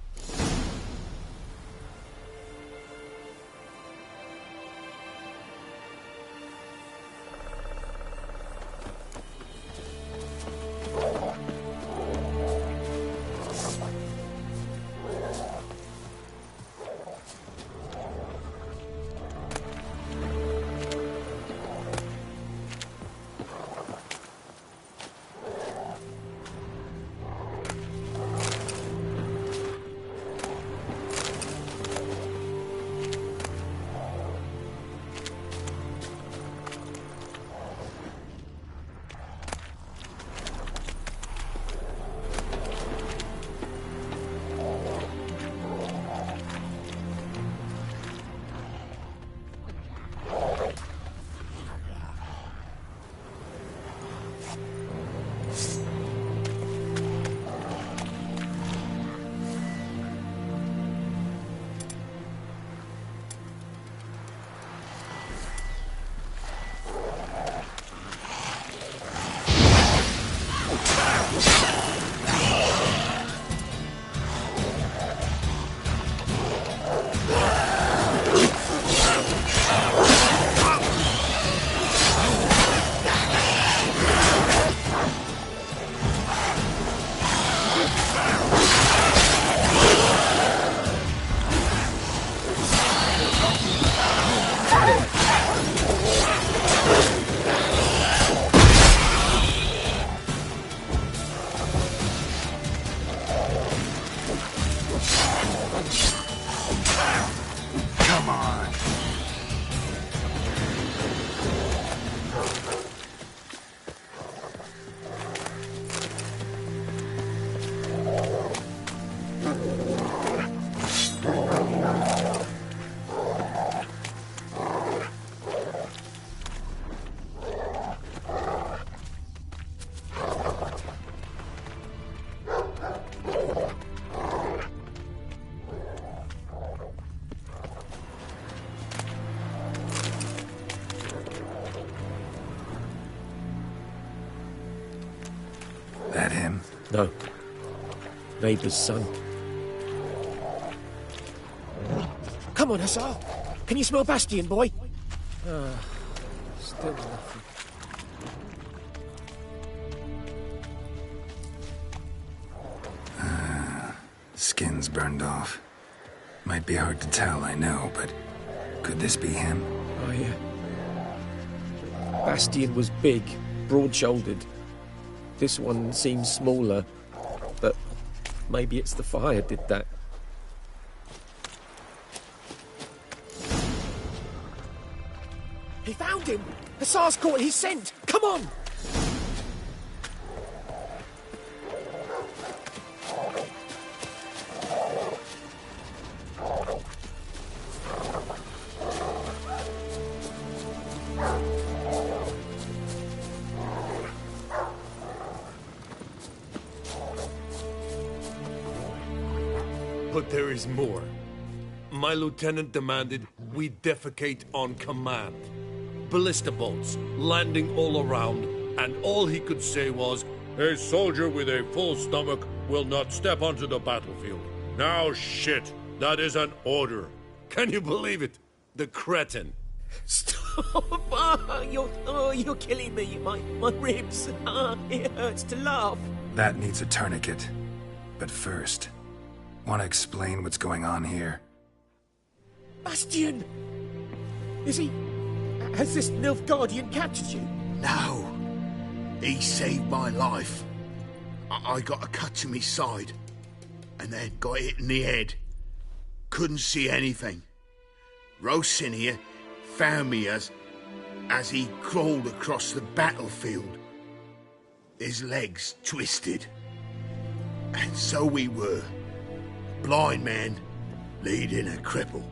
That him? No. Neighbour's son. Come on, Hussar! Can you smell Bastian, boy? Still nothing. Skin's burned off. Might be hard to tell, I know, but could this be him? Oh, yeah. Bastian was big, broad-shouldered. This one seems smaller, but maybe it's the fire did that. He found him! Hussar's caught his scent! Come on! But there is more. My lieutenant demanded we defecate on command. Ballista bolts, landing all around, and all he could say was, "A soldier with a full stomach will not step onto the battlefield." Now shit, that is an order. Can you believe it? The cretin. Stop! You're killing me. My ribs. It hurts to laugh. That needs a tourniquet. But first, want to explain what's going on here? Bastian! Is he... Has this Nilfgaardian captured you? No. He saved my life. I got a cut to my side, and then got hit in the head. Couldn't see anything. Rosinia found me as he crawled across the battlefield. His legs twisted. And so we were. A blind man leading a cripple.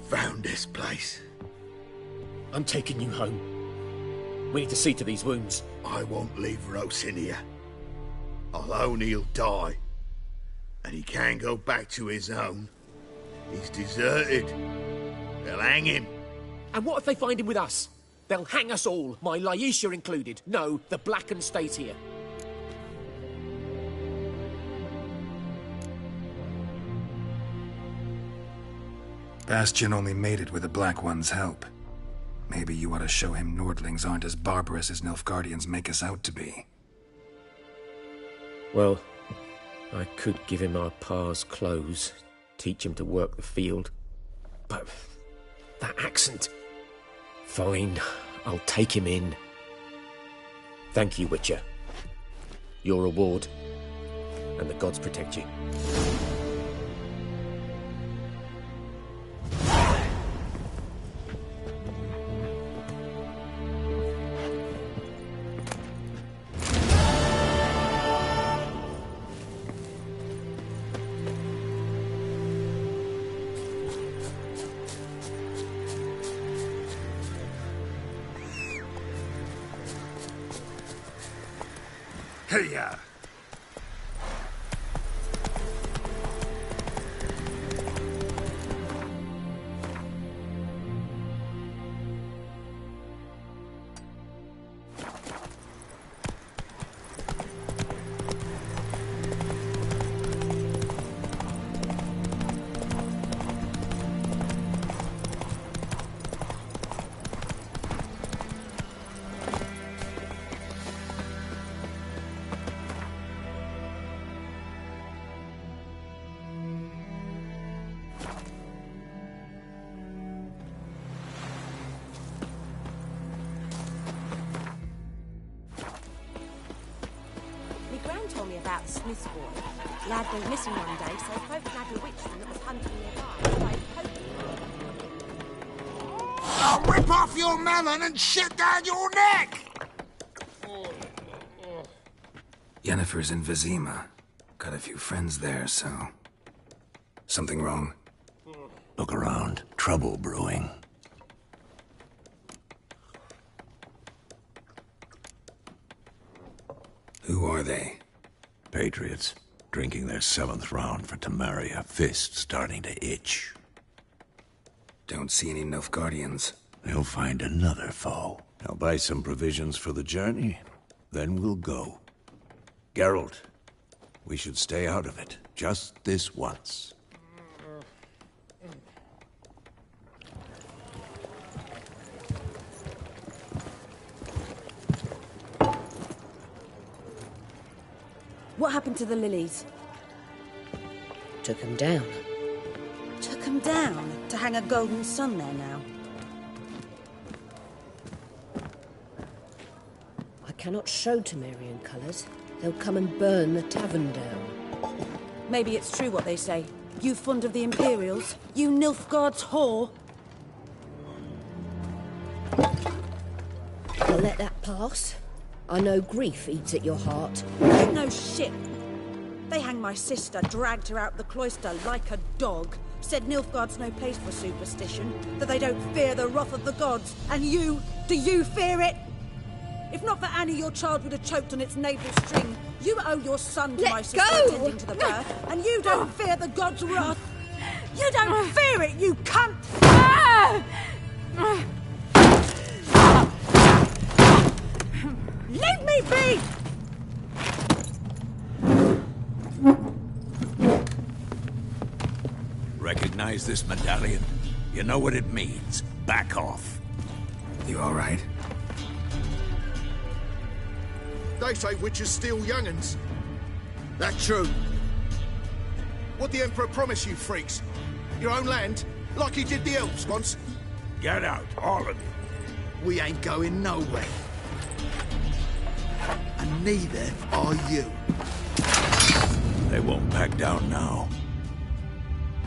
Found this place. I'm taking you home. We need to see to these wounds. I won't leave Rosinia. Alone he'll die. And he can't go back to his own. He's deserted. They'll hang him. And what if they find him with us? They'll hang us all, my Laisha included. No, the Blackened stays here. Bastian only made it with the Black One's help. Maybe you ought to show him Nordlings aren't as barbarous as Nilfgaardians make us out to be. Well, I could give him our pa's clothes, teach him to work the field. But that accent... Fine, I'll take him in. Thank you, Witcher. Your reward. And the gods protect you. Hey-ya! Told me about the Smith's boy. Lad went missing one day, so folk nagged a witch that was hunting nearby. Started poking. I'll rip off your melon and shit down your neck! Yennefer's in Vizima. Got a few friends there, so... Something wrong? Look around. Trouble brewing. Who are they? Patriots, drinking their 7th round for Temeria, fist starting to itch. Don't see any Nilfgaardians. They'll find another foe. I'll buy some provisions for the journey, then we'll go. Geralt, we should stay out of it, just this once. What happened to the lilies? Took them down. Took them down? To hang a golden sun there now? I cannot show Temerian colours. They'll come and burn the tavern down. Maybe it's true what they say. You fond of the Imperials? You Nilfgaard's whore? I'll let that pass. I know grief eats at your heart. No shit. They hanged my sister, dragged her out the cloister like a dog. Said Nilfgaard's no place for superstition, that they don't fear the wrath of the gods. And you, do you fear it? If not for Annie, your child would have choked on its navel string. You owe your son to my sister attending to the birth, and you don't fear the gods' wrath. You don't fear it, you cunt! Leave me be! Recognize this medallion? You know what it means. Back off. You all right? They say witches steal young'uns. That true? What the Emperor promise you, freaks? Your own land? Like he did the elves once? Get out, all of you. We ain't going nowhere. And neither are you. They won't back down now.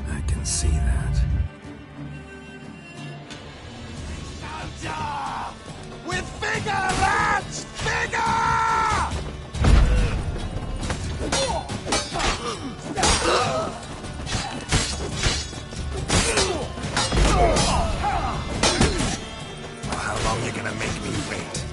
I can see that. With vigor, lads! Vigor! Well, how long you gonna make me wait?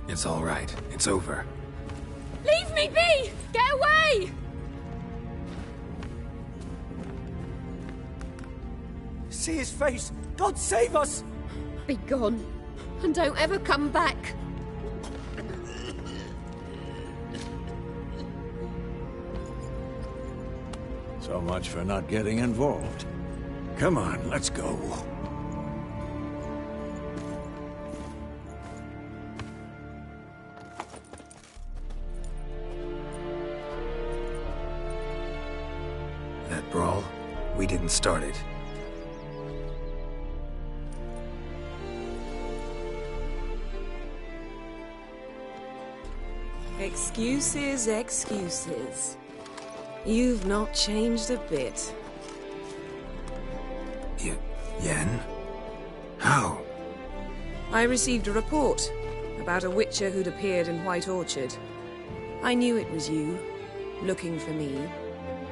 It's all right. It's over. Leave me be! Get away! See his face! God save us! Be gone, and don't ever come back. So much for not getting involved. Come on, let's go. That brawl, we didn't start it. Excuses, excuses. You've not changed a bit. Yen? How? I received a report about a witcher who'd appeared in White Orchard. I knew it was you, looking for me.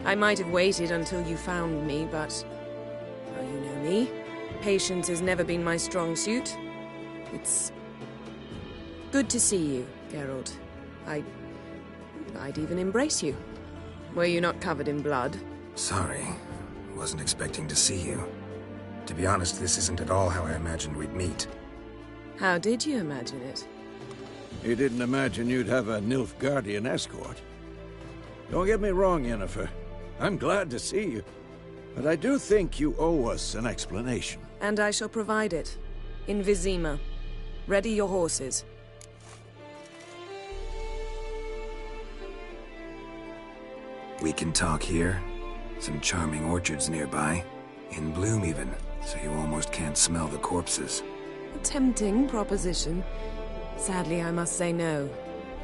I might have waited until you found me, but... well, you know me. Patience has never been my strong suit. It's... good to see you, Geralt. I'd even embrace you. Were you not covered in blood? Sorry. Wasn't expecting to see you. To be honest, this isn't at all how I imagined we'd meet. How did you imagine it? You didn't imagine you'd have a Nilfgaardian escort. Don't get me wrong, Yennefer. I'm glad to see you. But I do think you owe us an explanation. And I shall provide it. In Vizima. Ready your horses. We can talk here. Some charming orchards nearby. In bloom even, so you almost can't smell the corpses. A tempting proposition. Sadly, I must say no.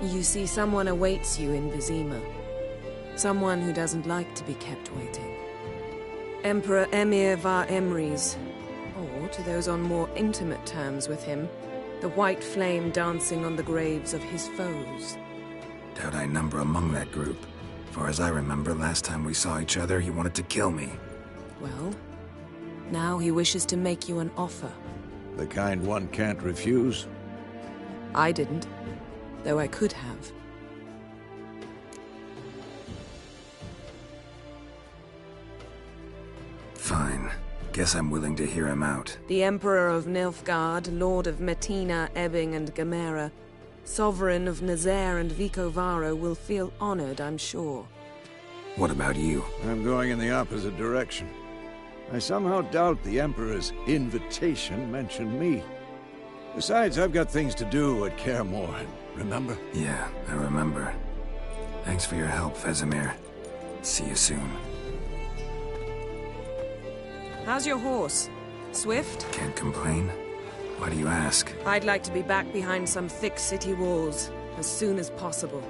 You see, someone awaits you in Vizima. Someone who doesn't like to be kept waiting. Emperor Emhyr var Emreis. Or, to those on more intimate terms with him, the white flame dancing on the graves of his foes. Doubt I number among that group. Far as I remember, last time we saw each other, he wanted to kill me. Well, now he wishes to make you an offer. The kind one can't refuse? I didn't, though I could have. Fine. Guess I'm willing to hear him out. The Emperor of Nilfgaard, Lord of Metina, Ebbing and Gamera, Sovereign of Nazaire and Vicovaro will feel honored, I'm sure. What about you? I'm going in the opposite direction. I somehow doubt the Emperor's invitation mentioned me. Besides, I've got things to do at Kaer Morhen, remember? Yeah, I remember. Thanks for your help, Vesemir. See you soon. How's your horse? Swift? Can't complain. Why do you ask? I'd like to be back behind some thick city walls as soon as possible.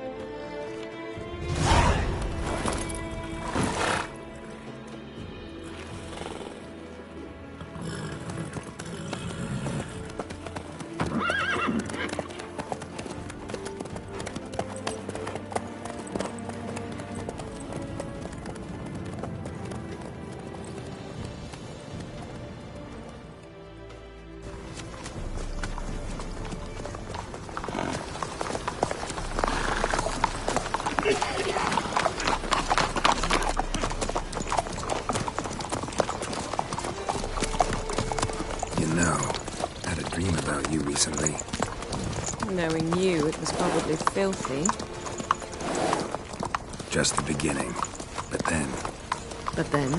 Knowing you, it was probably filthy. Just the beginning. But then... But then?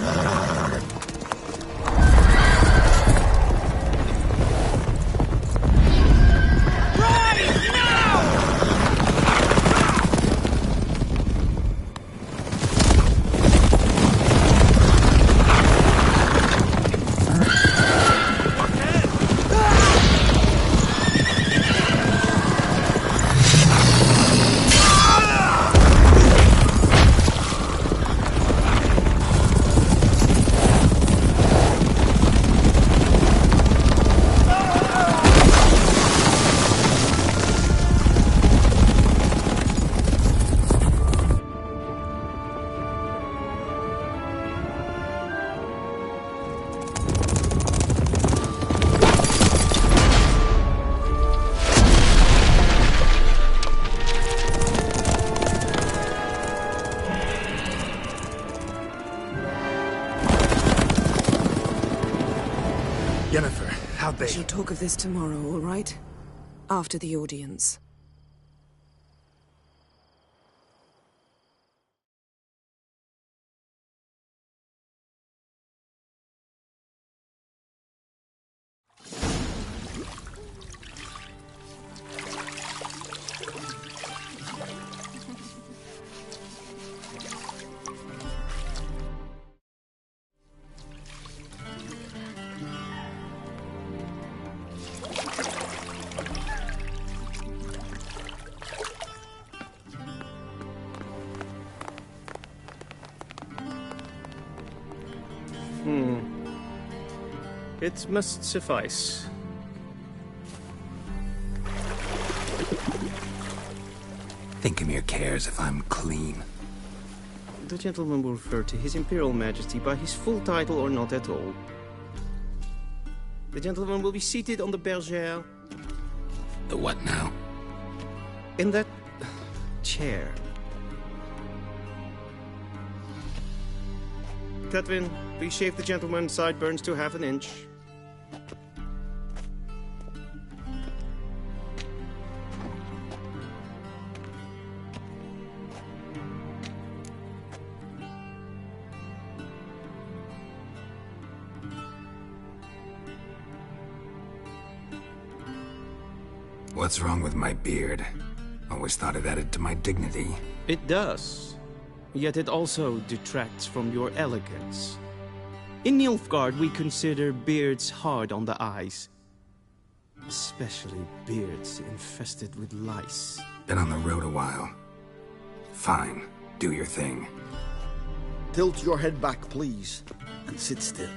Yennefer, how'd they... We shall talk of this tomorrow, all right? After the audience. It must suffice. Thinkamir cares if I'm clean. The gentleman will refer to His Imperial Majesty by his full title or not at all. The gentleman will be seated on the bergère. The what now? In that... chair. Cadwin, please shave the gentleman's sideburns to half an inch. What's wrong with my beard? Always thought it added to my dignity. It does. Yet it also detracts from your elegance. In Nilfgaard, we consider beards hard on the eyes. Especially beards infested with lice. Been on the road a while. Fine. Do your thing. Tilt your head back, please, and sit still.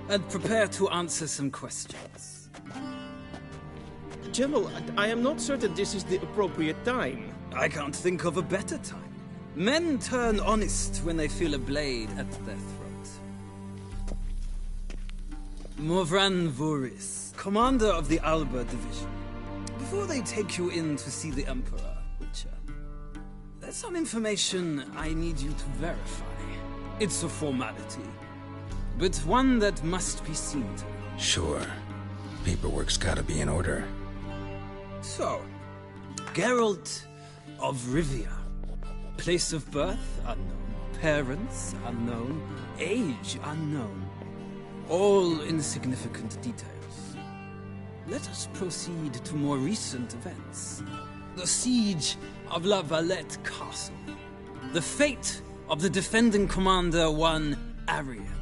And prepare to answer some questions. General, I am not certain this is the appropriate time. I can't think of a better time. Men turn honest when they feel a blade at their throat. Morvran Voorhis, commander of the Alba Division. Before they take you in to see the Emperor, Witcher, there's some information I need you to verify. It's a formality, but one that must be seen to. Sure. Paperwork's gotta be in order. So, Geralt of Rivia. Place of birth unknown. Parents unknown. Age unknown. All insignificant details. Let us proceed to more recent events. The siege of La Valette Castle. The fate of the defending commander, one Arian.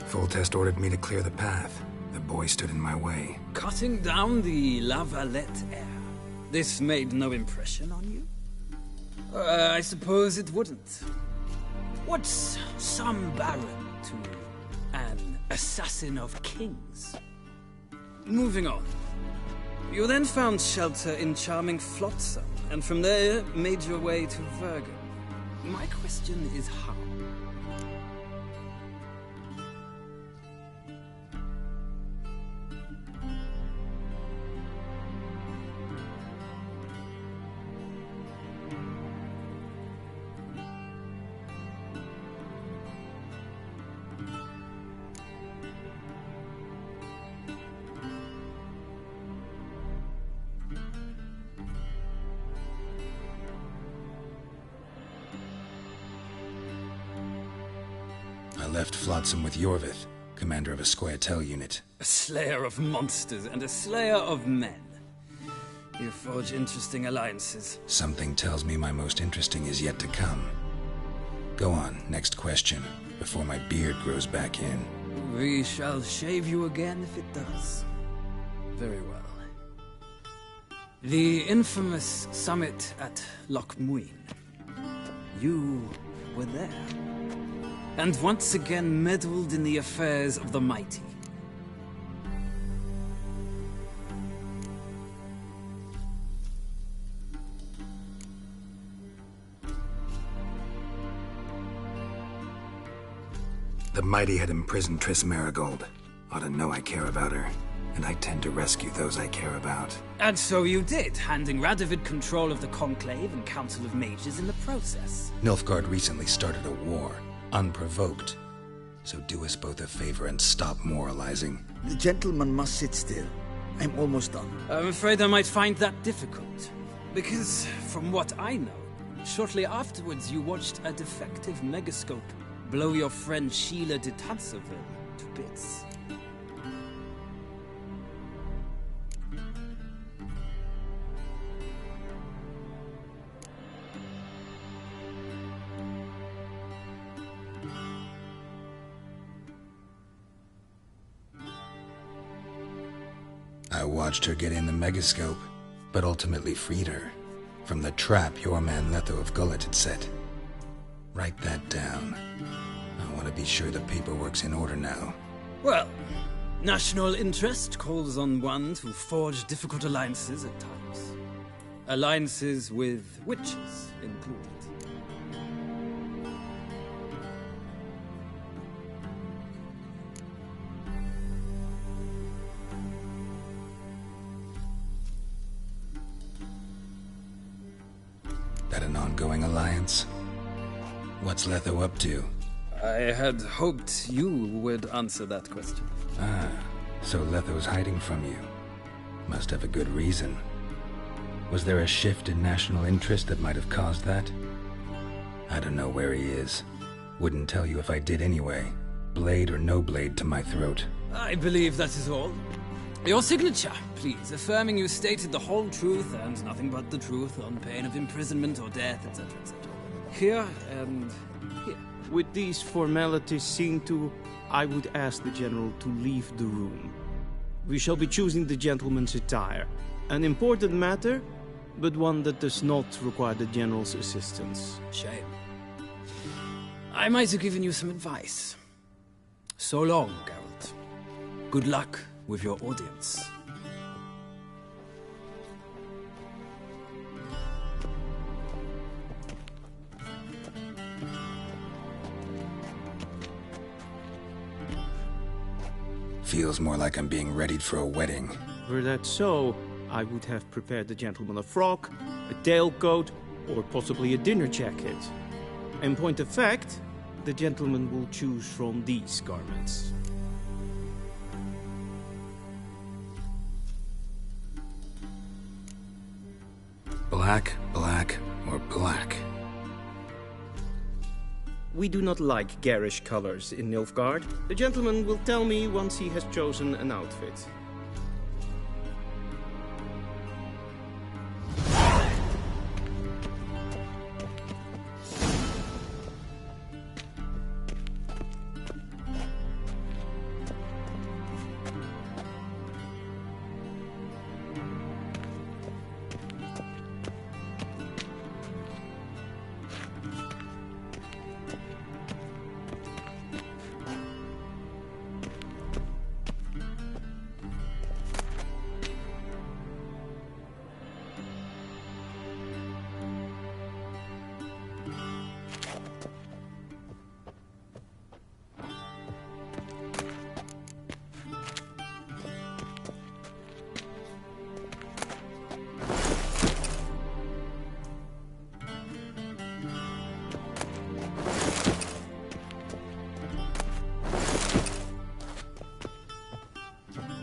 Foltest ordered me to clear the path. The boy stood in my way. Cutting down the La Valette heir. This made no impression on you? I suppose it wouldn't. What's some baron to an assassin of kings? Moving on. You then found shelter in charming Flotsam, and from there made your way to Vergen. My question is how? I left Flotsam with Yorvith, commander of a Scoia'tael unit. A slayer of monsters and a slayer of men. You forge interesting alliances. Something tells me my most interesting is yet to come. Go on, next question, before my beard grows back in. We shall shave you again if it does. Very well. The infamous summit at Loch Muin. You were there. And once again meddled in the affairs of the mighty. The mighty had imprisoned Triss Merigold. Ought to know I care about her, and I tend to rescue those I care about. And so you did, handing Radovid control of the Conclave and Council of Mages in the process. Nilfgaard recently started a war, unprovoked. So do us both a favor and stop moralizing. The gentleman must sit still. I'm almost done. I'm afraid I might find that difficult. Because, from what I know, shortly afterwards you watched a defective megascope blow your friend Sheila de Tanserville to bits. I watched her get in the megascope, but ultimately freed her from the trap your man Letho of Gullet had set. Write that down. I want to be sure the paperwork's in order now. Well, national interest calls on one to forge difficult alliances at times. Alliances with witches included. That an ongoing alliance? What's Letho up to? I had hoped you would answer that question. Ah, so Letho's hiding from you. Must have a good reason. Was there a shift in national interest that might have caused that? I don't know where he is. Wouldn't tell you if I did anyway. Blade or no blade to my throat. I believe that is all. Your signature, please, affirming you stated the whole truth and nothing but the truth on pain of imprisonment or death, etc., etc. Here and here. With these formalities seen to, I would ask the General to leave the room. We shall be choosing the gentleman's attire. An important matter, but one that does not require the General's assistance. Shame. I might have given you some advice. So long, Geralt. Good luck with your audience. Feels more like I'm being readied for a wedding. Were that so, I would have prepared the gentleman a frock, a tailcoat, or possibly a dinner jacket. In point of fact, the gentleman will choose from these garments. Black, black, or black? We do not like garish colors in Nilfgaard. The gentleman will tell me once he has chosen an outfit.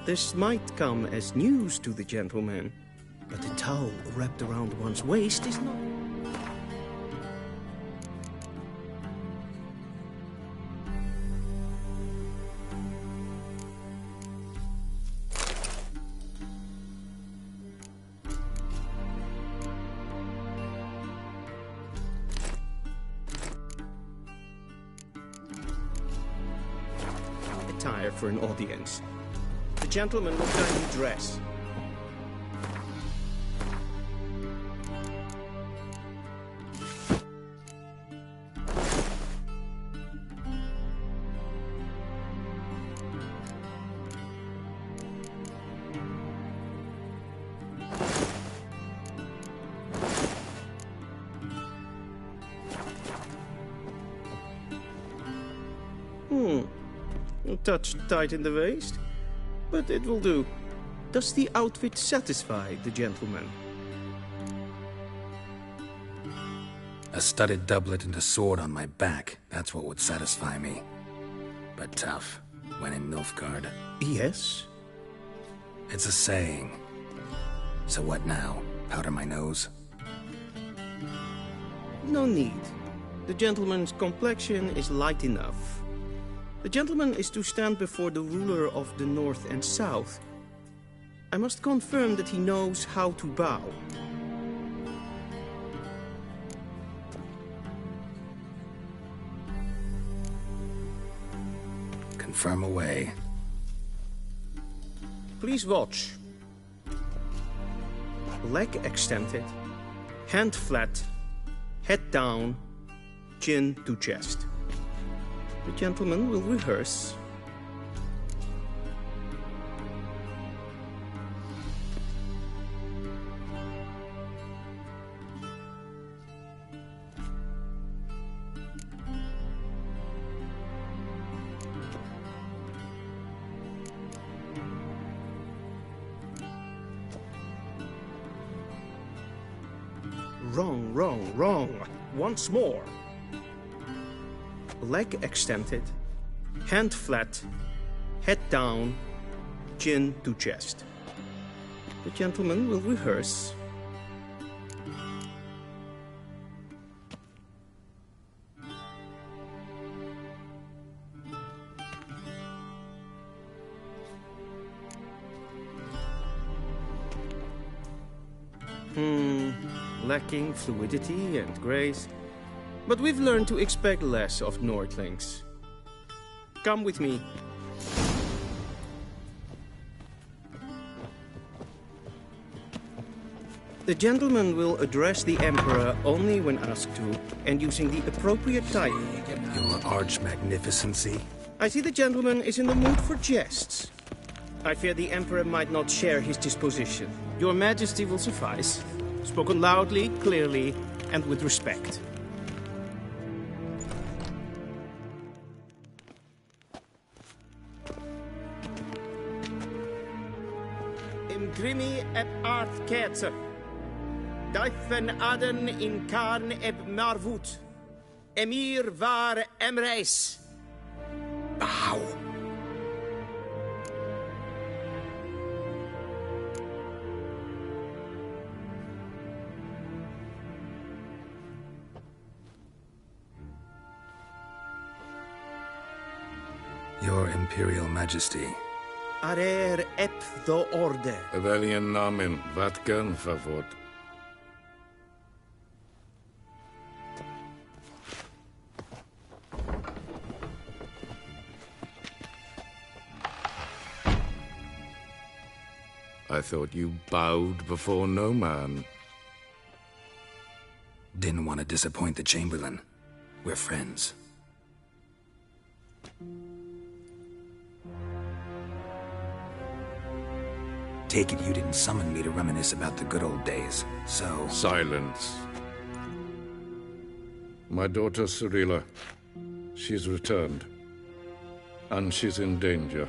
This might come as news to the gentleman, but the towel wrapped around one's waist is not... attire for an audience. The gentleman will kindly dress. A touch tight in the waist, but it will do. Does the outfit satisfy the gentleman? A studded doublet and a sword on my back, that's what would satisfy me. But tough, when in Nilfgaard. Yes? It's a saying. So what now? Powder my nose? No need. The gentleman's complexion is light enough. The gentleman is to stand before the ruler of the North and South. I must confirm that he knows how to bow. Confirm away. Please watch. Leg extended, hand flat, head down, chin to chest. The gentleman will rehearse. Wrong, wrong, wrong. Once more. Leg extended, hand flat, head down, chin to chest. The gentleman will rehearse. Lacking fluidity and grace. But we've learned to expect less of Nordlings. Come with me. The gentleman will address the Emperor only when asked to, and using the appropriate title. Your Arch-Magnificency? I see the gentleman is in the mood for jests. I fear the Emperor might not share his disposition. Your Majesty will suffice. Spoken loudly, clearly, and with respect. Grimi eb art ketzer. Duifen aden in karn eb marvoet. Emir var emreis. Bow. Your Imperial Majesty. Arer ep the orde. Evelien namen, wat gern favort. I thought you bowed before no man. Didn't want to disappoint the Chamberlain. We're friends. Take it you didn't summon me to reminisce about the good old days, so... Silence. My daughter Cirilla, she's returned. And she's in danger.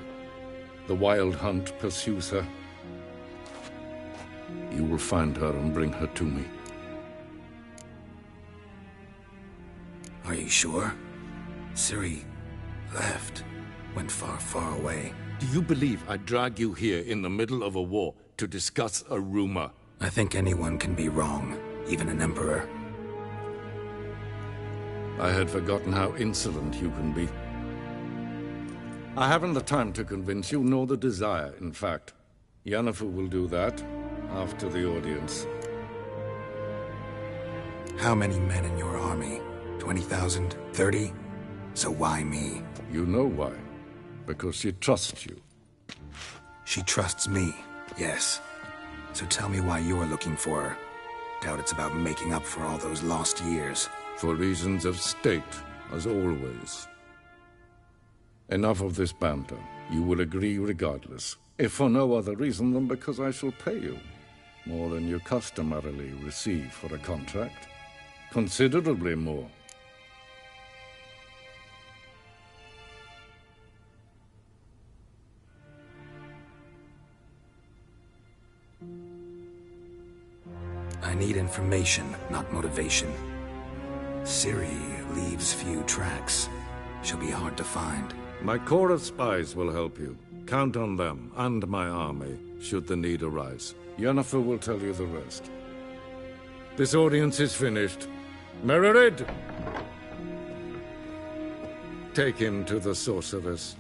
The Wild Hunt pursues her. You will find her and bring her to me. Are you sure? Ciri left. Went far, far away. Do you believe I'd drag you here in the middle of a war to discuss a rumor? I think anyone can be wrong, even an emperor. I had forgotten how insolent you can be. I haven't the time to convince you, nor the desire, in fact. Yennefer will do that after the audience. How many men in your army? 20,000? 30? So why me? You know why. Because she trusts you. She trusts me, yes. So tell me why you're looking for her. Doubt it's about making up for all those lost years. For reasons of state, as always. Enough of this banter. You will agree regardless. If for no other reason than because I shall pay you. More than you customarily receive for a contract. Considerably more. I need information, not motivation. Ciri leaves few tracks. She'll be hard to find. My corps of spies will help you. Count on them, and my army, should the need arise. Yennefer will tell you the rest. This audience is finished. Mererid! Take him to the sorceress.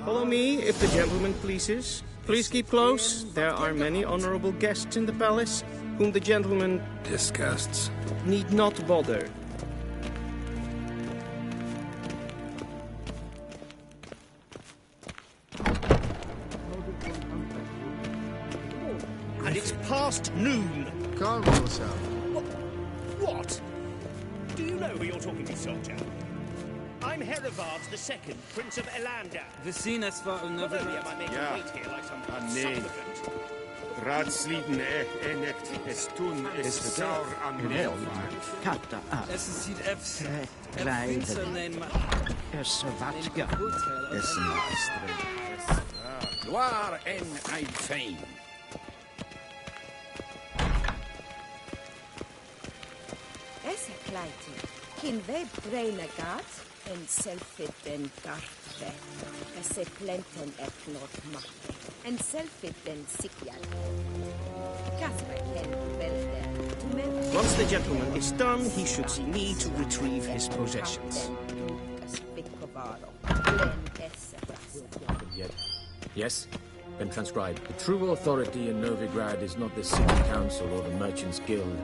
Follow me, if the gentleman pleases. Please keep close. There are many honorable guests in the palace, whom the gentleman disgusts. Need not bother. And it's past noon. Calm yourself. What? Do you know who you're talking to, soldier? I'm Herivard II, Prince of Elander. We zien es war een Not only am I making wait here like some nee. supplicant. Raadsliden enekt es tun is saur aan Katta Es is hier efs. Glijden. Savatka. Is een Waar en ein fijn. Essa kleiti, kin we breine gat, en selfit den gartve, esse plenten eknot matte, en selfit den sikjan. Kasper ken belte, to men. Once the gentleman is done, he should see me to retrieve his possessions. Yet. Yes? Then transcribe. The true authority in Novigrad is not the City Council or the Merchants Guild,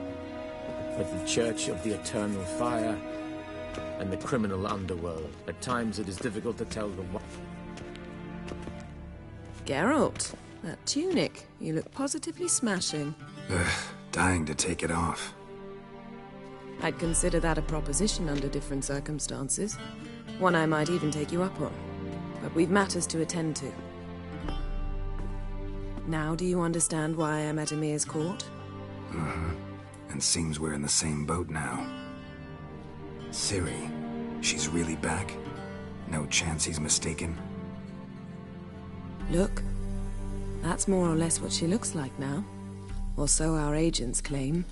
but the Church of the Eternal Fire and the criminal underworld. At times it is difficult to tell the what. Geralt, that tunic. You look positively smashing. Dying to take it off. I'd consider that a proposition under different circumstances. One I might even take you up on. But we've matters to attend to. Now do you understand why I'm at Emir's court? And seems we're in the same boat now. Ciri, she's really back? No chance he's mistaken? Look, that's more or less what she looks like now. Or so our agents claim.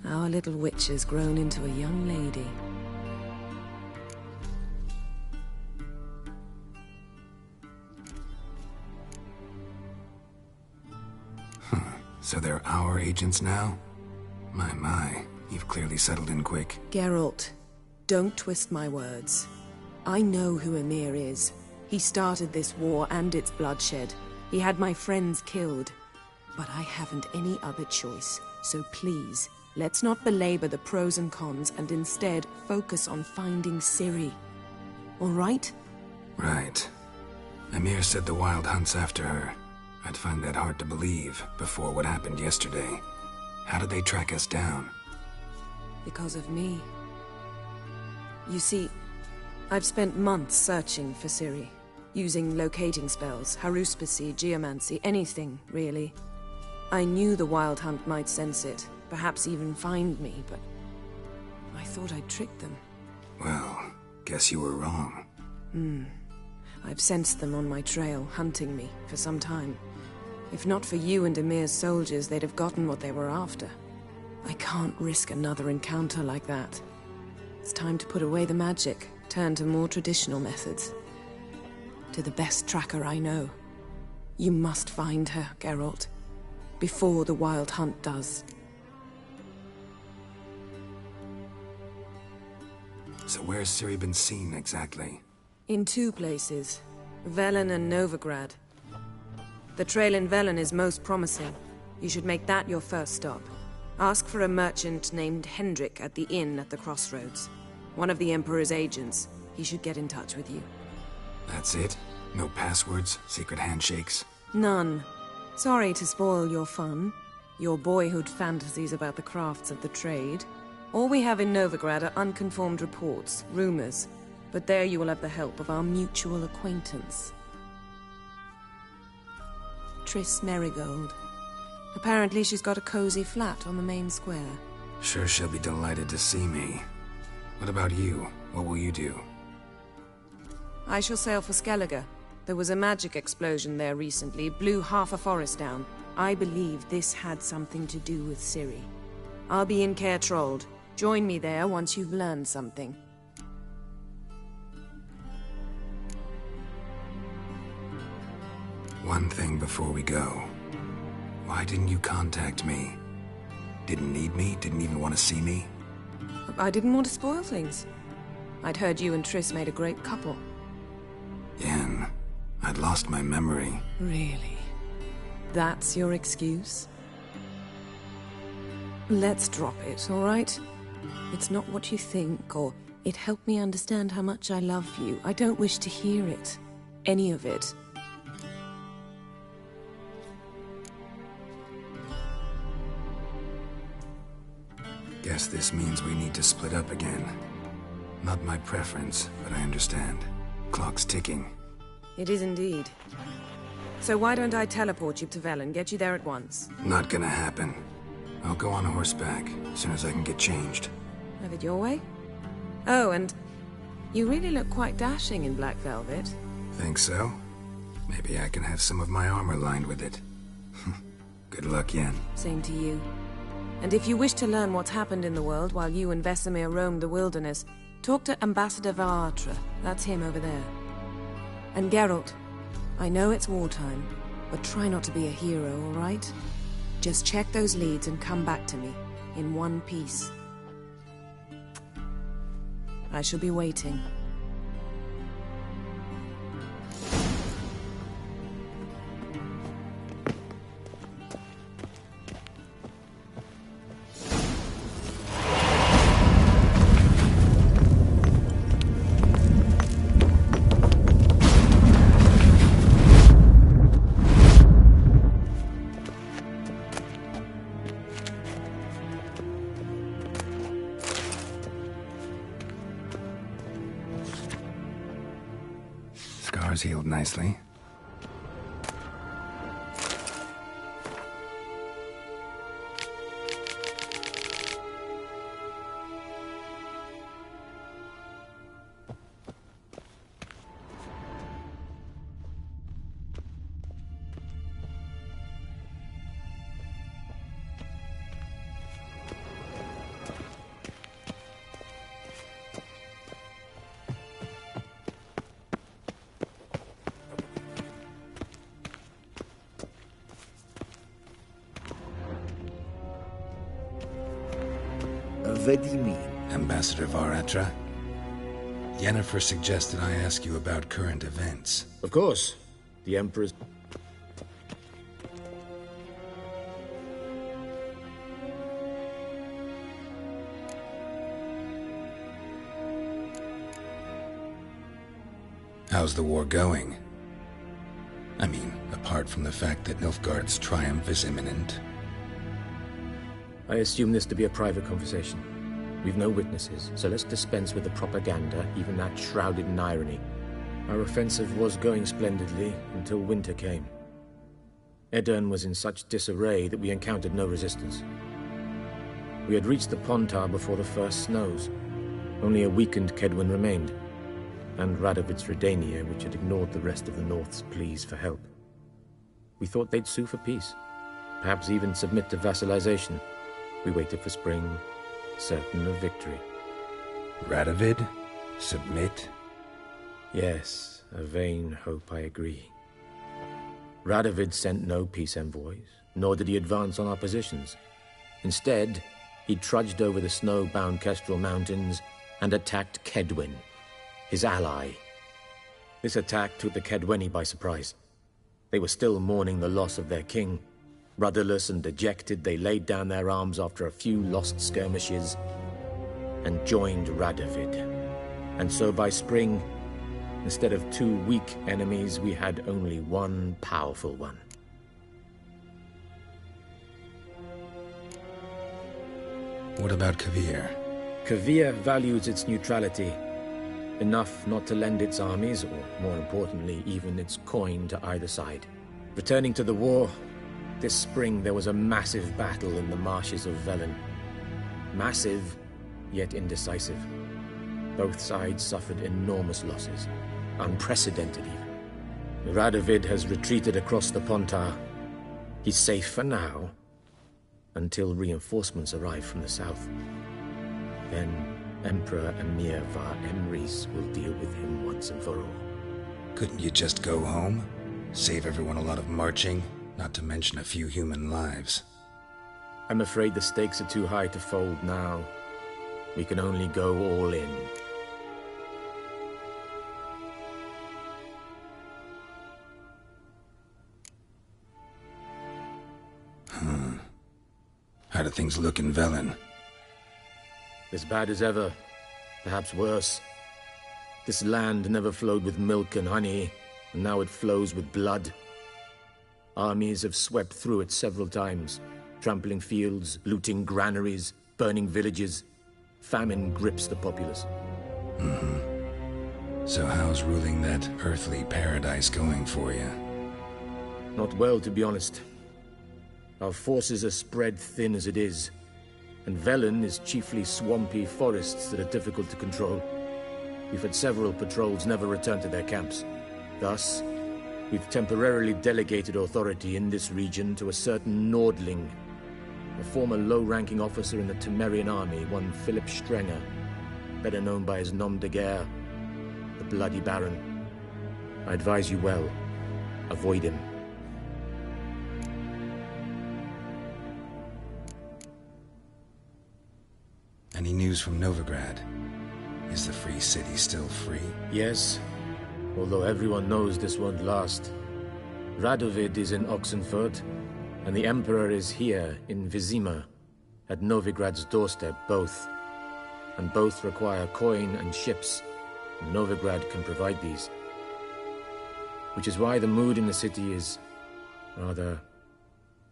Our little witch has grown into a young lady. So they're our agents now? My, you've clearly settled in quick. Geralt, don't twist my words. I know who Emir is. He started this war and its bloodshed. He had my friends killed. But I haven't any other choice. So please, let's not belabor the pros and cons and instead focus on finding Ciri. All right? Right. Emir said the Wild hunts after her. I'd find that hard to believe before what happened yesterday. How did they track us down? Because of me. You see, I've spent months searching for Ciri, using locating spells, haruspicy, geomancy, anything, really. I knew the Wild Hunt might sense it, perhaps even find me, but I thought I'd tricked them. Well, guess you were wrong. I've sensed them on my trail, hunting me, for some time. If not for you and Emir's soldiers, they'd have gotten what they were after. I can't risk another encounter like that. It's time to put away the magic, turn to more traditional methods. To the best tracker I know. You must find her, Geralt. Before the Wild Hunt does. So where's Ciri been seen, exactly? In 2 places. Velen and Novigrad. The trail in Velen is most promising. You should make that your first stop. Ask for a merchant named Hendrik at the inn at the crossroads. One of the Emperor's agents. He should get in touch with you. That's it? No passwords? Secret handshakes? None. Sorry to spoil your fun. Your boyhood fantasies about the crafts of the trade. All we have in Novigrad are unconfirmed reports, rumors. But there you will have the help of our mutual acquaintance. Triss Merigold. Apparently she's got a cozy flat on the main square. Sure she'll be delighted to see me. What about you? What will you do? I shall sail for Skellige. There was a magic explosion there recently, blew half a forest down. I believe this had something to do with Ciri. I'll be in Caer Trolde. Join me there once you've learned something. One thing before we go. Why didn't you contact me? Didn't need me? Didn't even want to see me? I didn't want to spoil things. I'd heard you and Triss made a great couple. Yen, I'd lost my memory. Really? That's your excuse? Let's drop it, all right? It's not what you think, or it helped me understand how much I love you. I don't wish to hear it. Any of it. Guess this means we need to split up again. Not my preference, but I understand. Clock's ticking. It is indeed. So why don't I teleport you to Velen, get you there at once? Not gonna happen. I'll go on horseback, as soon as I can get changed. Have it your way? Oh, and you really look quite dashing in black velvet. Think so? Maybe I can have some of my armor lined with it. Good luck, Yen. Same to you. And if you wish to learn what's happened in the world while you and Vesemir roamed the wilderness, talk to Ambassador var Attre. That's him over there. And Geralt, I know it's wartime, but try not to be a hero, all right? Just check those leads and come back to me, in one piece. I shall be waiting. Scars healed nicely. Vedimi. Ambassador var Attre? Yennefer suggested I ask you about current events. Of course. The Emperor's... How's the war going? I mean, apart from the fact that Nilfgaard's triumph is imminent. I assume this to be a private conversation. We've no witnesses, so let's dispense with the propaganda, even that shrouded in irony. Our offensive was going splendidly until winter came. Aedirn was in such disarray that we encountered no resistance. We had reached the Pontar before the first snows. Only a weakened Kedwen remained. and Radovid's Redania, which had ignored the rest of the North's pleas for help. We thought they'd sue for peace, perhaps even submit to vassalization. We waited for spring, certain of victory. Radovid? Submit? Yes, a vain hope, I agree. Radovid sent no peace envoys, nor did he advance on our positions. Instead, he trudged over the snow-bound Kestrel Mountains and attacked Kedwen, his ally. This attack took the Kedweni by surprise. They were still mourning the loss of their king. Rudderless and dejected, they laid down their arms after a few lost skirmishes and joined Radovid. And so by spring, instead of 2 weak enemies, we had only one powerful one. What about Kavir? Kavir values its neutrality, enough not to lend its armies, or more importantly, even its coin to either side. Returning to the war, this spring there was a massive battle in the marshes of Velen. Massive, yet indecisive. Both sides suffered enormous losses, unprecedented even. Radovid has retreated across the Pontar. He's safe for now, until reinforcements arrive from the south. Then Emperor Emir Var Emrys will deal with him once and for all. Couldn't you just go home? Save everyone a lot of marching, not to mention a few human lives. I'm afraid the stakes are too high to fold now. We can only go all in. How do things look in Velen? As bad as ever, perhaps worse. This land never flowed with milk and honey, and now it flows with blood. Armies have swept through it several times, trampling fields, looting granaries, burning villages. Famine grips the populace. So how's ruling that earthly paradise going for you? Not well, to be honest. Our forces are spread thin as it is, and Velen is chiefly swampy forests that are difficult to control. We've had several patrols never return to their camps. Thus, we've temporarily delegated authority in this region to a certain Nordling, a former low-ranking officer in the Temerian army, one Philip Strenger, better known by his nom de guerre, the Bloody Baron. I advise you well, avoid him. Any news from Novigrad? Is the Free City still free? Yes, although everyone knows this won't last. Radovid is in Oxenfurt, and the Emperor is here in Vizima, at Novigrad's doorstep, both. And both require coin and ships, and Novigrad can provide these. Which is why the mood in the city is rather,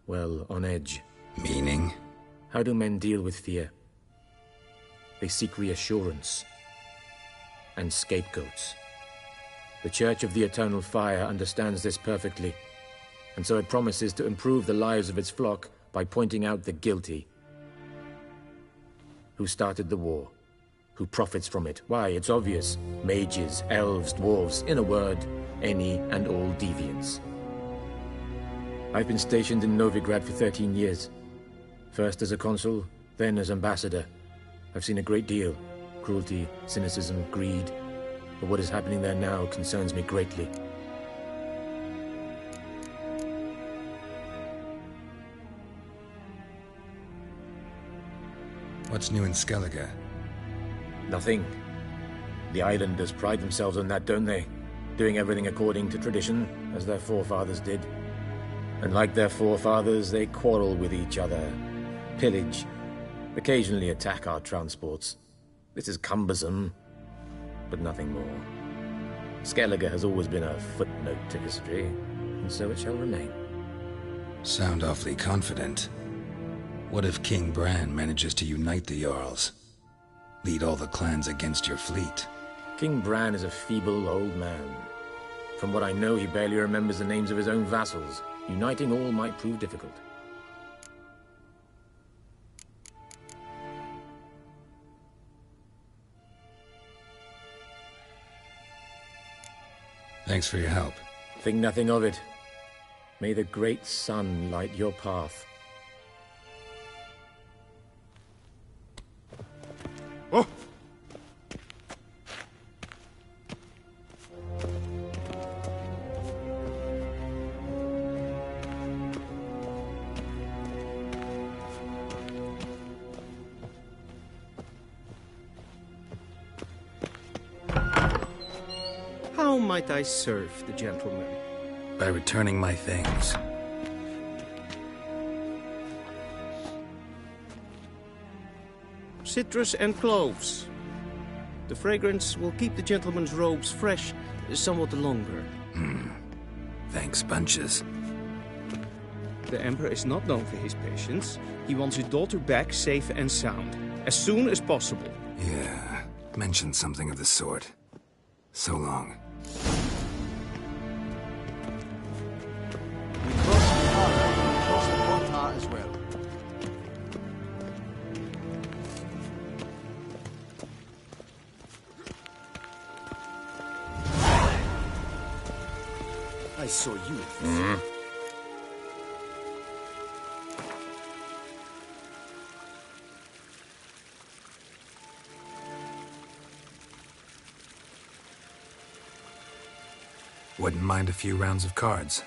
well, on edge. Meaning? How do men deal with fear? They seek reassurance and scapegoats. The Church of the Eternal Fire understands this perfectly, and so it promises to improve the lives of its flock by pointing out the guilty. Who started the war? Who profits from it? Why, it's obvious. Mages, elves, dwarves, in a word, any and all deviants. I've been stationed in Novigrad for 13 years. First as a consul, then as ambassador. I've seen a great deal. Cruelty, cynicism, greed. But what is happening there now concerns me greatly. What's new in Skellige? Nothing. The islanders pride themselves on that, don't they? Doing everything according to tradition, as their forefathers did. And like their forefathers, they quarrel with each other, pillage, occasionally attack our transports. This is cumbersome, but nothing more. Skellige has always been a footnote to history, and so it shall remain. Sound awfully confident. What if King Bran manages to unite the Jarls? Lead all the clans against your fleet? King Bran is a feeble old man. From what I know, he barely remembers the names of his own vassals. Uniting all might prove difficult. Thanks for your help. Think nothing of it. May the great sun light your path. Oh! How might I serve the gentleman? By returning my things. Citrus and cloves. The fragrance will keep the gentleman's robes fresh somewhat longer. Thanks, bunches. The Emperor is not known for his patience. He wants his daughter back safe and sound, as soon as possible. Yeah, mentioned something of the sort. So long. Cross the Pontar as well. I saw you. Wouldn't mind a few rounds of cards.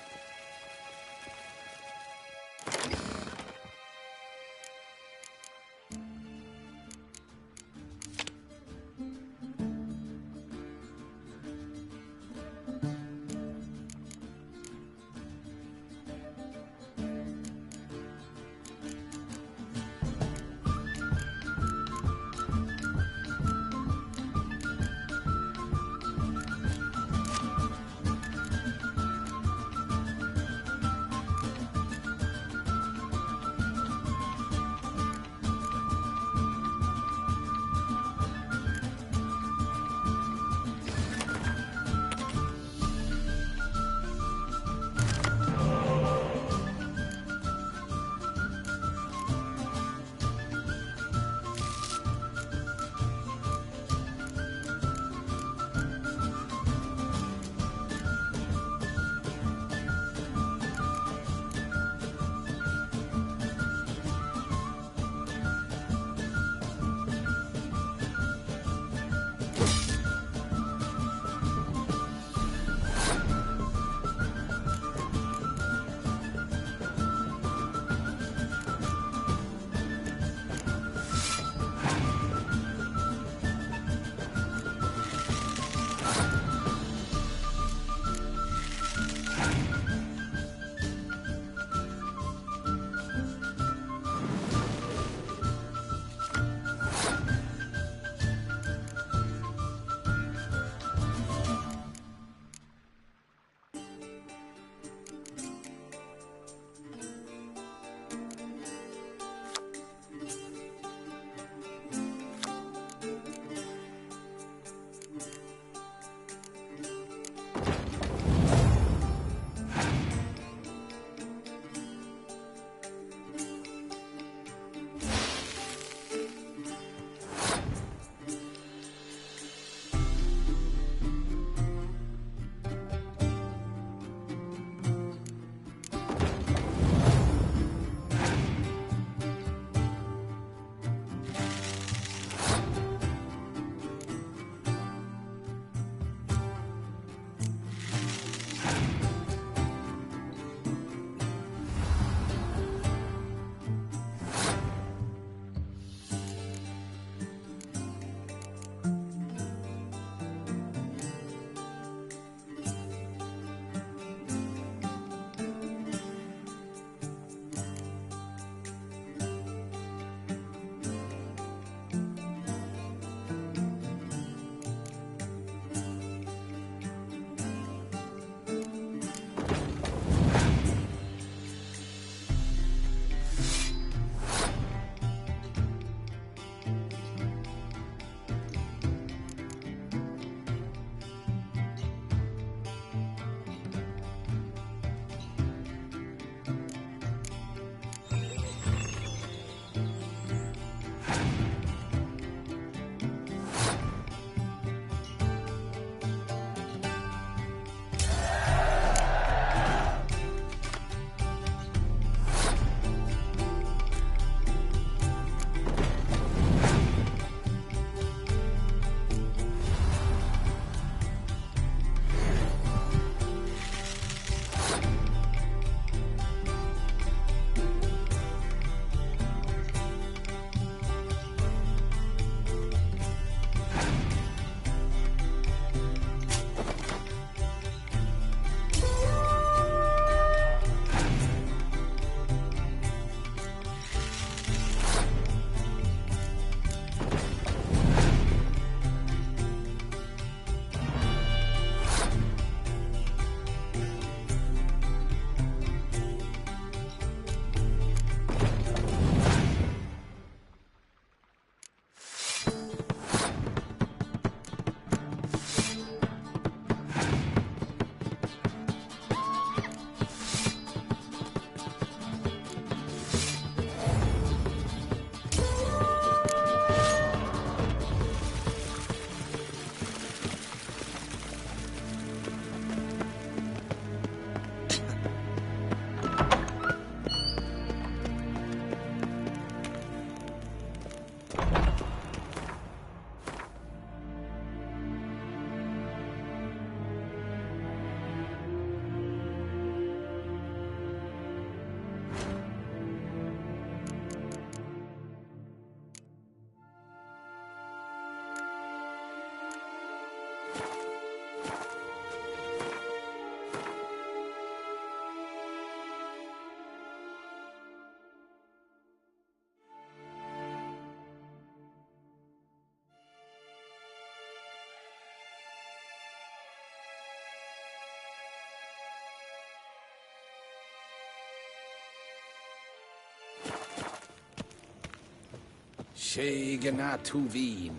Shegenatuvin.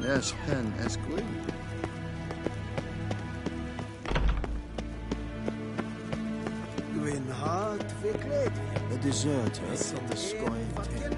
Yes, pen as good. Gwyn hart verkleed. A deserter from the Scoia'tael.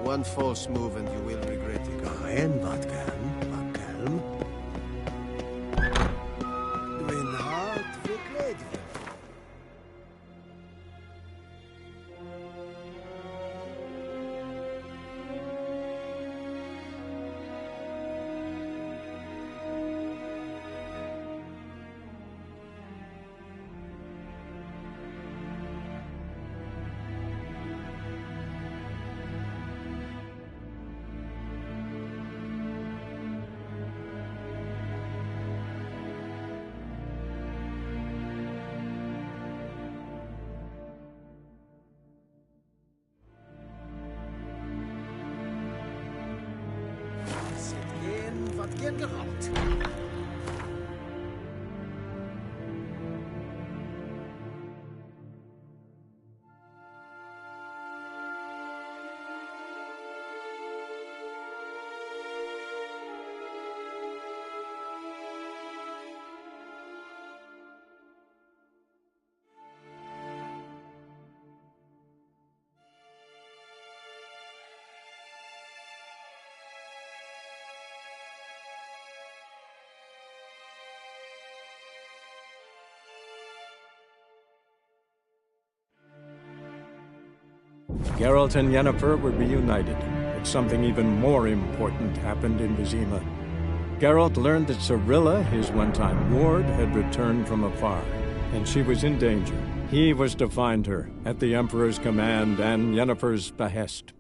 One false move and you will regret it. En wat kan, Bakelm? Gwyn hart verkleed. dir geraubt. Geralt and Yennefer were reunited, but something even more important happened in Vizima. Geralt learned that Cirilla, his one-time ward, had returned from afar, and she was in danger. He was to find her, at the Emperor's command and Yennefer's behest.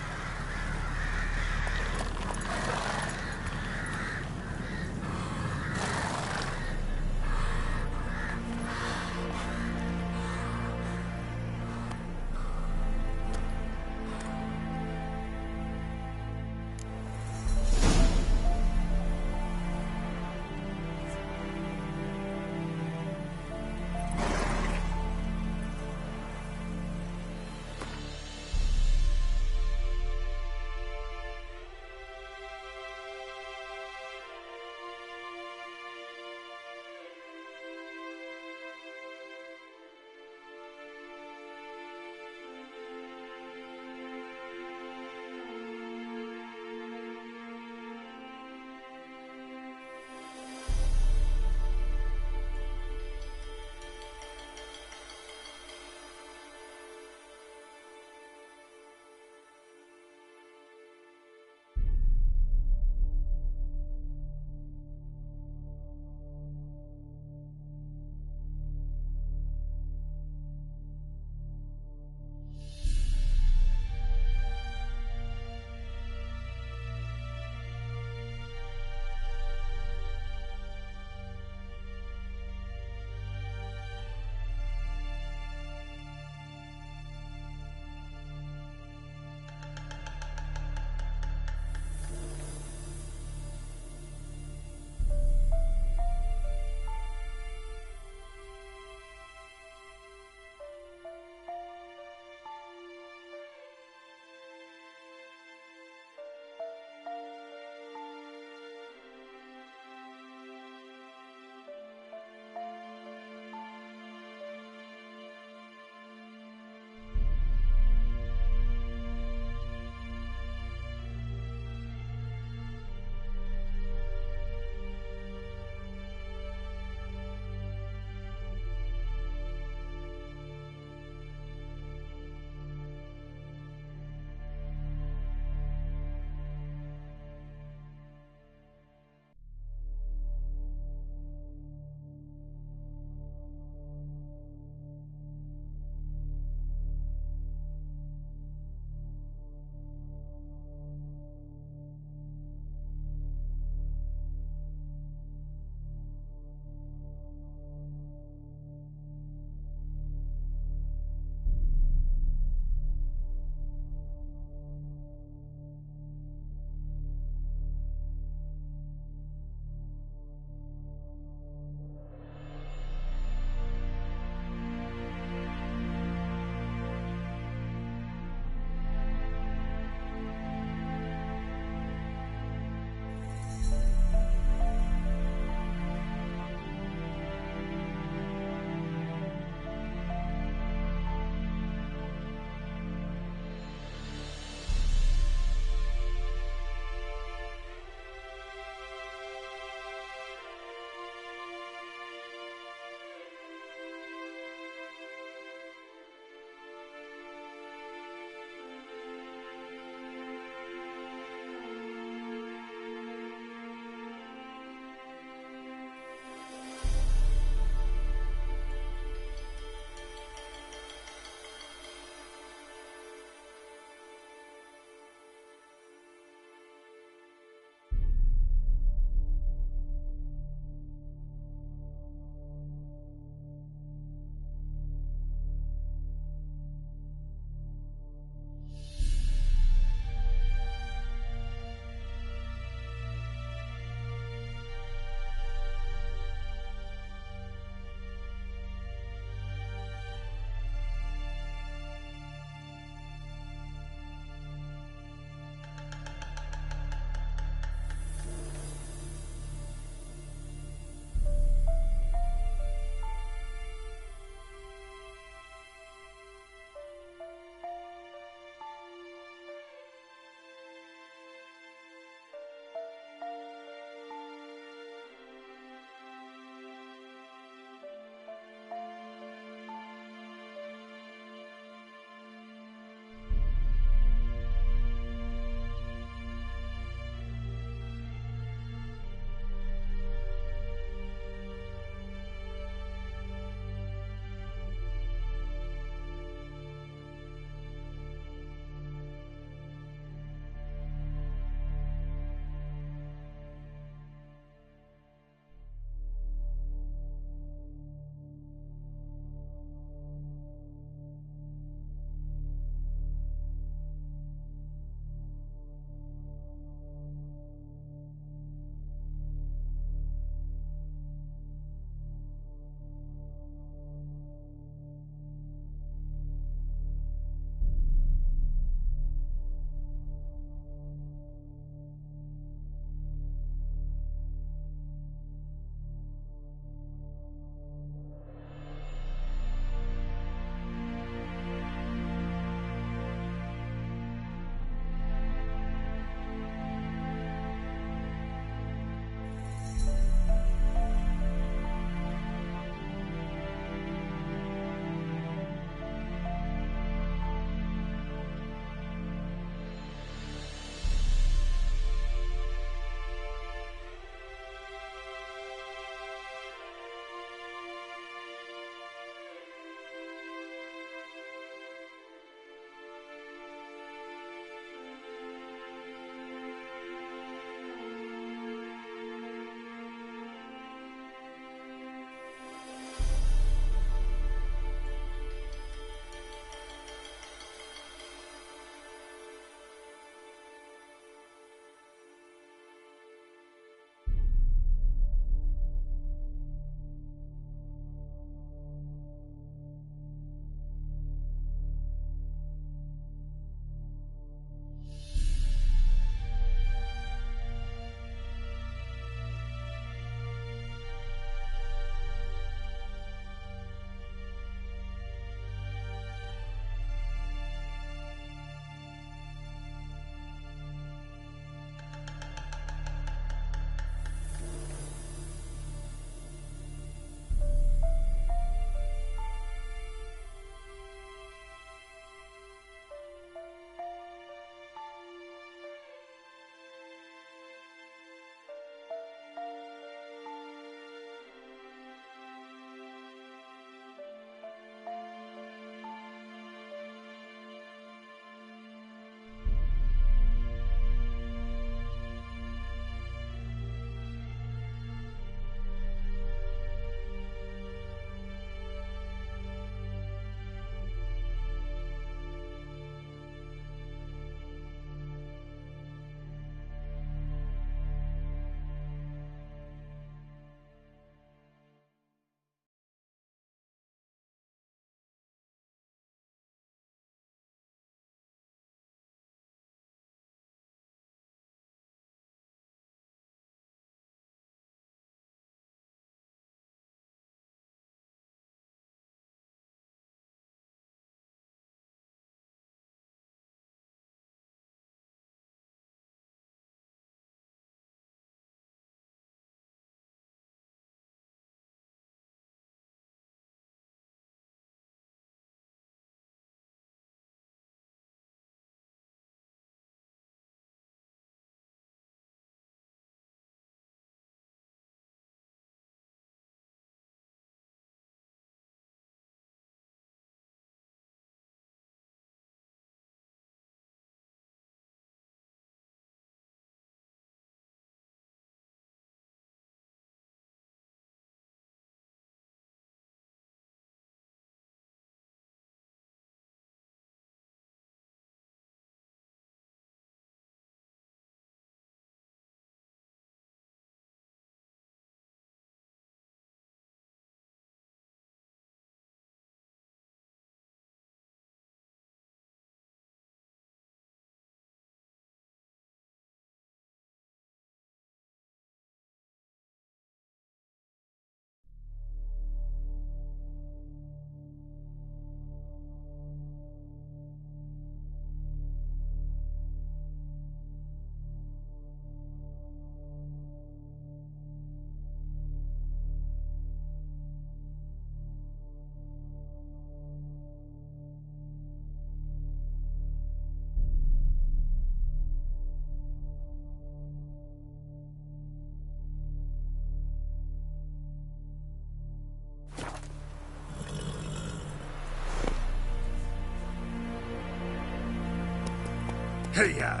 Hey-ya!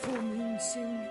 Full moon soon.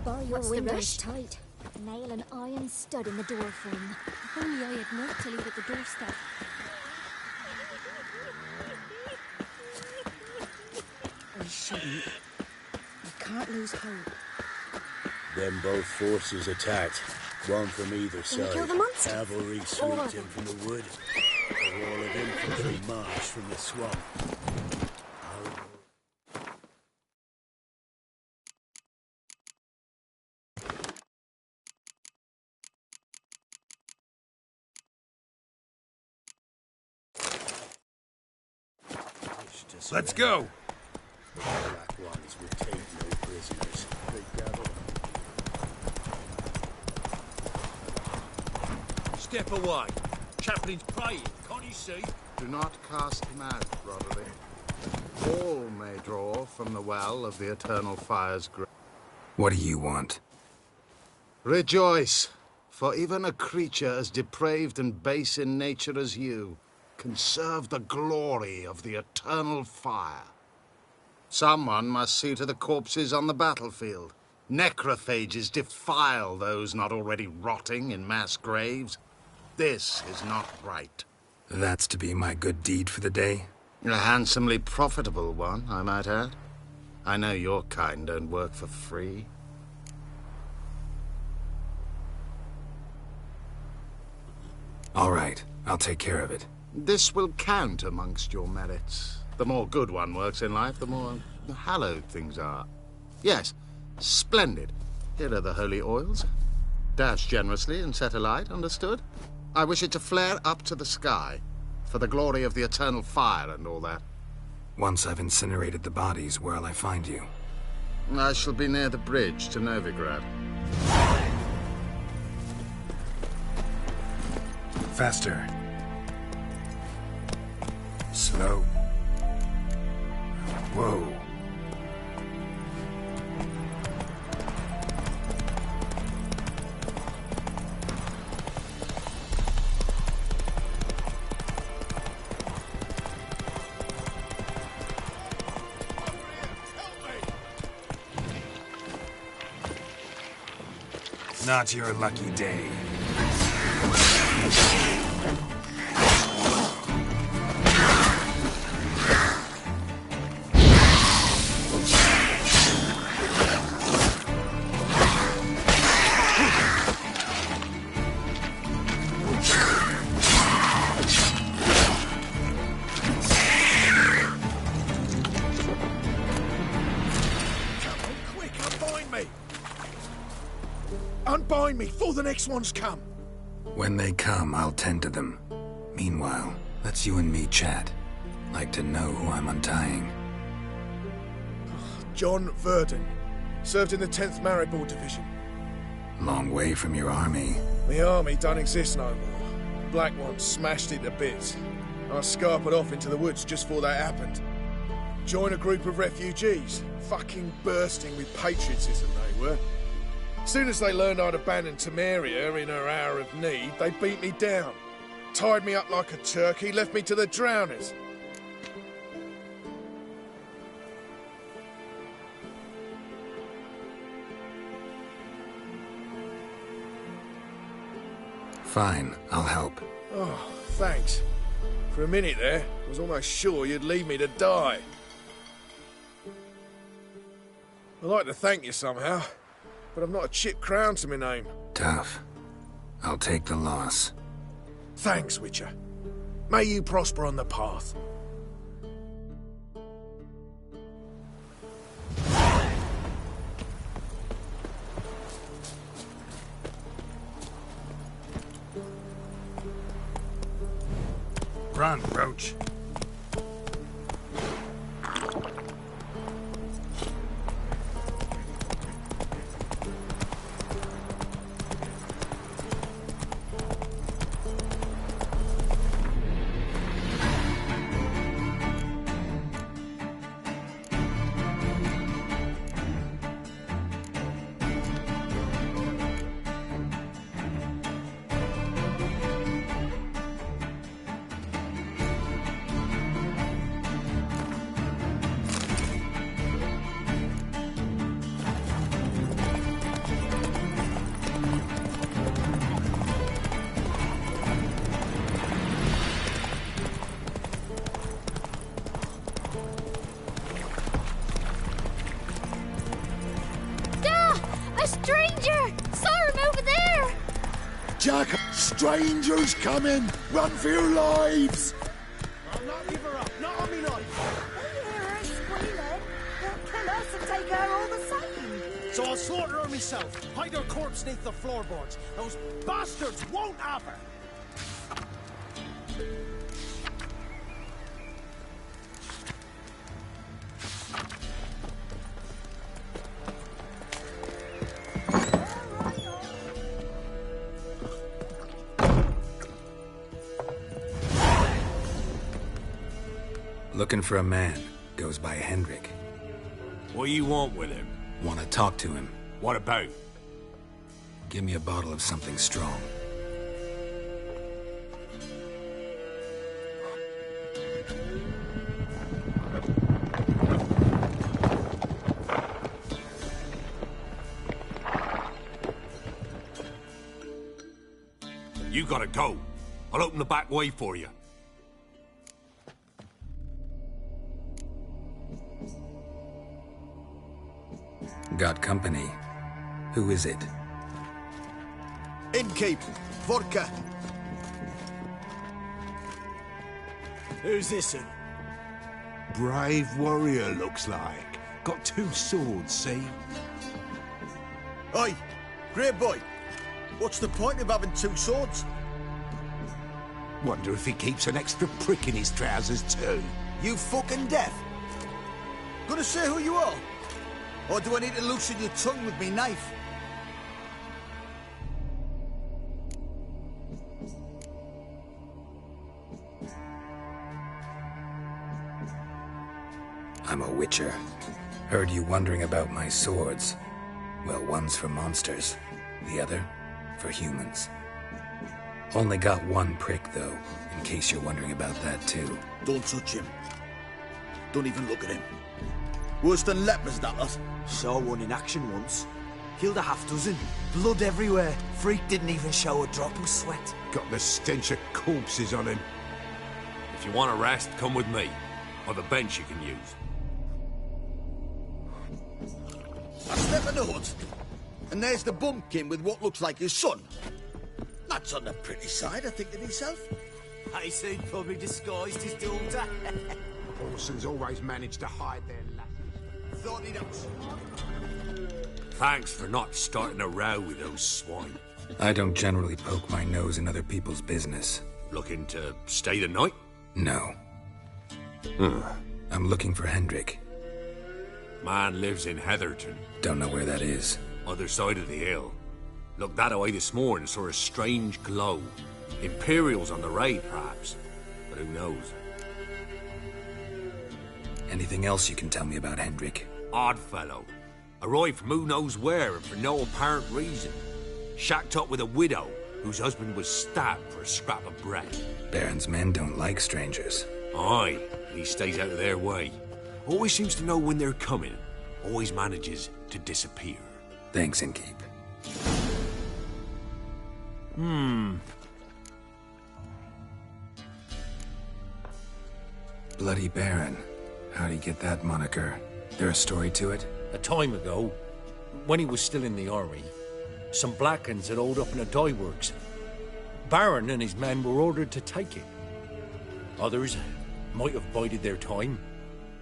Bar your windows tight. Nail an iron stud in the door frame. If only I had milk to leave at the doorstep. We shouldn't. We can't lose hope. Then both forces attacked. One from either Can we side. kill the monster? Cavalry swooped in from the wood. A wall of infantry marched from the swamp. Let's go! The Black Ones would take no prisoners. They gathered. Step away. Chaplain's praying, can't you see? Do not cast him out, brotherly. All may draw from the well of the eternal fire's grave. What do you want? Rejoice, for even a creature as depraved and base in nature as you can serve the glory of the eternal fire. Someone must see to the corpses on the battlefield. Necrophages defile those not already rotting in mass graves. This is not right. That's to be my good deed for the day? A handsomely profitable one, I might add. I know your kind don't work for free. All right, I'll take care of it. This will count amongst your merits. The more good one works in life, the more hallowed things are. Yes, splendid. Here are the holy oils. Dash generously and set alight, understood? I wish it to flare up to the sky, for the glory of the eternal fire and all that. Once I've incinerated the bodies, where'll I find you? I shall be near the bridge to Novigrad. Faster. Slow. Whoa. Not your lucky day. Unbind me before the next ones come. When they come, I'll tend to them. Meanwhile, let's you and me chat. Like to know who I'm untying. John Verdon. Served in the 10th Maribor Division. Long way from your army. The army don't exist no more. Black Ones smashed it to bits. I scarpered off into the woods just before that happened. Joined a group of refugees. Fucking bursting with patriotism they were. As soon as they learned I'd abandoned Temeria in her hour of need, they beat me down. Tied me up like a turkey, left me to the drowners. Fine, I'll help. Oh, thanks. For a minute there, I was almost sure you'd leave me to die. I'd like to thank you somehow, but I've not a chip crown to my name. Tough. I'll take the loss. Thanks, Witcher. May you prosper on the path. Run, Roach. Jack, strangers coming! Run for your lives! I'll not give her up, not on me life. We hear her squealing. They'll kill us and take her all the same. So I'll slaughter her myself, hide her corpse neath the floorboards. Those bastards won't have her! Looking for a man. Goes by Hendrik. What do you want with him? Want to talk to him. What about? Give me a bottle of something strong. You gotta go. I'll open the back way for you. Got company. Who is it? Innkeep, vodka. Who's this one? Brave warrior, looks like. Got 2 swords, see? Oi, great boy. What's the point of having 2 swords? Wonder if he keeps an extra prick in his trousers too. You fucking deaf. Gonna say who you are? Or do I need to loosen your tongue with me knife? I'm a witcher. Heard you wondering about my swords. Well, one's for monsters, the other for humans. Only got 1 prick, though, in case you're wondering about that, too. Don't touch him. Don't even look at him. Worse than lepers, that lot. Saw one in action once. Killed a half dozen. Blood everywhere. Freak didn't even show a drop of sweat. Got the stench of corpses on him. If you want a rest, come with me. I've a bench you can use. I step in the hood, and there's the bumpkin with what looks like his son. That's on the pretty side, I think to myself. I say he'd probably disguised his daughter. Orson's always managed to hide their lasses. Thought he'd Thanks for not starting a row with those swine. I don't generally poke my nose in other people's business. Looking to stay the night? No. I'm looking for Hendrik. Man lives in Heatherton. Don't know where that is. Other side of the hill. Looked that away this morning, saw a strange glow. Imperials on the raid, perhaps. But who knows? Anything else you can tell me about Hendrik? Odd fellow. Arrived from who knows where and for no apparent reason. Shacked up with a widow whose husband was stabbed for a scrap of bread. Baron's men don't like strangers. Aye, he stays out of their way. Always seems to know when they're coming. Always manages to disappear. Thanks, Innkeep. Bloody Baron. How'd he get that moniker? There a story to it? A time ago, when he was still in the army, some Blackens had holed up in a dye works. Baron and his men were ordered to take it. Others might have bided their time,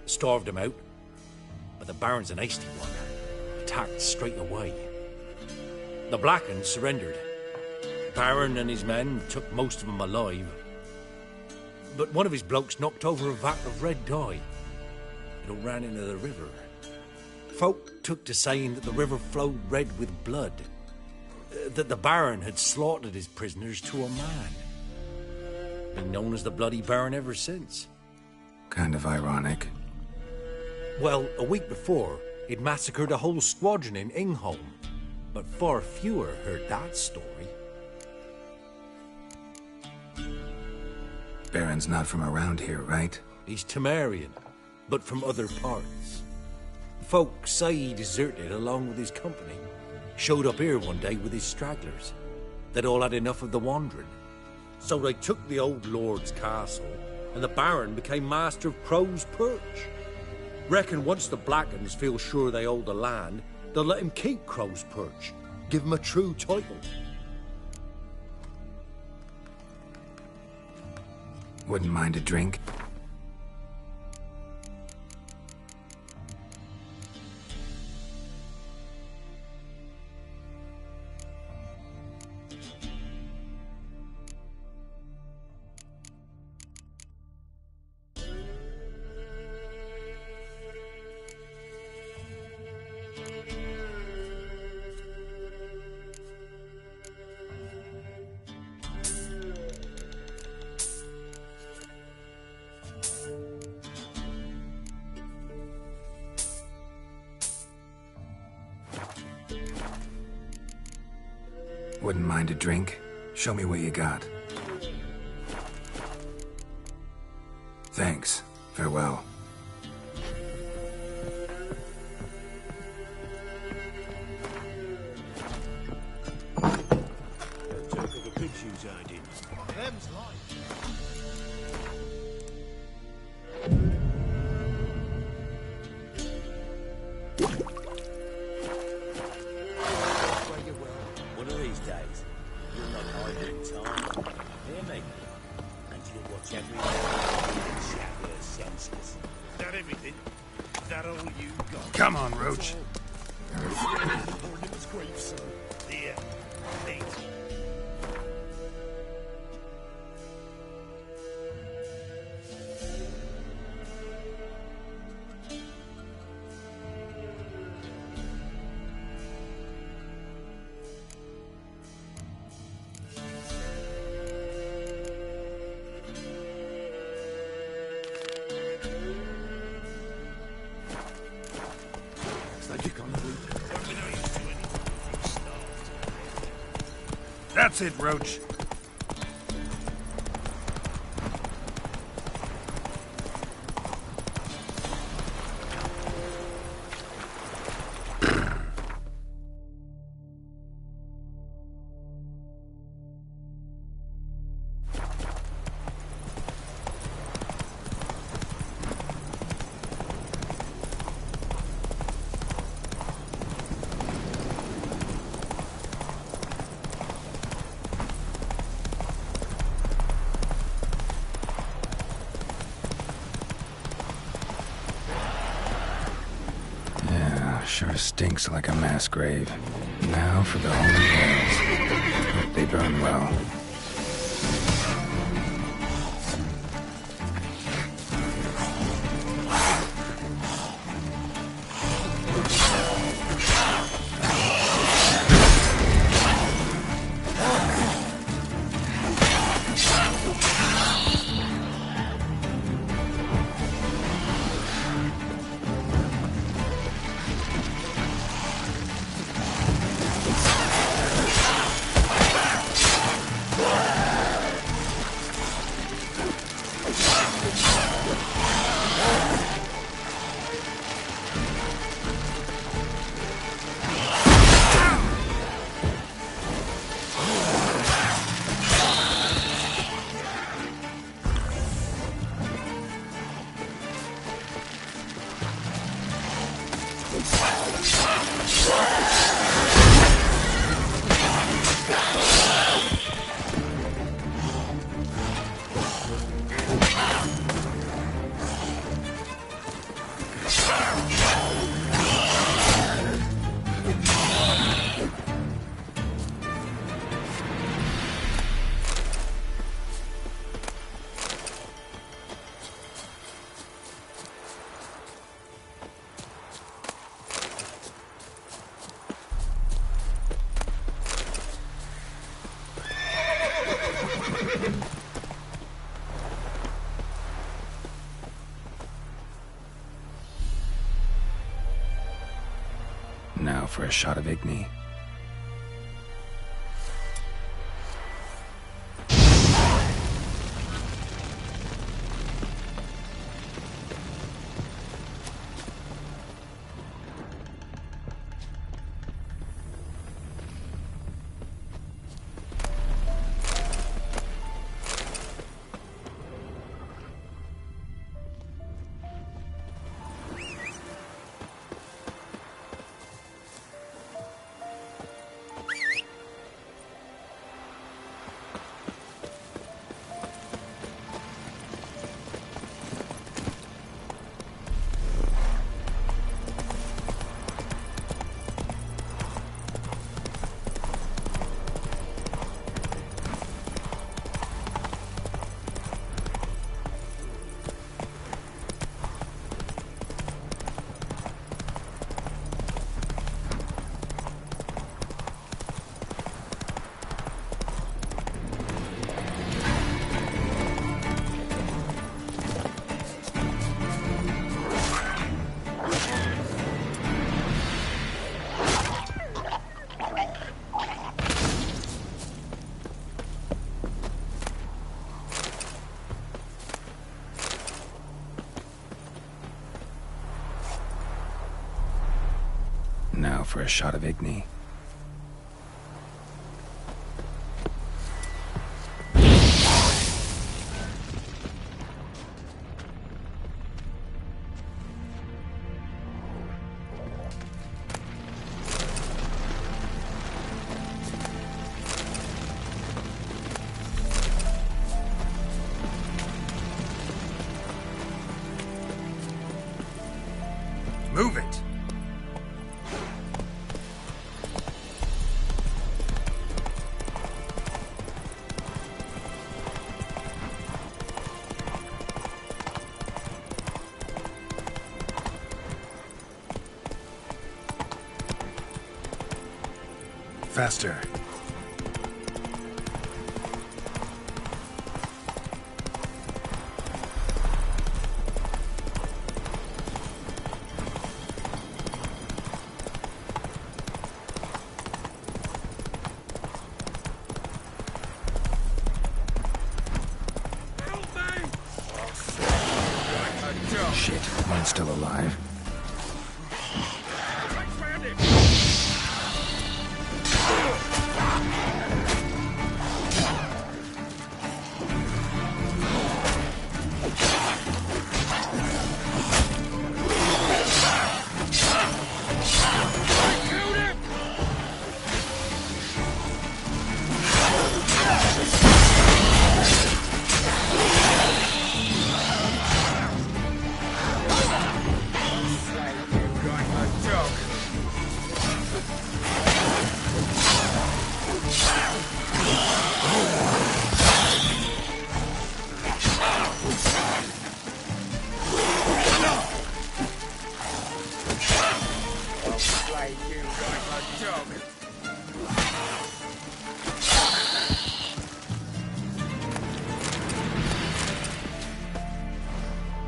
starved them out. But the Baron's an hasty one. Attacked straight away. The Blackens surrendered. Baron and his men took most of them alive. But one of his blokes knocked over a vat of red dye. It all ran into the river. Folk took to saying that the river flowed red with blood. That the Baron had slaughtered his prisoners to a man. Been known as the Bloody Baron ever since. Kind of ironic. Well, a week before, he'd massacred a whole squadron in Ingholm. But far fewer heard that story. Baron's not from around here, right? He's Temerian, but from other parts. Folk say he deserted along with his company. Showed up here one day with his stragglers. They'd all had enough of the wandering. So they took the old lord's castle, and the Baron became master of Crow's Perch. Reckon once the Blackens feel sure they hold the land, they'll let him keep Crow's Perch. Give him a true title. Wouldn't mind a drink. Wouldn't mind a drink. Show me what you got. Thanks. Farewell. Took of the big shoes I did. Them's life. One of these days, you'll not hide in time. Hear me? And you'll watch every day and shatter your senses. That everything? That all you got? Come on, Roach. Here, eat. That's it, Roach. Sure stinks like a mass grave. Now for the holy rails. Hope they burn well. Now for a shot of Igni. Now for a shot of Igni. Move it! Faster. Shit, mine's still alive.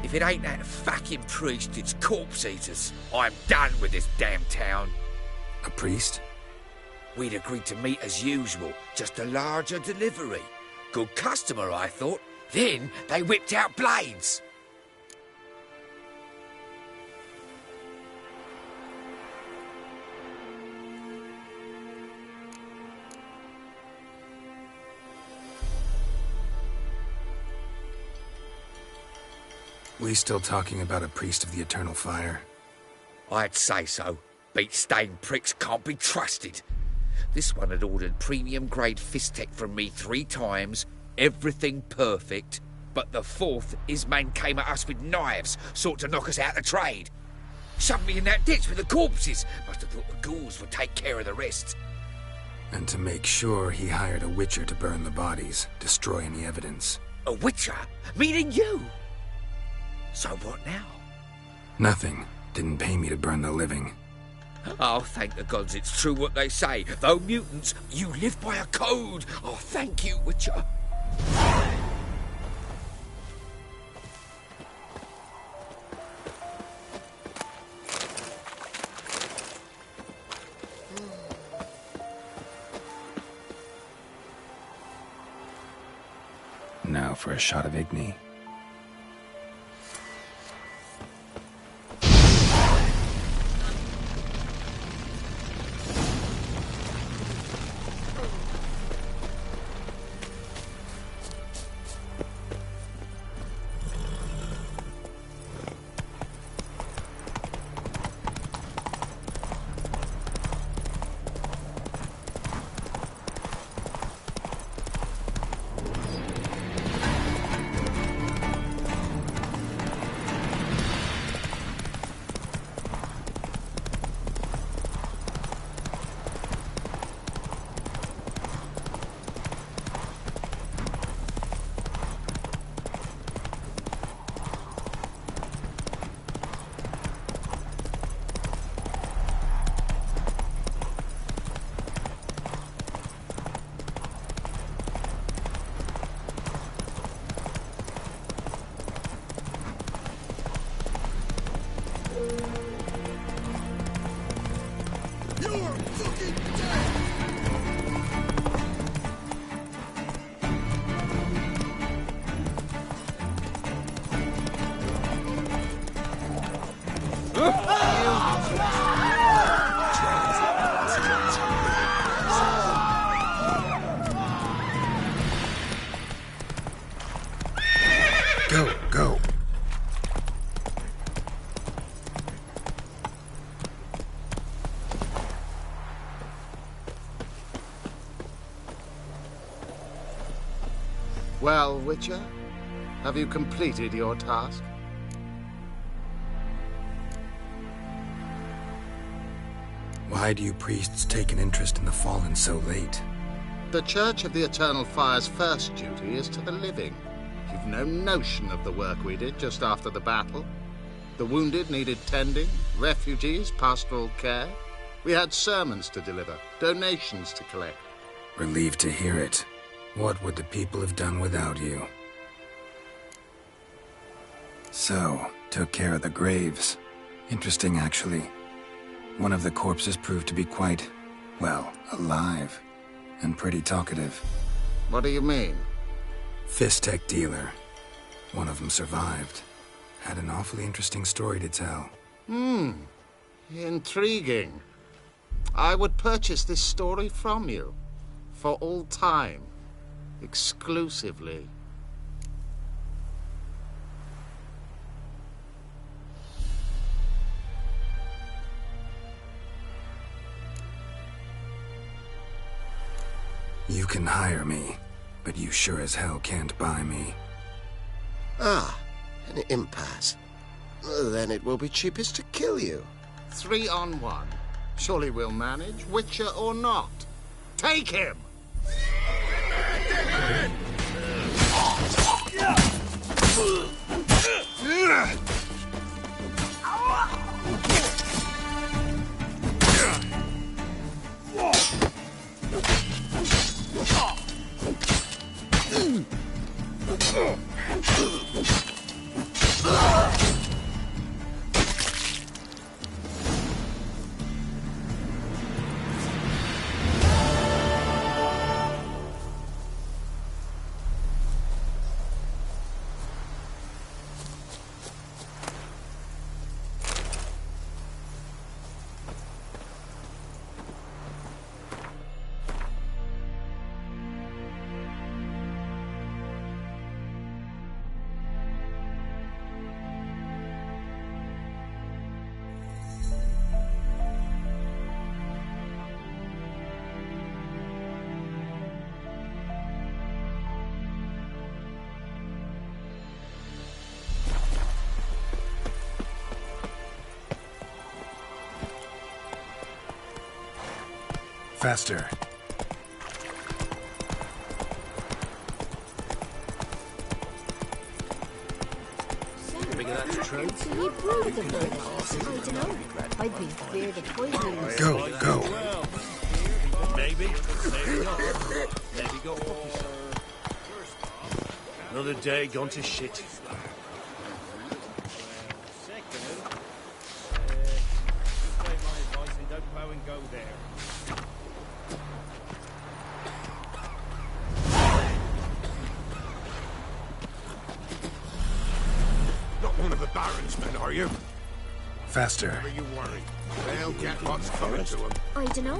If it ain't that fucking priest, it's corpse eaters. I'm done with this damn town. A priest? We'd agreed to meet as usual, just a larger delivery. Good customer, I thought. Then they whipped out blades. We still talking about a priest of the Eternal Fire? I'd say so. Beat-stained pricks can't be trusted. This one had ordered premium-grade Fistech from me 3 times, everything perfect, but the 4th, his man came at us with knives, sought to knock us out of trade. Shoved me in that ditch with the corpses. Must have thought the ghouls would take care of the rest. And to make sure, he hired a witcher to burn the bodies, destroy any evidence. A witcher? Meaning you? So what now? Nothing. Didn't pay me to burn the living. Oh, thank the gods it's true what they say. Though mutants, you live by a code. Oh, thank you, Witcher. Now for a shot of Igni. Go. Well, Witcher, have you completed your task? Why do you priests take an interest in the fallen so late? The Church of the Eternal Fire's first duty is to the living. You've no notion of the work we did just after the battle. The wounded needed tending, refugees, pastoral care. We had sermons to deliver, donations to collect. Relieved to hear it. What would the people have done without you? So, took care of the graves. Interesting, actually. One of the corpses proved to be quite, well, alive. And pretty talkative. What do you mean? Fistech dealer. One of them survived. Had an awfully interesting story to tell. Intriguing. I would purchase this story from you. For all time. Exclusively. You can hire me, but you sure as hell can't buy me. Ah, an impasse. Then it will be cheapest to kill you. 3 on 1. Surely we'll manage, Witcher or not. Take him! Faster. Go, go. Maybe. Maybe not. Maybe go. Another day gone to shit. Not one of the Baron's men, are you? Faster. Never you worry. They'll get what's coming to them. I dunno.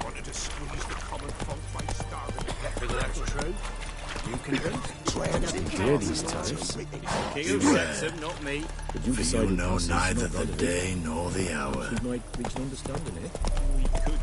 Wanted to squeeze the common folk by starving. Figure that's true. You convinced? Hear these types. King of Saxon, not me. But you For decided you know passing is neither not the relevant. day nor the hour. We might reach an understanding here. We could.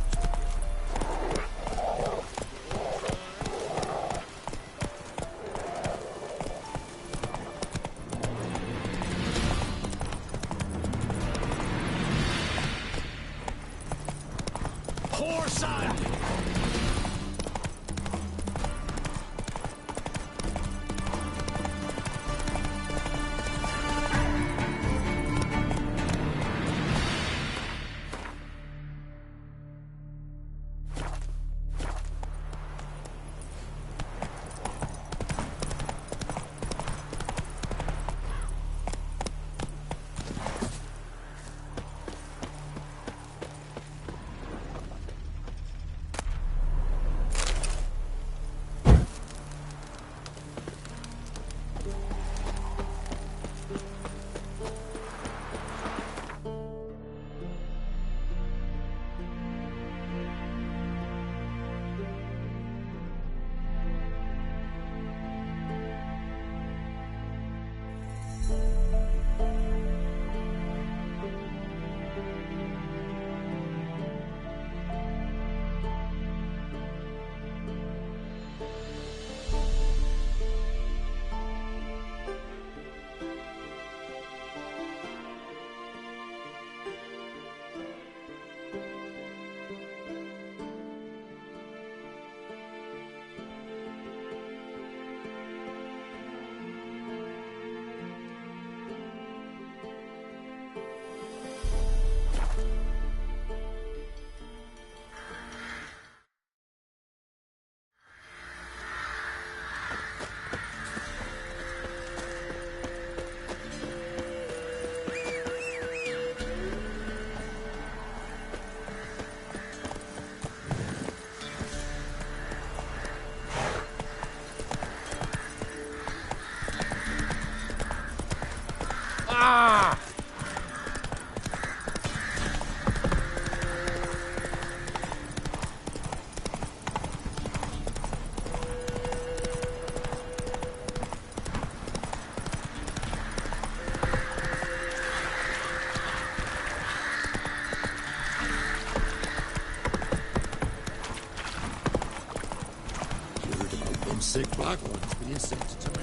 Sick black ones being sent to me.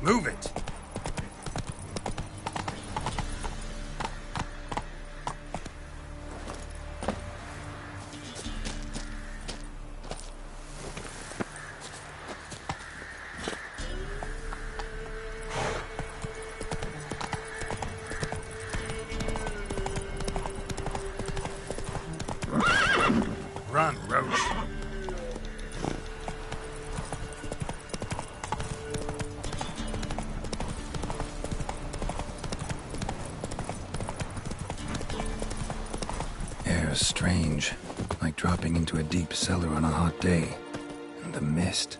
Move it. Run, Roach. Air's strange, like dropping into a deep cellar on a hot day. And the mist.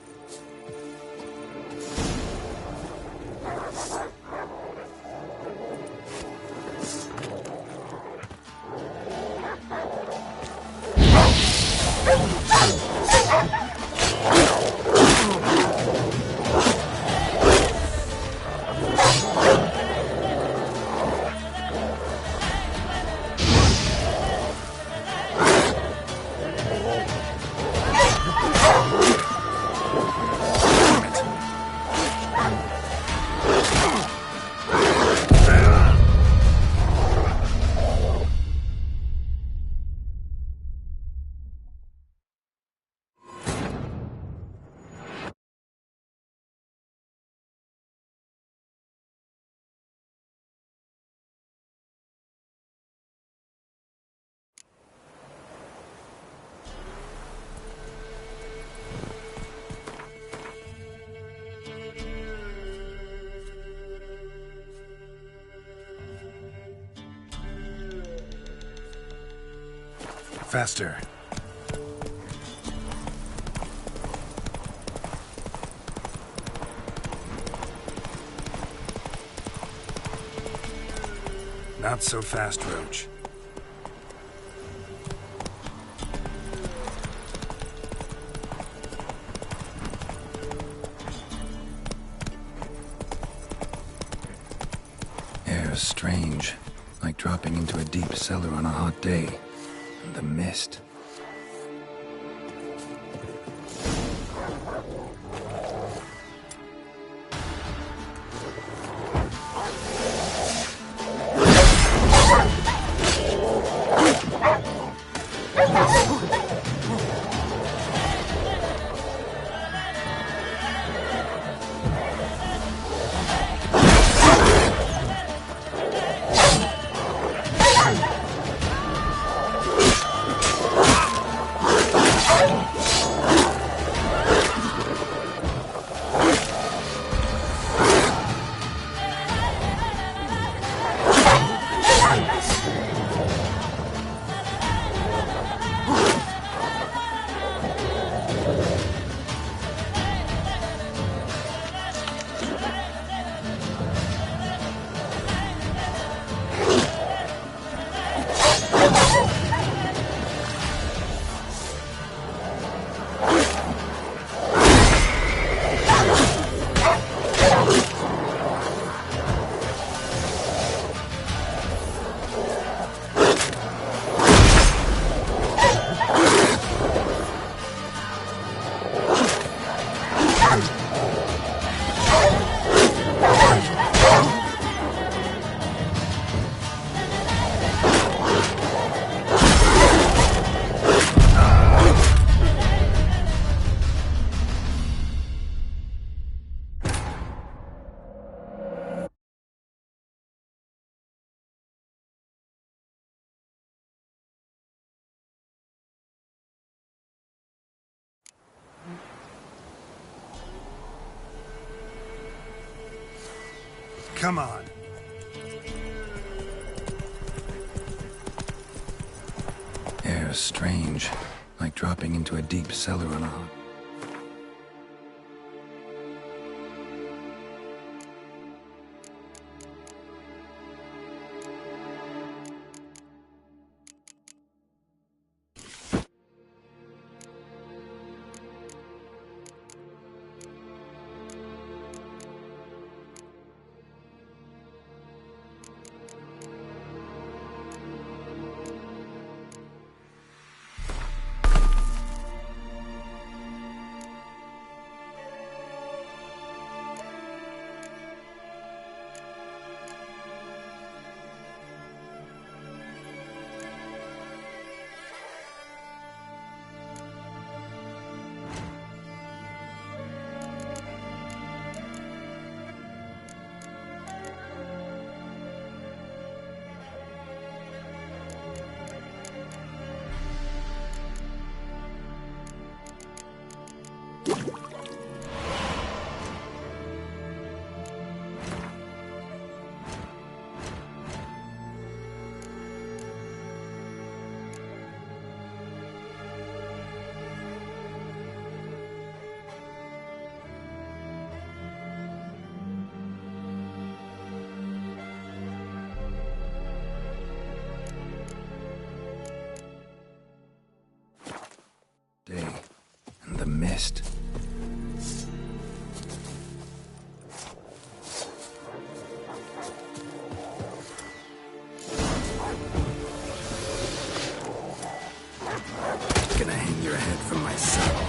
Faster. Not so fast, Roach. Air's strange, like dropping into a deep cellar on a hot day. And the mist. Come on. Air's strange, like dropping into a deep cellar on a hot... Day and the mist. Gonna hang your head from my saddle.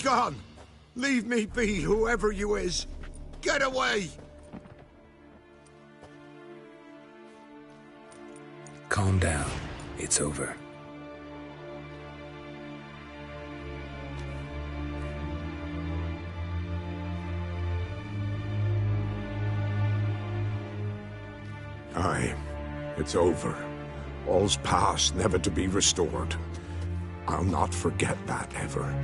gone! Leave me be, whoever you is! Get away! Calm down. It's over. Aye, it's over. All's past, never to be restored. I'll not forget that ever.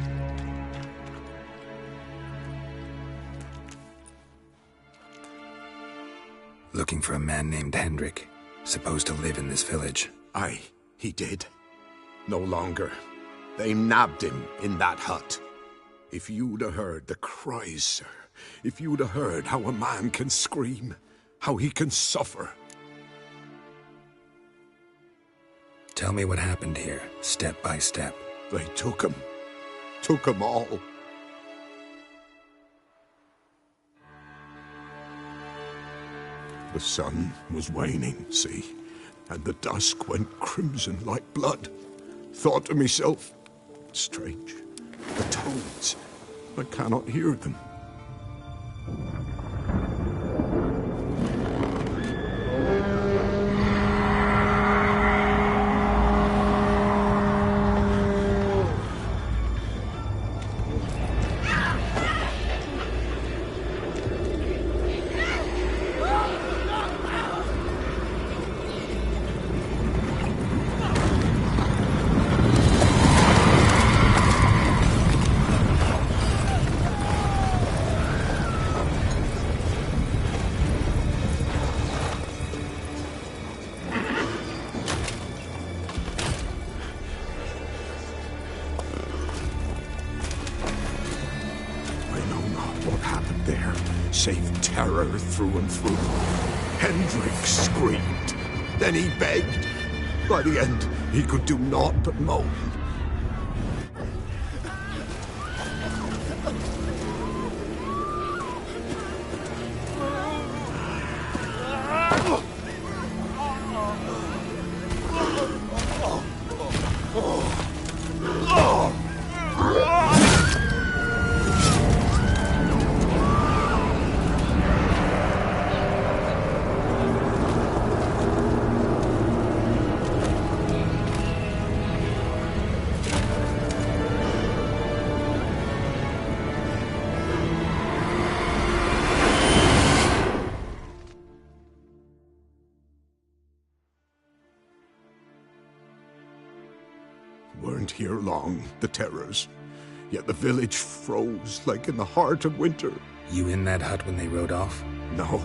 Looking for a man named Hendrik, supposed to live in this village. Aye, he did. No longer. They nabbed him in that hut. If you'd have heard the cries, sir, if you'd have heard how a man can scream, how he can suffer. Tell me what happened here, step by step. They took him. Took him all. The sun was waning, see, and the dusk went crimson like blood. Thought to myself, strange, the toads, I cannot hear them. Save terror through and through. Hendrik screamed. Then he begged. By the end, he could do naught but moan. Weren't here long, the terrors. Yet the village froze like in the heart of winter. You in that hut when they rode off? No,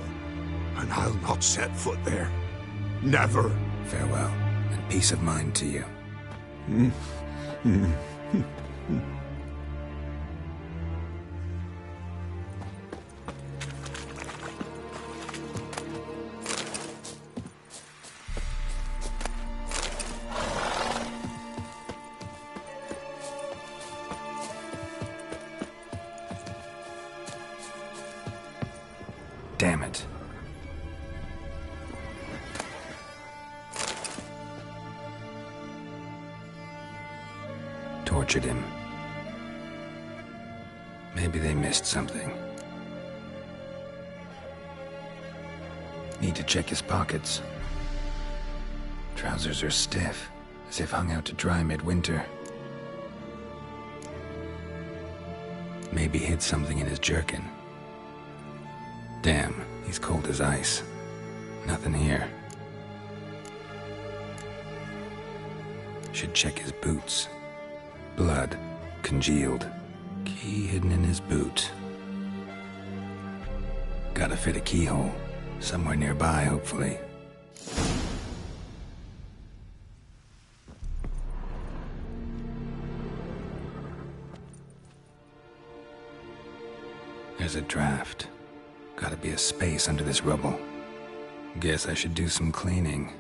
and I'll not set foot there. Never. Farewell, and peace of mind to you. Damn it. Tortured him. Maybe they missed something. Need to check his pockets. Trousers are stiff, as if hung out to dry midwinter. Maybe hid something in his jerkin. Damn, he's cold as ice. Nothing here. Should check his boots. Blood, congealed. Key hidden in his boot. Gotta fit a keyhole. Somewhere nearby, hopefully. There's a draft. Gotta be a space under this rubble. Guess I should do some cleaning.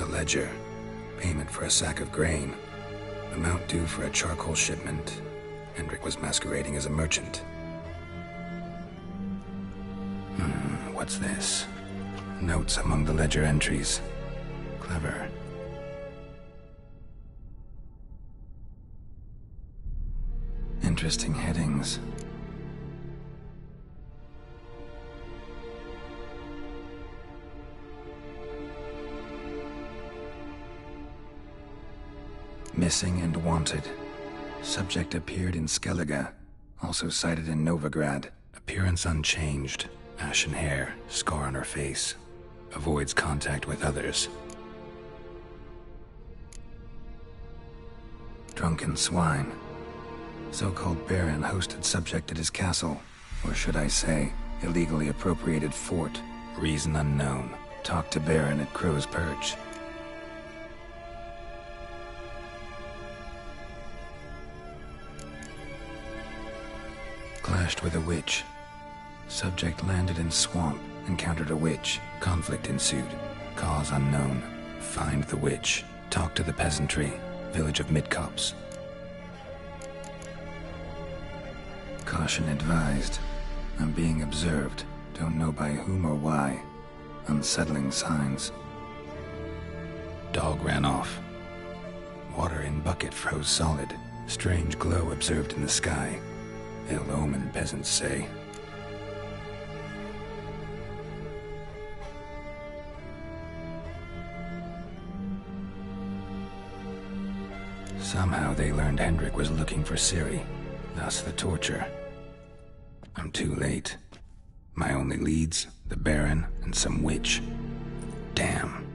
ledger. Payment for a sack of grain. Amount due for a charcoal shipment. Hendrik was masquerading as a merchant. What's this? Notes among the ledger entries. Clever. Interesting headings. Missing and wanted. Subject appeared in Skellige. Also sighted in Novigrad. Appearance unchanged. Ashen hair, scar on her face. Avoids contact with others. Drunken swine. So-called Baron hosted subject at his castle. Or should I say, illegally appropriated fort. Reason unknown. Talked to Baron at Crow's Perch. Clashed with a witch. Subject landed in swamp, encountered a witch. Conflict ensued. Cause unknown. Find the witch. Talk to the peasantry. Village of Midcopse. Caution advised. I'm being observed. Don't know by whom or why. Unsettling signs. Dog ran off. Water in bucket froze solid. Strange glow observed in the sky. Ill omen, peasants say. Somehow they learned Hendrik was looking for Ciri, thus the torture. I'm too late. My only leads, the Baron and some witch. Damn.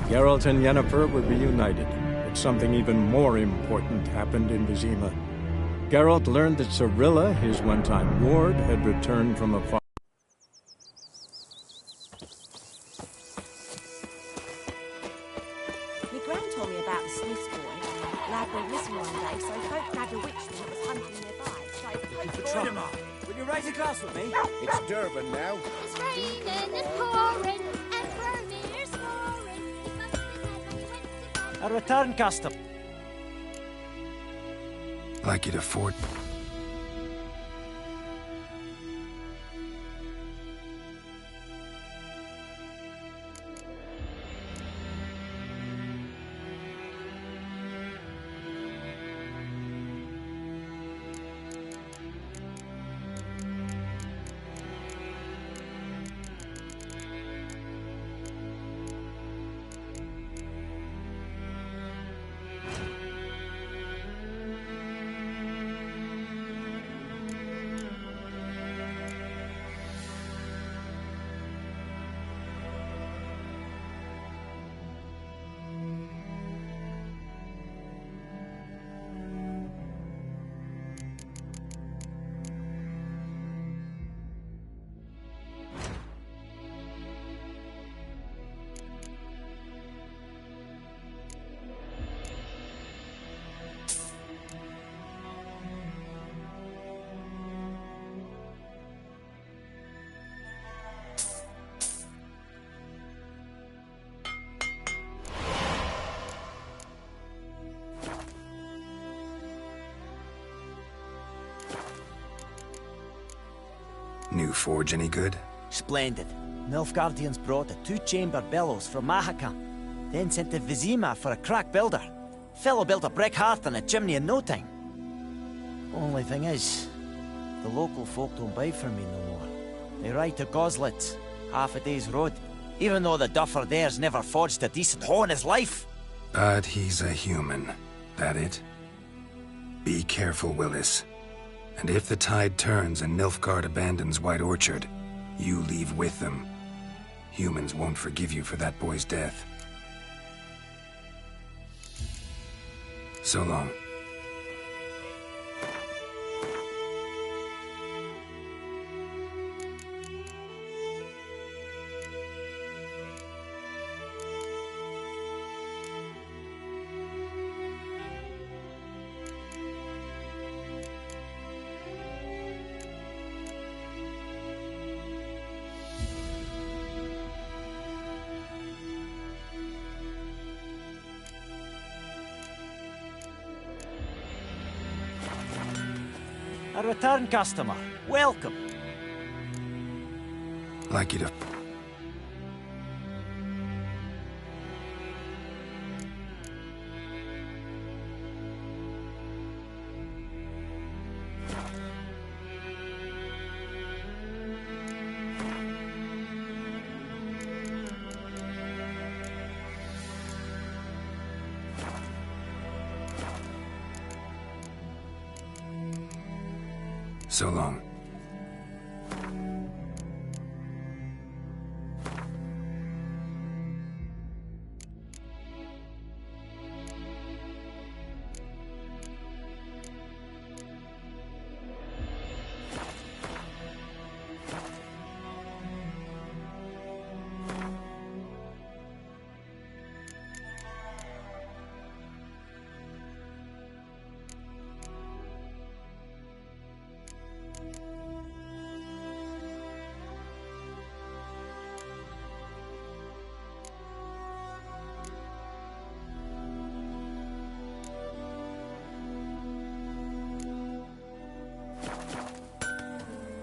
Geralt and Yennefer were reunited, but something even more important happened in Vizima. Geralt learned that Cirilla, his one-time ward, had returned from a far... My gran told me about the Smith's boy. Lad went missing one day, so folk grabbed a witch that was hunting nearby. So Will you raise a glass with me? It's Durban now. It's raining and pouring, and Vermeer's roaring. It must have been when we went to bed. A return custom. Like you to fort. New forge any good? Splendid. Nilfgaardians brought a two-chamber bellows from Mahaka, then sent to Vizima for a crack builder. Fellow built a brick hearth and a chimney in no time. Only thing is, the local folk don't buy from me no more. They ride to Goslitz, half a day's road, even though the duffer there's never forged a decent hoe in his life. But he's a human. That it? Be careful, Willis. And if the tide turns and Nilfgaard abandons White Orchard, you leave with them. Humans won't forgive you for that boy's death. So long. A return customer. Welcome. Like you to... So long.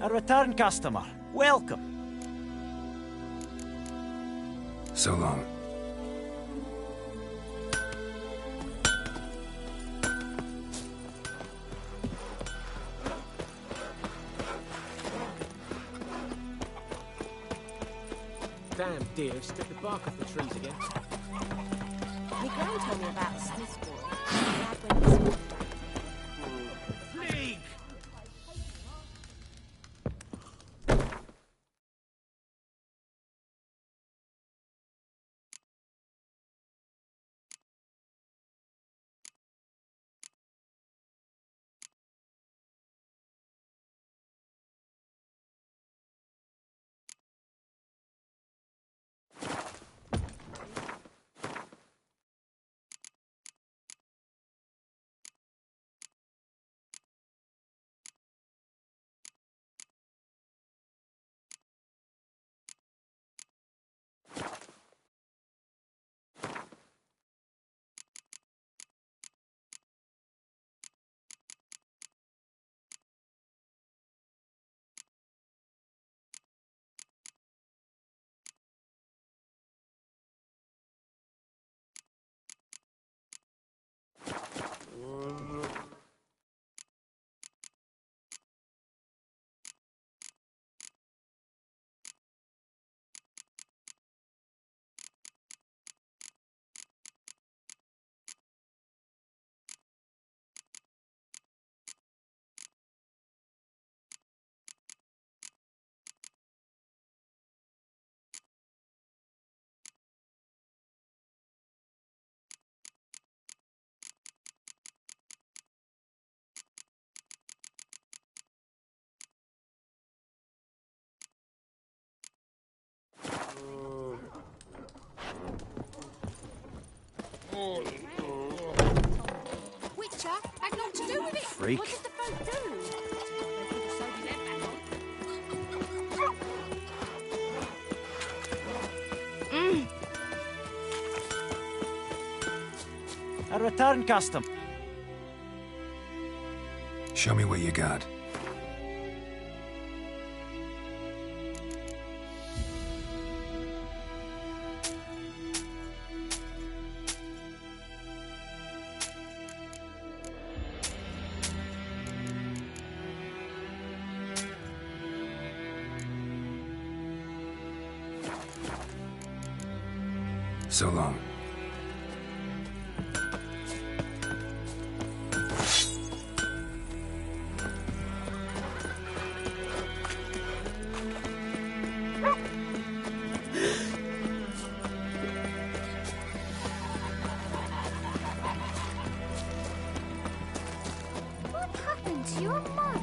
A return customer. Welcome. So long. Damn deer, stripped the bark off the trees again. My gran told me about a Smith boy. Lad went missing one day. Plague! Witcher had naught to do with it. Freak. What did the folk do? A return customer. Show me what you got. So long. out your mind.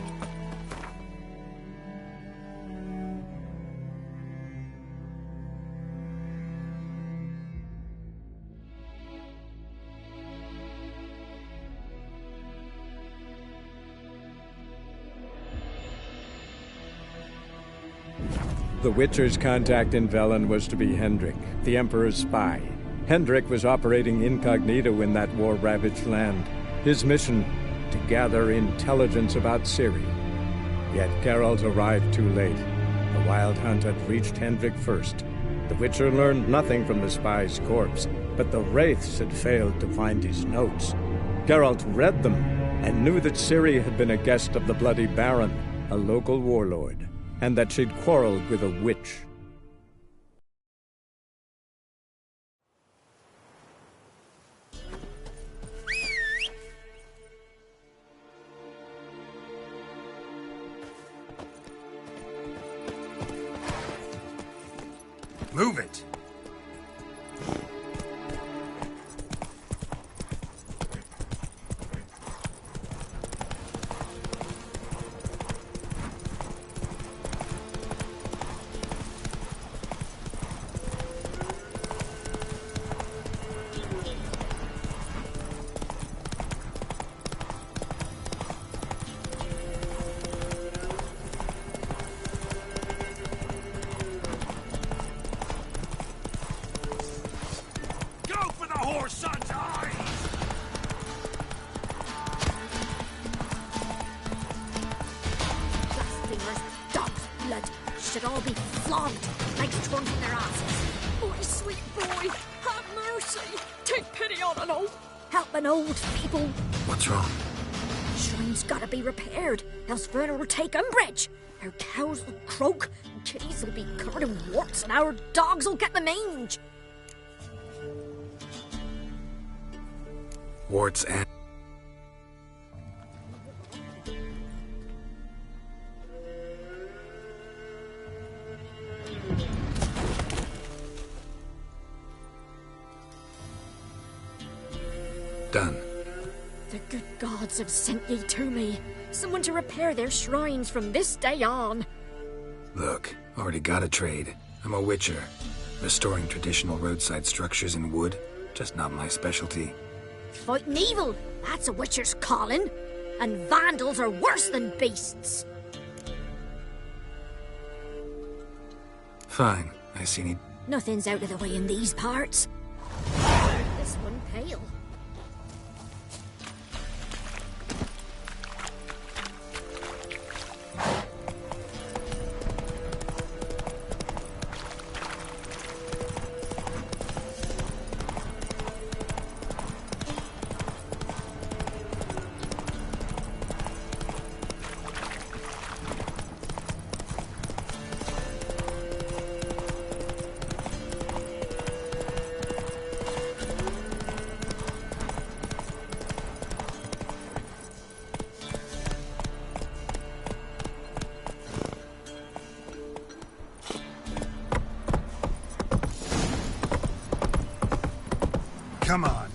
The Witcher's contact in Velen was to be Hendrik, the Emperor's spy. Hendrik was operating incognito in that war-ravaged land. His mission, to gather intelligence about Ciri. Yet Geralt arrived too late. The Wild Hunt had reached Hendrik first. The Witcher learned nothing from the spy's corpse, but the Wraiths had failed to find his notes. Geralt read them, and knew that Ciri had been a guest of the Bloody Baron, a local warlord, and that she'd quarreled with a witch. Move it! Should all be flogged like drunk in their asses. Oh, sweet boy, have mercy. Take pity on an old. Helping old people. What's wrong? Shrine's gotta be repaired, else Verna will take umbrage. Our cows will croak, and kitties will be covered in warts, and our dogs will get the mange. Warts and... Done. The good gods have sent ye to me. Someone to repair their shrines from this day on. Look, already got a trade. I'm a witcher. Restoring traditional roadside structures in wood, just not my specialty. Fighting evil, that's a witcher's calling. And vandals are worse than beasts. Fine, I see need... Nothing's out of the way in these parts. This one pale. Come on.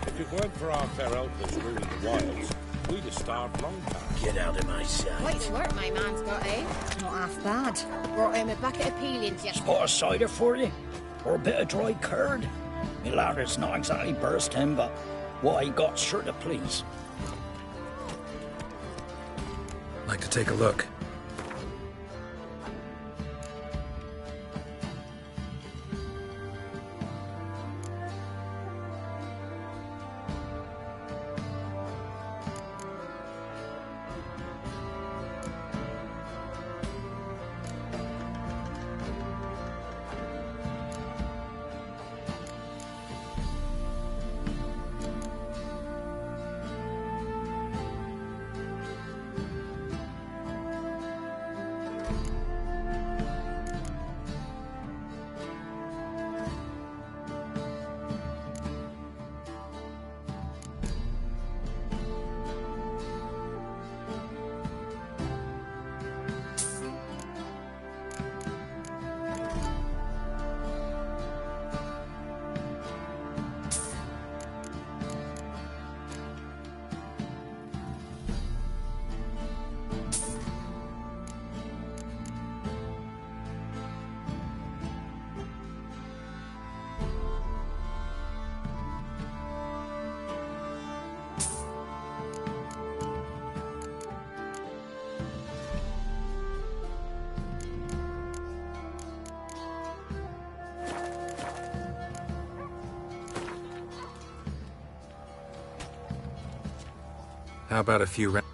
If it weren't for our fair elders ruling the wilds, we'd have starved long time. Get out of my sight. Quite the work my man's got, eh? Not half bad. Brought him a bucket of peelings yesterday. Spot of cider for you? Or a bit of dry curd? Me ladder's not exactly burst him, but what I got's sure to please. Like to take a look. How about a few rounds?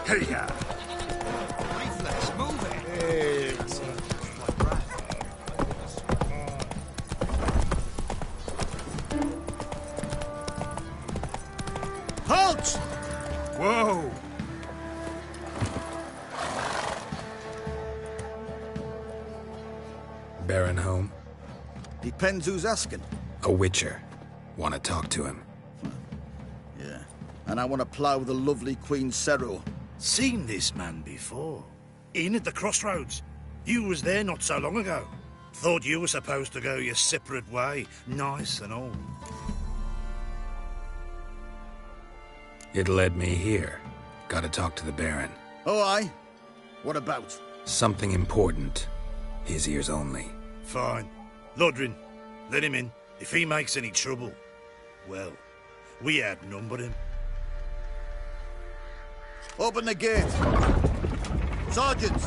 Hey-ya! Reflex, move it! Halt! Whoa! Baron home? Depends who's asking. A witcher. Want to talk to him. Yeah. And I want to plough the lovely Queen Cero. Seen this man before. In at the crossroads. You was there not so long ago. Thought you were supposed to go your separate way, nice and all. It led me here. Gotta talk to the Baron. Oh, aye? What about? Something important. His ears only. Fine. Lodrin, let him in. If he makes any trouble, well, we outnumber him. Open the gate. Sergeants!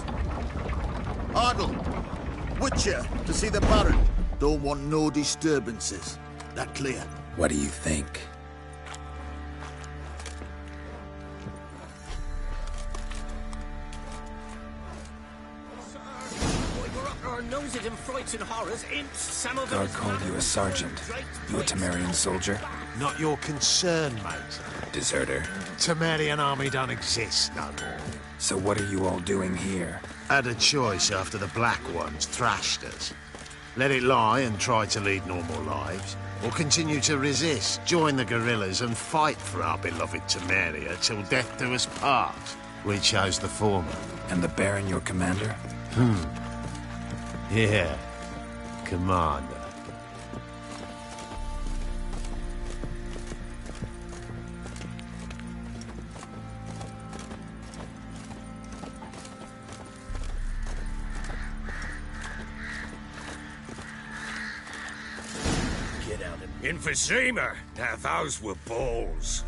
Ardle! Witcher, to see the Baron. Don't want no disturbances. That clear? What do you think? them frights and horrors, imps, some of God called you a sergeant. You a Temerian soldier? Not your concern, mate. Deserter. Temerian army don't exist no more. So what are you all doing here? Had a choice after the Black Ones thrashed us. Let it lie and try to lead normal lives, or continue to resist, join the guerrillas and fight for our beloved Temeria till death do us part. We chose the former. And the Baron your commander? Yeah, commander. Emphysema. Now those were balls.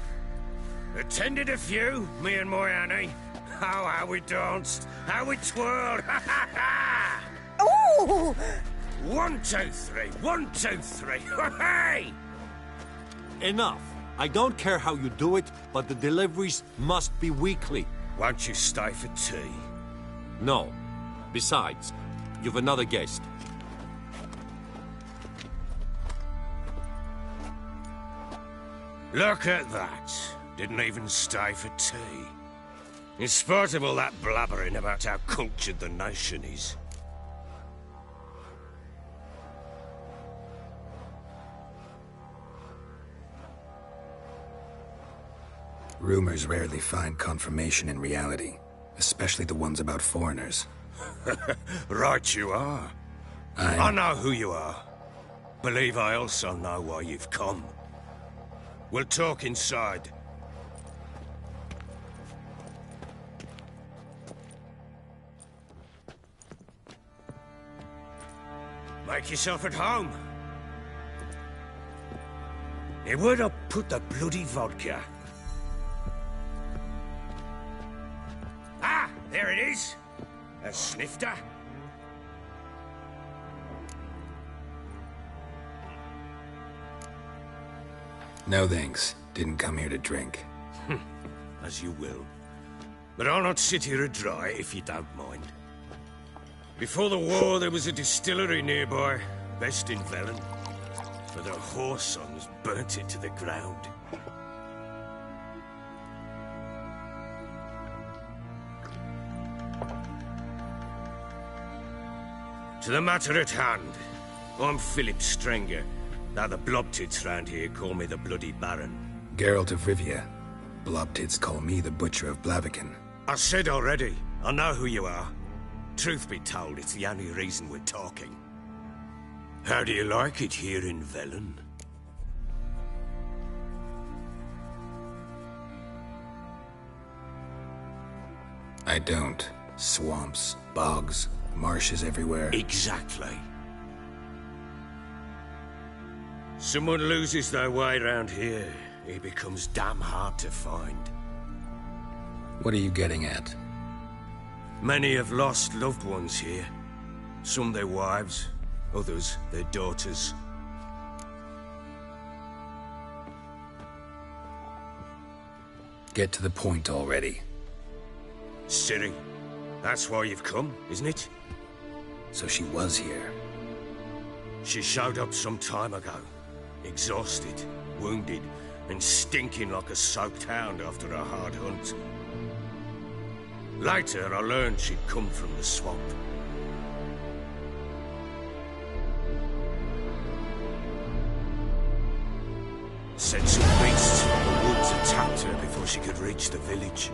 Attended a few, me and my Annie. Oh, how we danced, how we twirled. Ha ha ha! Ooh! 1, 2, 3. 1, 2, 3. Hey! Enough. I don't care how you do it, but the deliveries must be weekly. Won't you stay for tea? No. Besides, you've another guest. Look at that. Didn't even stay for tea. In spite of all that blabbering about how cultured the nation is. Rumors rarely find confirmation in reality, especially the ones about foreigners. Right you are. I know who you are. Believe I also know why you've come. We'll talk inside. Make yourself at home. Hey, where'd I put the bloody vodka? Ah, there it is. A snifter. No thanks. Didn't come here to drink. As you will. But I'll not sit here dry if you don't mind. Before the war, there was a distillery nearby, best in Velen. But the whoresons burnt it to the ground. To the matter at hand, I'm Philip Strenger. Now the Blobtits round here call me the Bloody Baron. Geralt of Rivia. Blobtits call me the Butcher of Blaviken. I said already, I know who you are. Truth be told, it's the only reason we're talking. How do you like it here in Velen? I don't. Swamps, bogs, marshes everywhere. Exactly. Someone loses their way round here, he becomes damn hard to find. What are you getting at? Many have lost loved ones here. Some their wives, others their daughters. Get to the point already. Ciri, that's why you've come, isn't it? So she was here. She showed up some time ago. Exhausted, wounded, and stinking like a soaked hound after a hard hunt. Later, I learned she'd come from the swamp. Said some beasts from the woods attacked her before she could reach the village.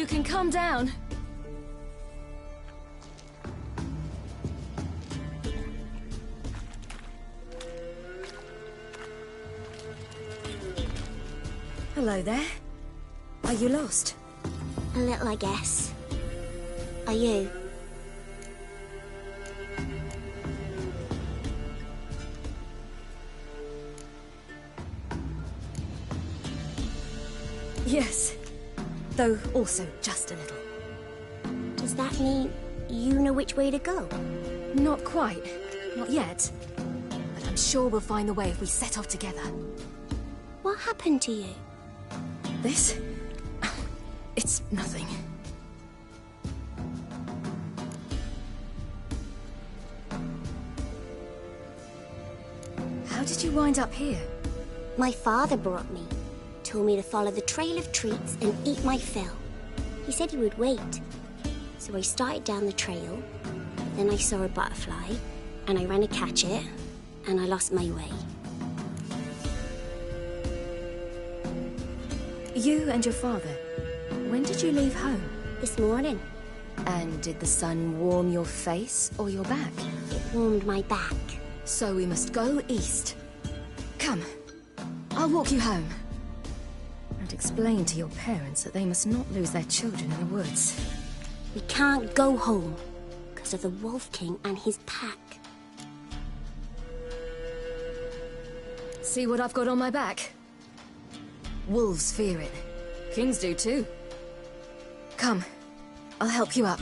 You can come down. Hello there. Are you lost? A little, I guess. Are you? Yes. Though also just a little. Does that mean you know which way to go? Not quite. Not yet. But I'm sure we'll find the way if we set off together. What happened to you? This? It's nothing. How did you wind up here? My father brought me. Told me to follow the trail of treats and eat my fill. He said he would wait. So I started down the trail. Then I saw a butterfly, and I ran to catch it, and I lost my way. You and your father, when did you leave home? This morning. And did the sun warm your face or your back? It warmed my back. So we must go east. Come, I'll walk you home. And explain to your parents that they must not lose their children in the woods. We can't go home because of the Wolf King and his pack. See what I've got on my back? Wolves fear it. Kings do too. Come, I'll help you up.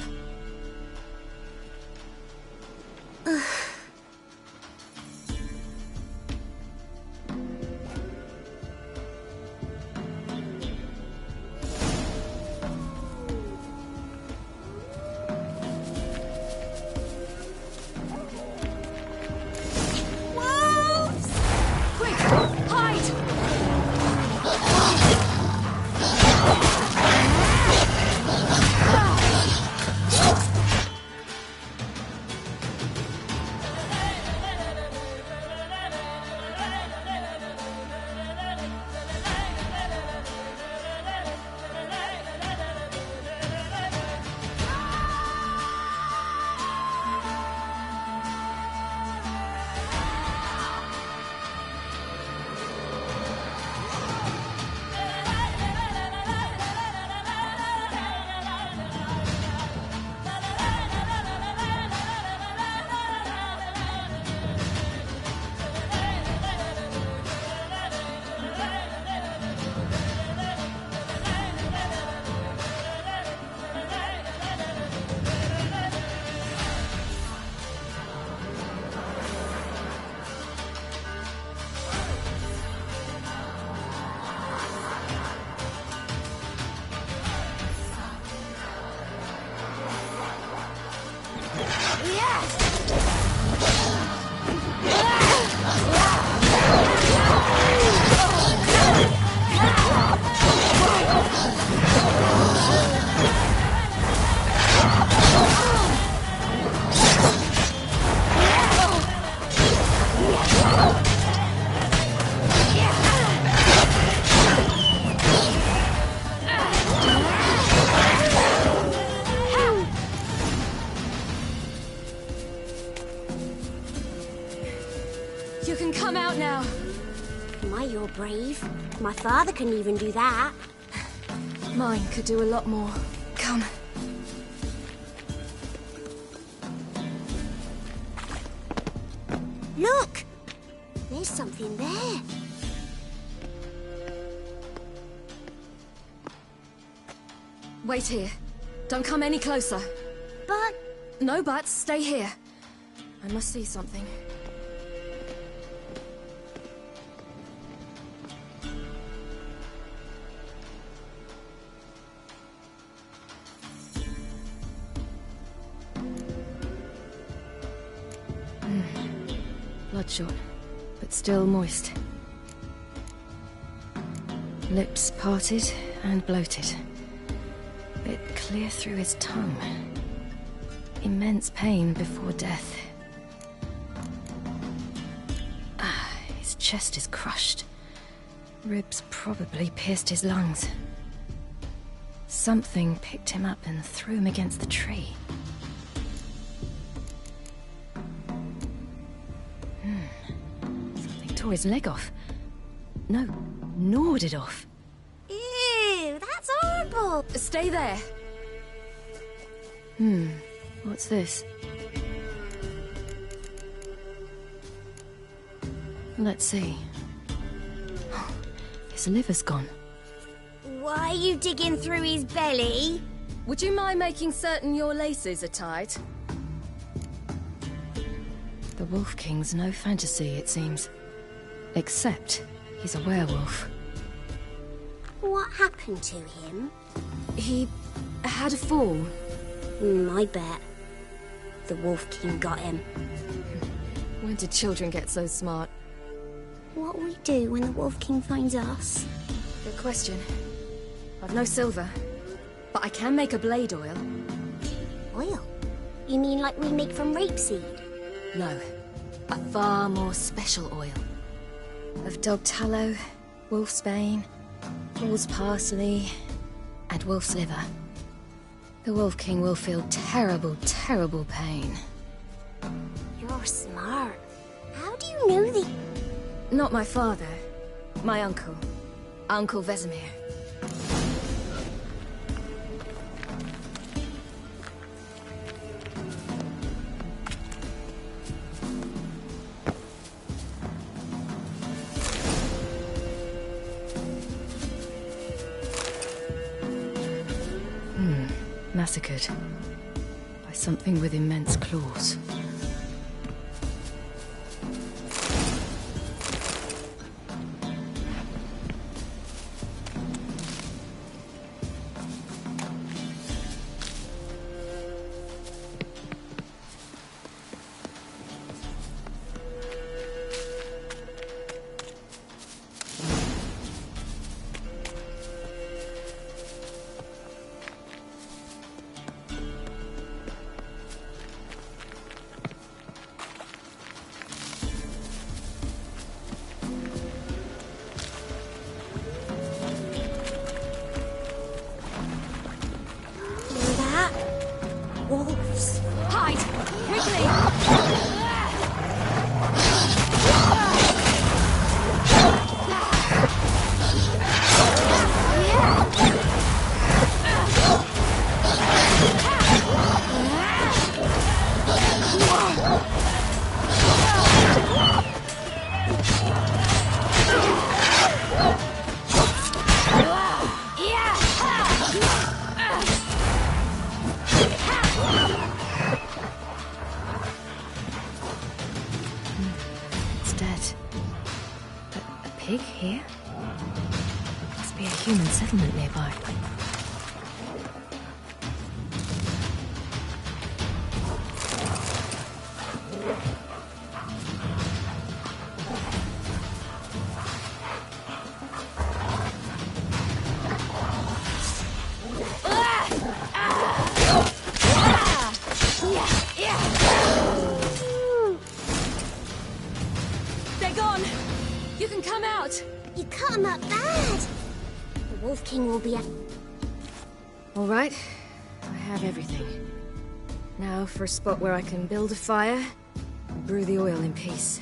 You can come out now. My, you're brave. My father couldn't even do that. Mine could do a lot more. Come. Look! There's something there. Wait here. Don't come any closer. But... No buts. Stay here. I must see something. Bloodshot, but still moist. Lips parted and bloated. Bit clear through his tongue. Immense pain before death. His chest is crushed. Ribs probably pierced his lungs. Something picked him up and threw him against the tree. Something tore his leg off. No, gnawed it off. Ew, that's horrible. Stay there. What's this? Let's see. His liver's gone. Why are you digging through his belly? Would you mind making certain your laces are tied? The Wolf King's no fantasy, it seems. Except he's a werewolf. What happened to him? He had a fall. I bet. The Wolf King got him. When did children get so smart? What'll we do when the Wolf King finds us? Good question. I've no silver, but I can make a blade oil. Oil? You mean like we make from rapeseed? No, a far more special oil. Of dog tallow, wolf's bane, bull's parsley, and wolf's liver. The Wolf King will feel terrible, terrible pain. You're smart. How do you know the... Not my father. My uncle. Uncle Vesemir. Massacred by something with immense claws. Wolves. Hide! Quickly! Pig here? Must be a human settlement nearby. They're gone! You can come out! You cut him up bad! The Wolf King will be... All right, I have everything. Now for a spot where I can build a fire and brew the oil in peace.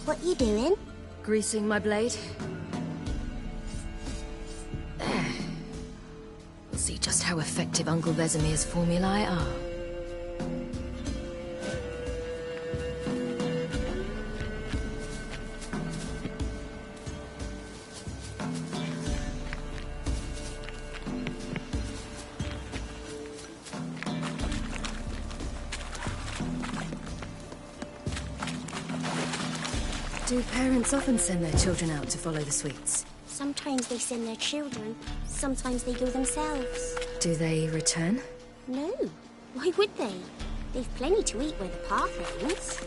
What you doing? Greasing my blade. There. We'll see just how effective Uncle Vesemir's formulae are. Do parents often send their children out to follow the sweets? Sometimes they send their children. Sometimes they go themselves. Do they return? No. Why would they? They've plenty to eat where the path ends.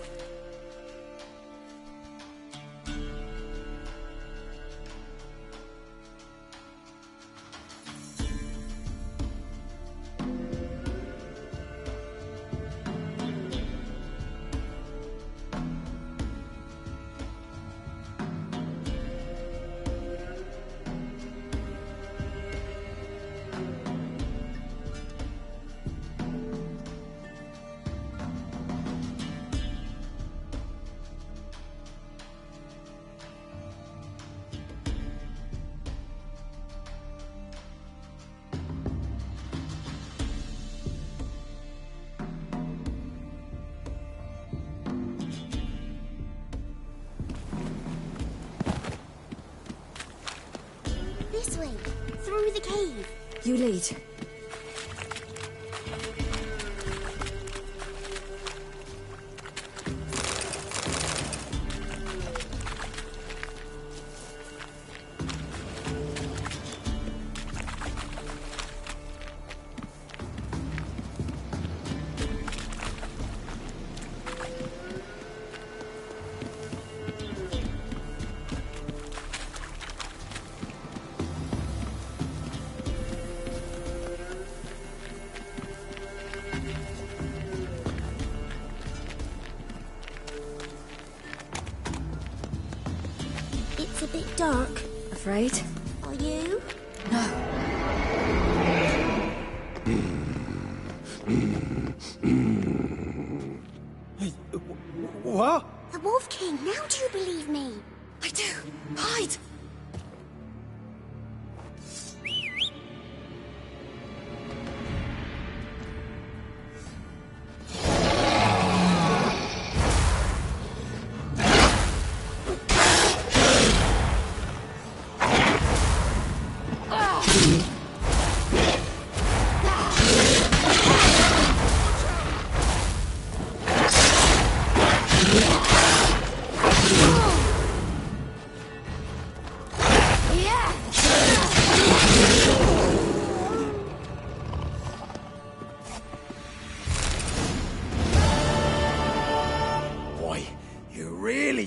You lead. It's a bit dark. Afraid? Are you? No. What? The Wolf King, now do you believe me? I do. Hide!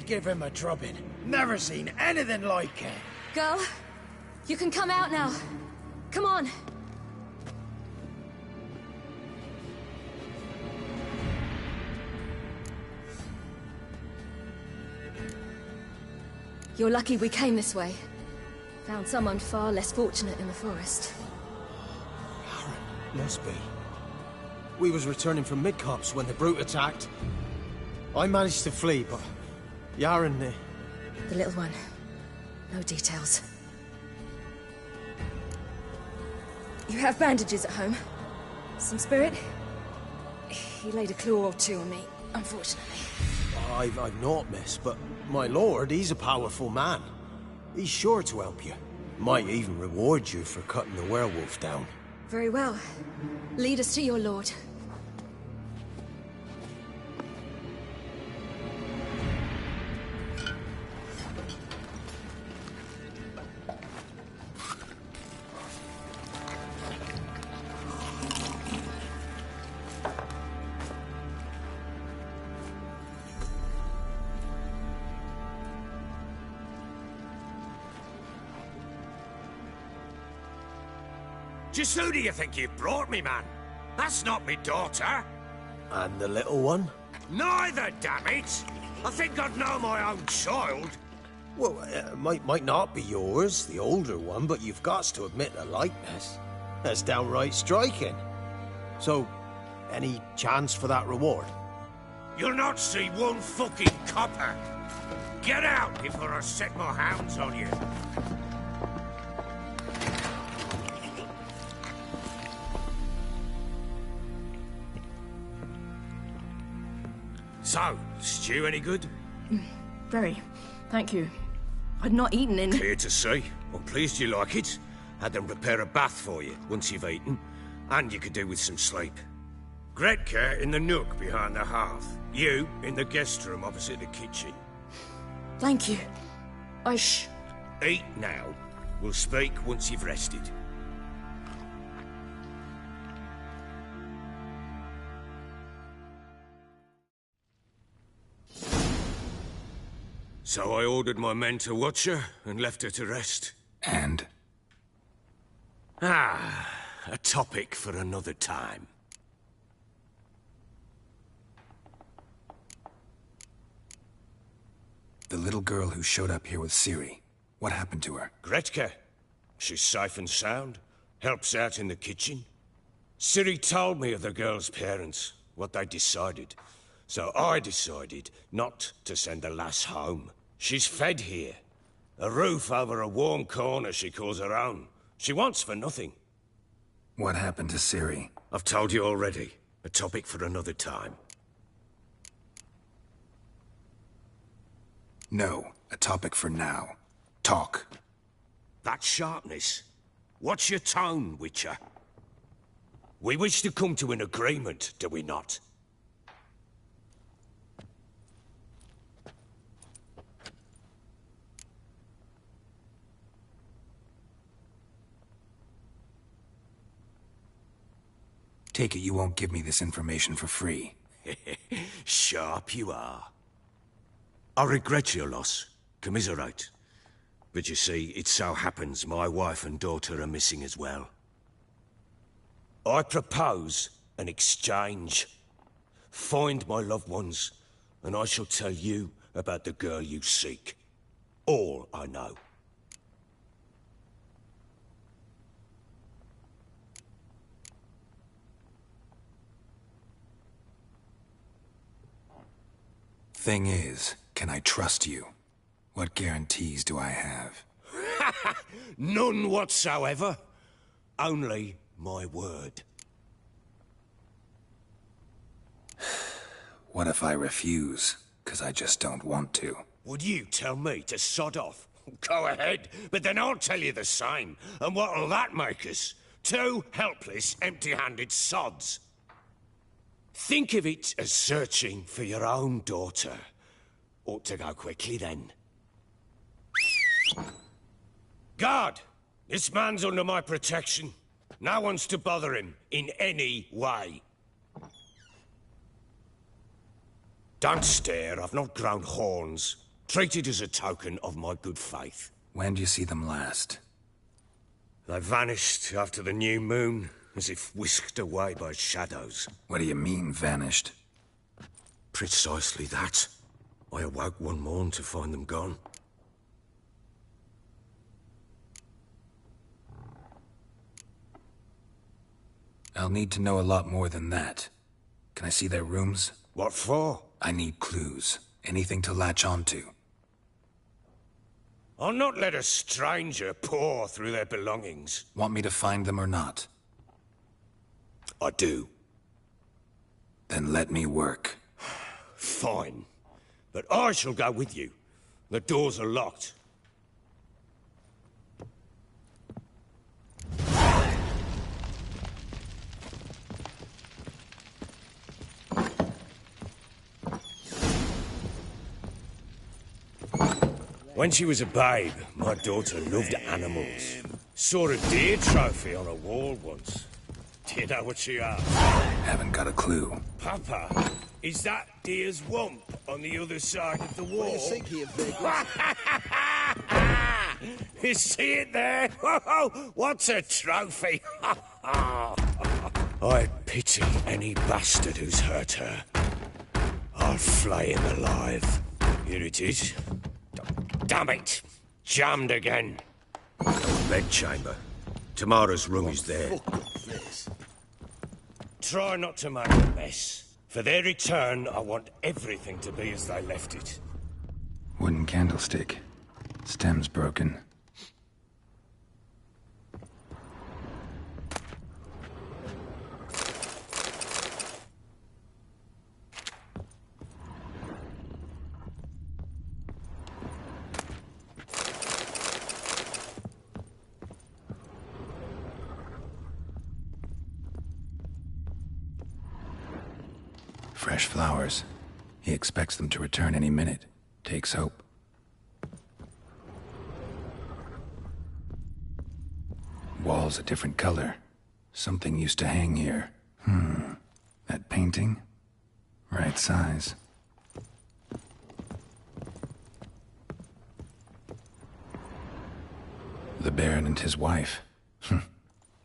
Give him a drubbing. Never seen anything like it. Girl, you can come out now. Come on. You're lucky we came this way. Found someone far less fortunate in the forest. Must be. We was returning from Midcops when the brute attacked. I managed to flee, but Yaren... The little one. No details. You have bandages at home? Some spirit? He laid a claw or two on me, unfortunately. I've not, miss, but my lord, he's a powerful man. He's sure to help you. Might even reward you for cutting the werewolf down. Very well. Lead us to your lord. Just who do you think you brought me, man? That's not me daughter. And the little one? Neither, damn it! I think I'd know my own child. Well, might not be yours, the older one, but you've got to admit the likeness. That's downright striking. So, any chance for that reward? You'll not see one fucking copper. Get out before I set my hounds on you. So, stew any good? Very. Thank you. I'd not eaten in... Clear to see. I'm pleased you like it. Had them prepare a bath for you once you've eaten. And you could do with some sleep. Gretka in the nook behind the hearth. You in the guest room opposite the kitchen. Thank you. Eat now. We'll speak once you've rested. So I ordered my men to watch her and left her to rest. And? A topic for another time. The little girl who showed up here with Ciri. What happened to her? Gretka. She's safe and sound. Helps out in the kitchen. Ciri told me of the girl's parents, what they decided. So I decided not to send the lass home. She's fed here. A roof over a warm corner she calls her own. She wants for nothing. What happened to Ciri? I've told you already. A topic for another time. No, a topic for now. Talk. That sharpness. What's your tone, Witcher? We wish to come to an agreement, do we not? Take it you won't give me this information for free. Sharp you are. I regret your loss. Commiserate. But you see, it so happens my wife and daughter are missing as well. I propose an exchange. Find my loved ones, and I shall tell you about the girl you seek. All I know. Thing is, can I trust you? What guarantees do I have? None whatsoever. Only my word. What if I refuse? 'Cause I just don't want to. Would you tell me to sod off? Go ahead, but then I'll tell you the same. And what'll that make us? Two helpless, empty-handed sods. Think of it as searching for your own daughter. Ought to go quickly, then. Guard! This man's under my protection. No one's to bother him in any way. Don't stare, I've not grown horns. Treat it as a token of my good faith. When do you see them last? They vanished after the new moon, as if whisked away by shadows. What do you mean, vanished? Precisely that. I awoke one morn to find them gone. I'll need to know a lot more than that. Can I see their rooms? What for? I need clues. Anything to latch onto. I'll not let a stranger pore through their belongings. Want me to find them or not? I do. Then let me work. Fine. But I shall go with you. The doors are locked. When she was a babe, my daughter loved animals. Saw a deer trophy on a wall once. Do you know what she asked? Haven't got a clue. Papa, is that deer's wump on the other side of the wall? What do you think he You see it there? Whoa, what's a trophy? I pity any bastard who's hurt her. I'll flay him alive. Here it is. Damn it! Jammed again. Bedchamber. Tamara's room is there. Try not to make a mess. For their return, I want everything to be as they left it. Wooden candlestick. Stem's broken. Fresh flowers. He expects them to return any minute. Takes hope. Wall's a different color. Something used to hang here. That painting? Right size. The Baron and his wife.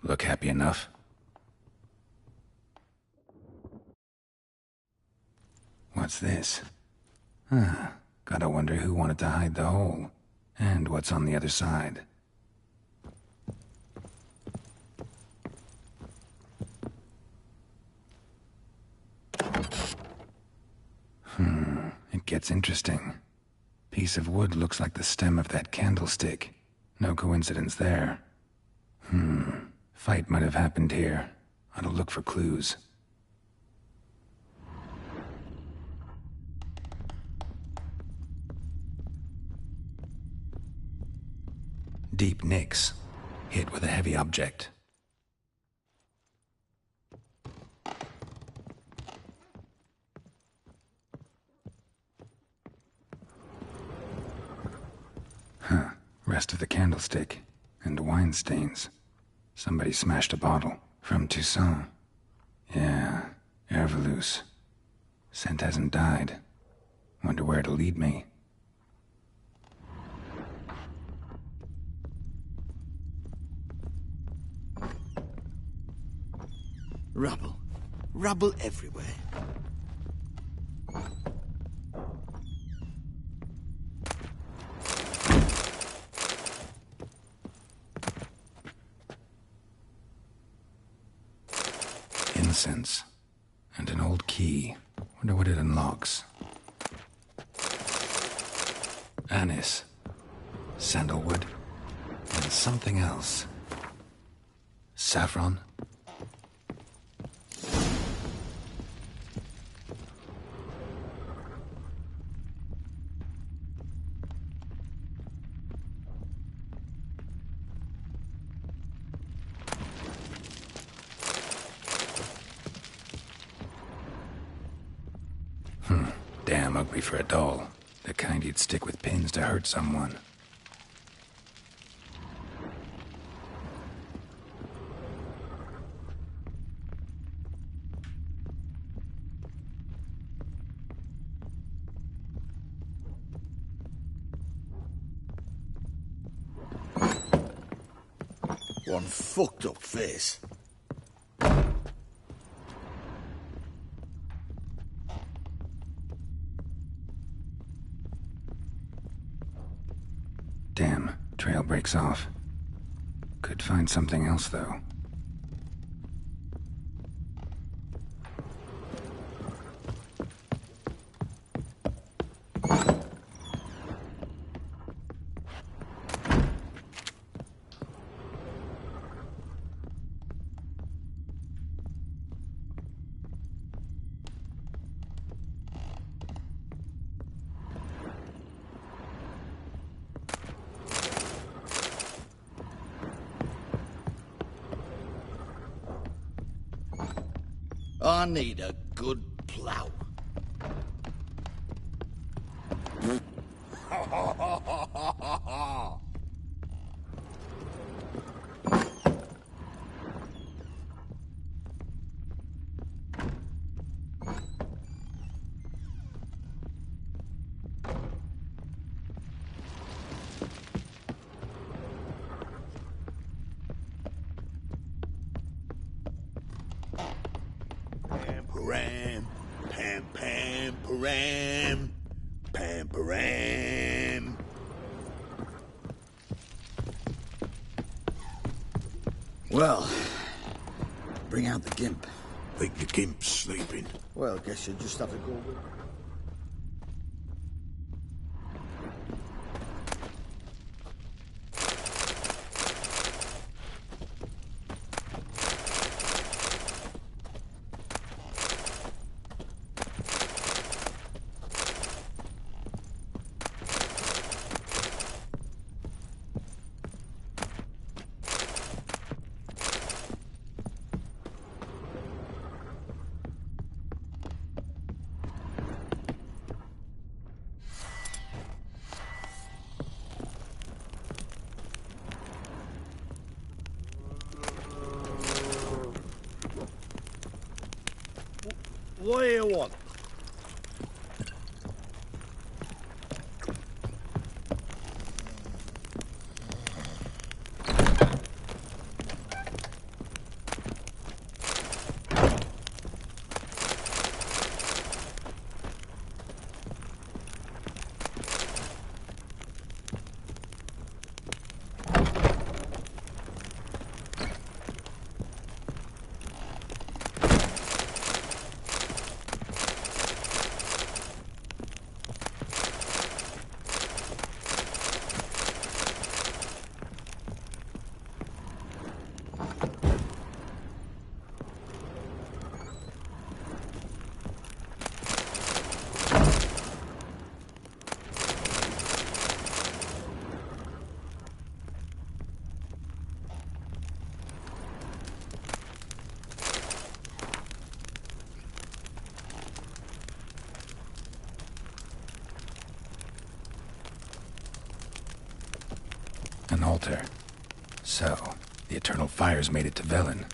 Look happy enough. What's this? Gotta wonder who wanted to hide the hole. And what's on the other side. It gets interesting. Piece of wood looks like the stem of that candlestick. No coincidence there. Fight might have happened here. Ought to look for clues. Deep nicks. hit with a heavy object. Huh. Rest of the candlestick. And wine stains. Somebody smashed a bottle. From Toussaint. Yeah, Herveloos. Scent hasn't died. Wonder where it'll lead me. Rubble. Rubble everywhere. Incense. And an old key. Wonder what it unlocks. Anise. Sandalwood. And something else. Saffron. Damn ugly for a doll. The kind you'd stick with pins to hurt someone. One fucked up face. Damn, trail breaks off. Could find something else, though. I need a good plough. Pam, pam, pam, param, pam, param. Well, bring out the gimp. Think the gimp's sleeping. Well, guess you'll just have to go with. What do you want? altar. So, the Eternal Fires made it to Velen.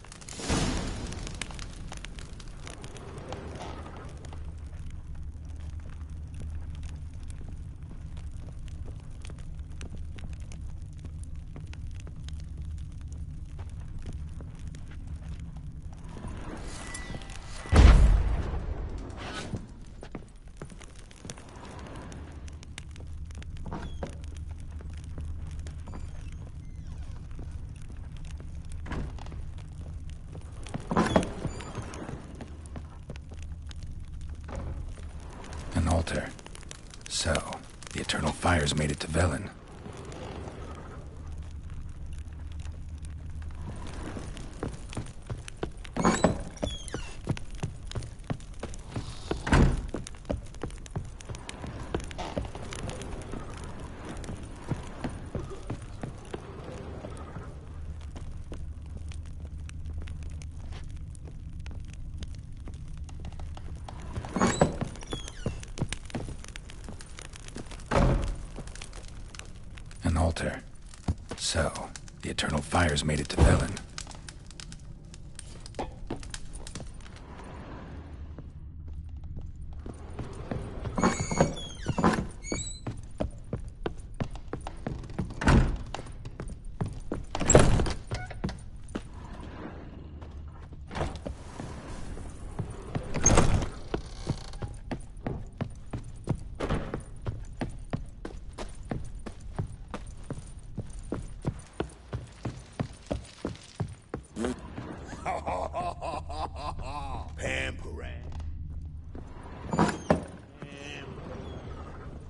An altar. So, the Eternal Fires made it to Velen. An altar. So, the Eternal Fires made it to Velen.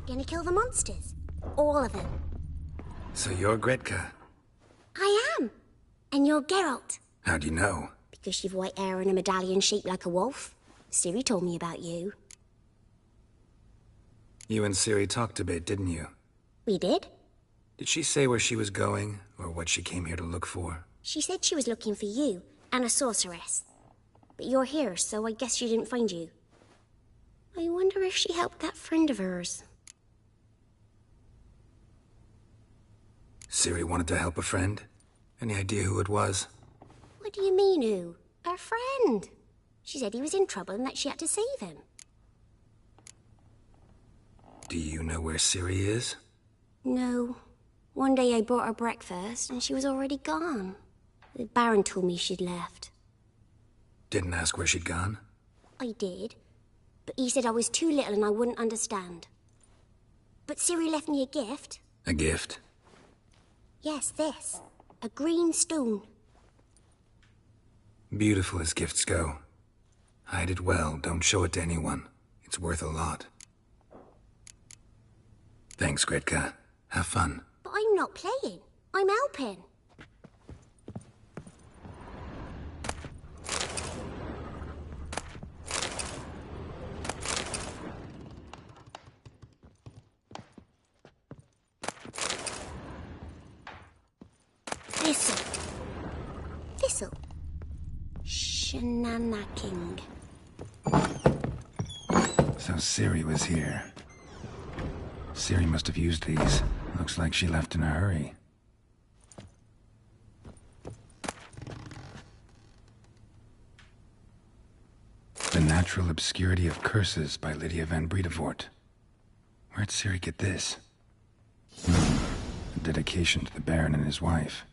Gonna kill the monsters? All of them. So you're Gretka? I am. And you're Geralt. How do you know? Because you've white hair and a medallion shaped like a wolf. Ciri told me about you. You and Ciri talked a bit, didn't you? We did? Did she say where she was going, or what she came here to look for? She said she was looking for you, and a sorceress. But you're here, so I guess she didn't find you. I wonder if she helped that friend of hers. Ciri wanted to help a friend? Any idea who it was? What do you mean, who? Her friend. She said he was in trouble and that she had to save him. Do you know where Ciri is? No. One day I brought her breakfast and she was already gone. The Baron told me she'd left. Didn't ask where she'd gone? I did. But he said I was too little and I wouldn't understand. But Ciri left me a gift. A gift? Yes, this. A green stone. Beautiful as gifts go. Hide it well, don't show it to anyone. It's worth a lot. Thanks, Gretka. Have fun. But I'm not playing. I'm helping. Thistle. Thistle. Shenanaking. So Ciri was here. Ciri must have used these. Looks like she left in a hurry. The Natural Obscurity of Curses by Lydia van Bredevoort. Where'd Ciri get this? A dedication to the Baron and his wife.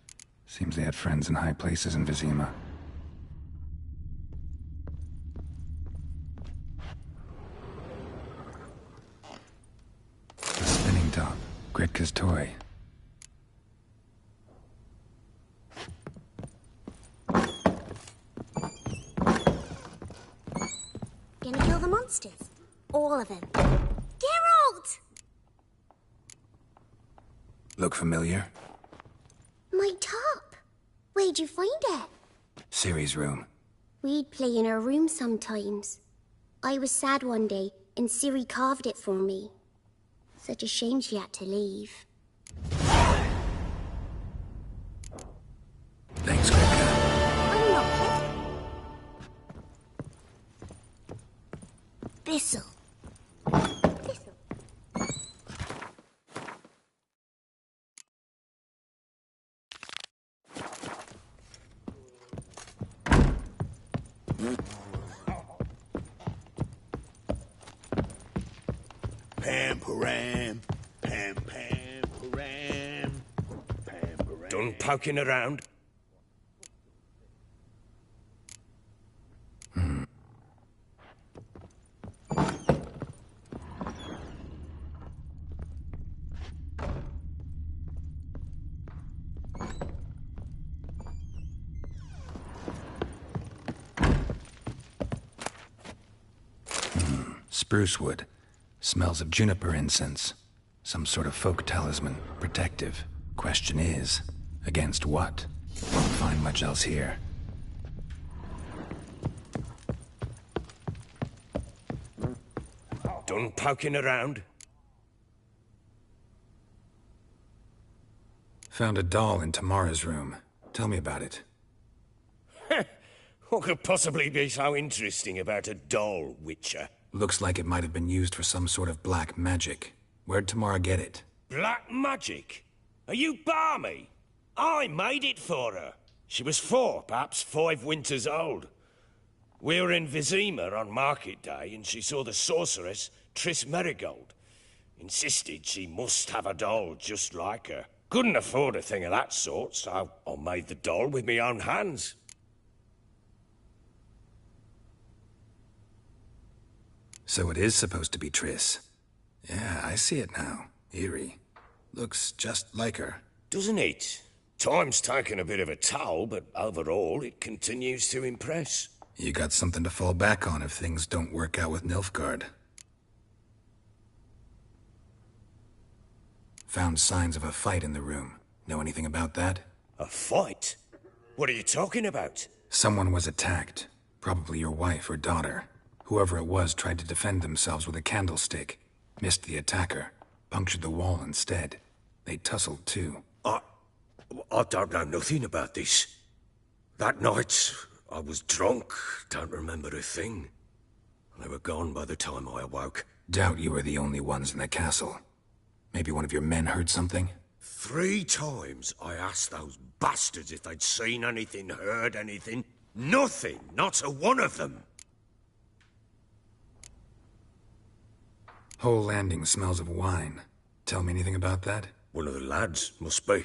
Seems they had friends in high places in Vizima. The spinning top. Gretka's toy. Gonna kill the monsters? All of them. Geralt! Look familiar? My top. Where'd you find it? Ciri's room. We'd play in her room sometimes. I was sad one day, and Ciri carved it for me. Such a shame she had to leave. Thanks, Gretka. I'm not kidding. Thistle. Pam-param, pam-pam-param, pam-param. Done poking around? Spruce wood. Smells of juniper incense. Some sort of folk talisman. Protective. Question is, against what? Won't find much else here. Done poking around? Found a doll in Tamara's room. Tell me about it. What could possibly be so interesting about a doll, Witcher? Looks like it might have been used for some sort of black magic. Where'd Tamara get it? Black magic? Are you balmy? I made it for her. She was 4, perhaps 5 winters old. We were in Vizima on market day, and she saw the sorceress, Triss Merigold. Insisted she must have a doll just like her. Couldn't afford a thing of that sort, so I made the doll with my own hands. So it is supposed to be Triss. Yeah, I see it now. Eerie. Looks just like her. Doesn't it? Time's taken a bit of a toll, but overall it continues to impress. You got something to fall back on if things don't work out with Nilfgaard. Found signs of a fight in the room. Know anything about that? A fight? What are you talking about? Someone was attacked. Probably your wife or daughter. Whoever it was tried to defend themselves with a candlestick. Missed the attacker. Punctured the wall instead. They tussled too. I don't know nothing about this. That night, I was drunk. Don't remember a thing. They were gone by the time I awoke. Doubt you were the only ones in the castle. Maybe one of your men heard something? 3 times I asked those bastards if they'd seen anything, heard anything. Nothing. Not a one of them. Whole landing smells of wine. Tell me anything about that? One of the lads, must be.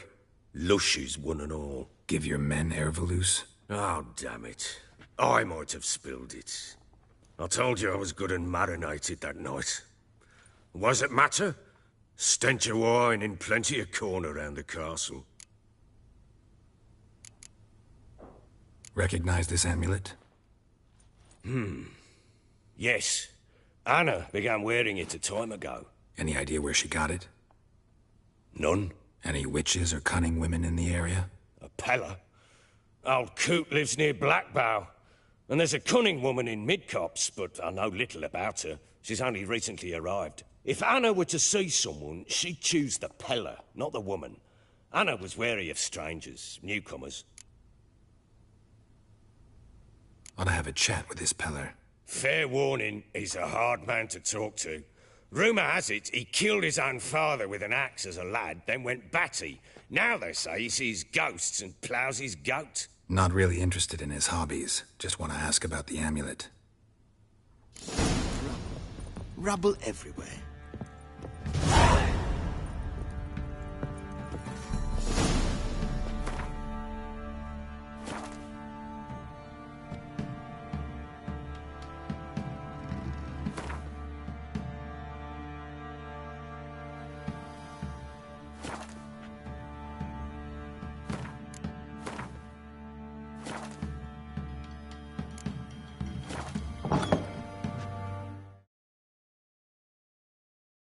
Lushes, one and all. Give your men Ervalus? Oh, damn it. I might have spilled it. I told you I was good and marinated that night. What does it matter? Stench of wine and plenty of corn around the castle. Recognize this amulet? Yes. Anna began wearing it a time ago. Any idea where she got it? None. Any witches or cunning women in the area? A Pella. Old Coot lives near Blackbow. And there's a cunning woman in Midcopse, but I know little about her. She's only recently arrived. If Anna were to see someone, she'd choose the Pella, not the woman. Anna was wary of strangers, newcomers. Ought to have a chat with this Peller. Fair warning, he's a hard man to talk to. Rumour has it he killed his own father with an axe as a lad, then went batty. Now they say he sees ghosts and ploughs his goat. Not really interested in his hobbies. Just want to ask about the amulet. Rubble everywhere.